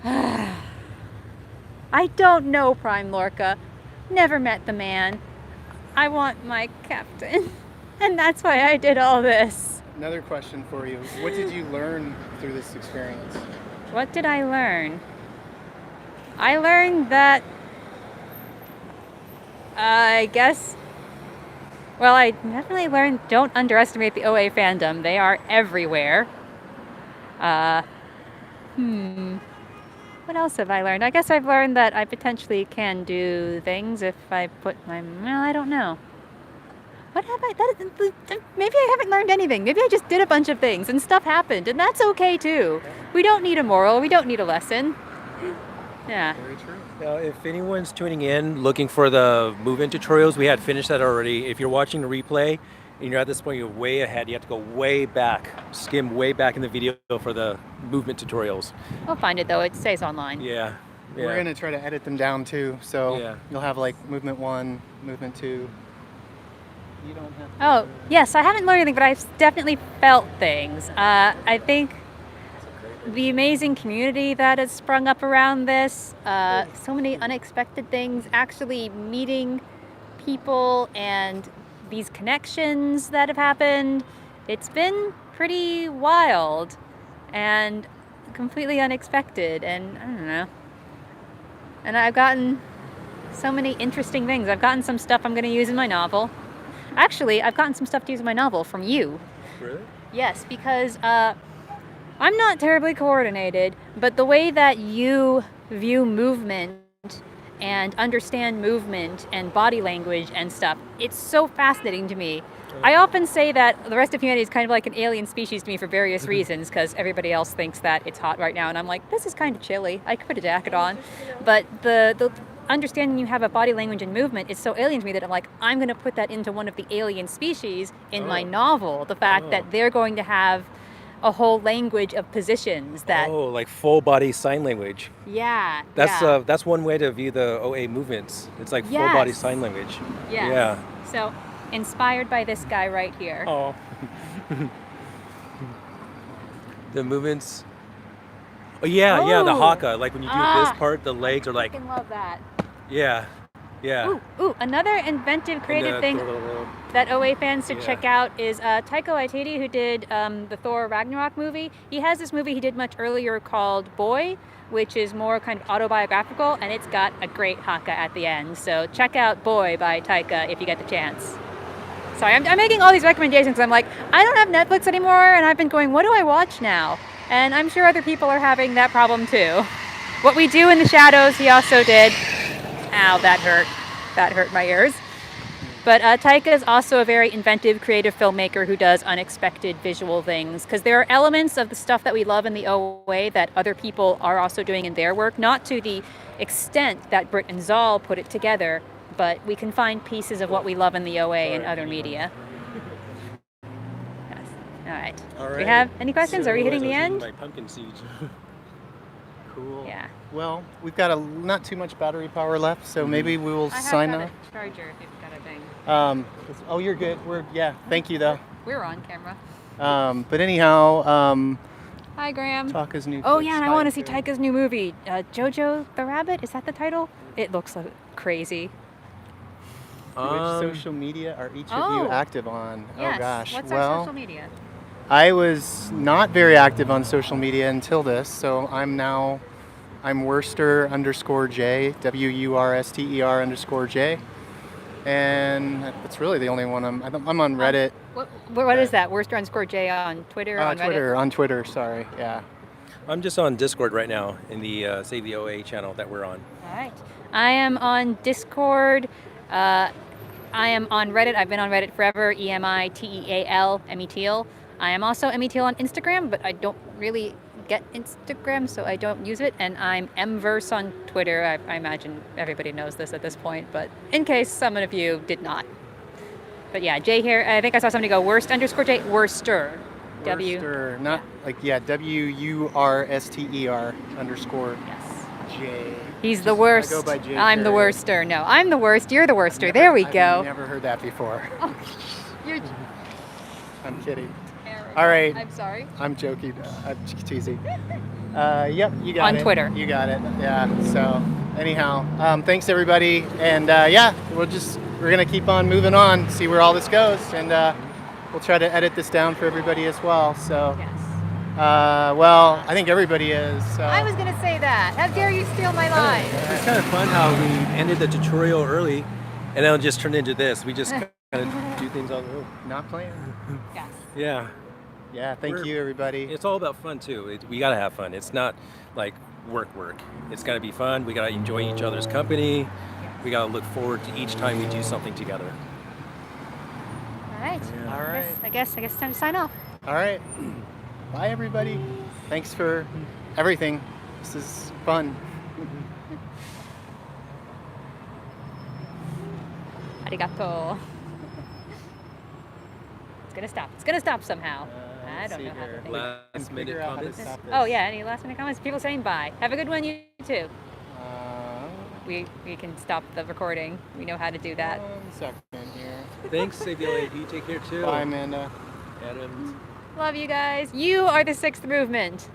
Speaker 3: I don't know Prime Lorca. Never met the man. I want my captain. And that's why I did all this.
Speaker 1: Another question for you. What did you learn through this experience?
Speaker 3: What did I learn? I learned that I guess, well, I definitely learned don't underestimate the OA fandom. They are everywhere. What else have I learned? I guess I've learned that I potentially can do things if I put my, well, I don't know. What have I, maybe I haven't learned anything. Maybe I just did a bunch of things and stuff happened, and that's okay too. We don't need a moral, we don't need a lesson. Yeah.
Speaker 1: Very true.
Speaker 2: Now, if anyone's tuning in looking for the movement tutorials, we had finished that already. If you're watching the replay and you're at this point, you're way ahead. You have to go way back, skim way back in the video for the movement tutorials.
Speaker 3: I'll find it though, it stays online.
Speaker 2: Yeah.
Speaker 1: We're going to try to edit them down too. So
Speaker 2: Yeah.
Speaker 1: you'll have like movement 1, movement 2. You don't have to.
Speaker 3: Oh, yes, I haven't learned anything, but I've definitely felt things. I think,
Speaker 1: That's a great
Speaker 3: the amazing community that has sprung up around this, so many unexpected things, actually meeting people and these connections that have happened. It's been pretty wild and completely unexpected, and I don't know. And I've gotten so many interesting things. I've gotten some stuff I'm going to use in my novel. Actually, I've gotten some stuff to use in my novel from you.
Speaker 2: Really?
Speaker 3: Yes, because I'm not terribly coordinated, but the way that you view movement and understand movement and body language and stuff, it's so fascinating to me. I often say that the rest of humanity is kind of like an alien species to me for various reasons, because everybody else thinks that it's hot right now, and I'm like, this is kind of chilly. I could put a jacket on. But the understanding you have of body language and movement is so alien to me that I'm like, I'm going to put that into one of the alien species in my novel. The fact that they're going to have a whole language of positions that...
Speaker 2: Oh, like full body sign language.
Speaker 3: Yeah.
Speaker 2: That's one way to view the OA movements. It's like full body sign language.
Speaker 3: Yes.
Speaker 2: Yeah.
Speaker 3: So, inspired by this guy right here.
Speaker 2: Oh. The movements. Oh yeah, the haka. Like when you do this part, the legs are like.
Speaker 3: I love that.
Speaker 2: Yeah.
Speaker 3: Ooh, another inventive, creative thing that OA fans should check out is Taika Waititi, who did the Thor Ragnarok movie. He has this movie he did much earlier called Boy, which is more kind of autobiographical, and it's got a great haka at the end. So check out Boy by Taika if you get the chance. Sorry, I'm making all these recommendations because I'm like, I don't have Netflix anymore, and I've been going, what do I watch now? And I'm sure other people are having that problem too. What We Do in the Shadows, he also did. Ow, that hurt. That hurt my ears. But Taika is also a very inventive, creative filmmaker who does unexpected visual things, because there are elements of the stuff that we love in the OA that other people are also doing in their work, not to the extent that Britt and Zal put it together, but we can find pieces of what we love in the OA in other media. Yes. All right. Do we have any questions? Are we hitting the end?
Speaker 2: My pumpkin seeds.
Speaker 1: Cool.
Speaker 3: Yeah.
Speaker 1: Well, we've got not too much battery power left, so maybe we will sign off.
Speaker 3: a charger if you've got a thing.
Speaker 1: Oh, you're good. Thank you though.
Speaker 3: We're on camera.
Speaker 1: But anyhow,
Speaker 3: Hi, Graham.
Speaker 1: Taika's new.
Speaker 3: Oh yeah, and I want to see Taika's new movie, Jojo the Rabbit. Is that the title? It looks crazy.
Speaker 1: Which social media are each of you active on?
Speaker 3: Yes.
Speaker 1: Oh gosh.
Speaker 3: What's our social media?
Speaker 1: I was not very active on social media until this, so I'm Worster _J, WURSTER _J, and that's really the only one I'm on Reddit.
Speaker 3: What is that? Worster _J on Twitter? On Reddit?
Speaker 1: On Twitter, sorry, yeah.
Speaker 2: I'm just on Discord right now in the Save the OA channel that we're on.
Speaker 3: All right. I am on Discord. I am on Reddit. I've been on Reddit forever. EMITEAL, METEAL. I am also METEAL on Instagram, but I don't really get Instagram, so I don't use it. And I'm Mverse on Twitter. I imagine everybody knows this at this point, but in case some of you did not. But yeah, J here. I think I saw somebody go Worst _J, Worster.
Speaker 1: Worster, not WURSTER _J.
Speaker 3: He's the worst.
Speaker 1: I go by J.
Speaker 3: I'm the worster. No, I'm the worst. You're the worster. There we go.
Speaker 1: I've never heard that before.
Speaker 3: Oh, you're
Speaker 1: I'm kidding.
Speaker 3: terrible.
Speaker 1: All right.
Speaker 3: I'm sorry.
Speaker 1: I'm joking. I'm teasing. Yep, you got it.
Speaker 3: On Twitter.
Speaker 1: You got it. Yeah. So anyhow, thanks everybody, and we're gonna keep on moving on, see where all this goes, and we'll try to edit this down for everybody as well. So.
Speaker 3: Yes.
Speaker 1: Well, I think everybody is. So.
Speaker 3: I was going to say that. How dare you steal my line?
Speaker 2: It's kind of fun how we ended the tutorial early, and then it just turned into this. We just kind of do things on the road.
Speaker 1: Not playing.
Speaker 3: Yes.
Speaker 2: Yeah.
Speaker 1: Yeah, thank you, everybody.
Speaker 2: It's all about fun, too. We got to have fun. It's not like work. It's got to be fun. We got to enjoy each other's company. We got to look forward to each time we do something together.
Speaker 3: All right.
Speaker 1: Yeah. All right.
Speaker 3: I guess it's time to sign off.
Speaker 1: All right. Bye, everybody. Thanks for everything. This is fun.
Speaker 3: Arigato. It's gonna stop. It's gonna stop somehow. I don't know how to think.
Speaker 2: Last minute
Speaker 1: Figure out how to
Speaker 2: comments.
Speaker 1: stop this.
Speaker 3: Oh yeah, any last minute comments? People saying bye. Have a good one, you too. We can stop the recording. We know how to do that.
Speaker 1: 1 second here.
Speaker 2: Thanks, ABLAD. Take care, too.
Speaker 1: Bye, Amanda.
Speaker 2: Adam.
Speaker 3: Love you guys. You are the sixth movement.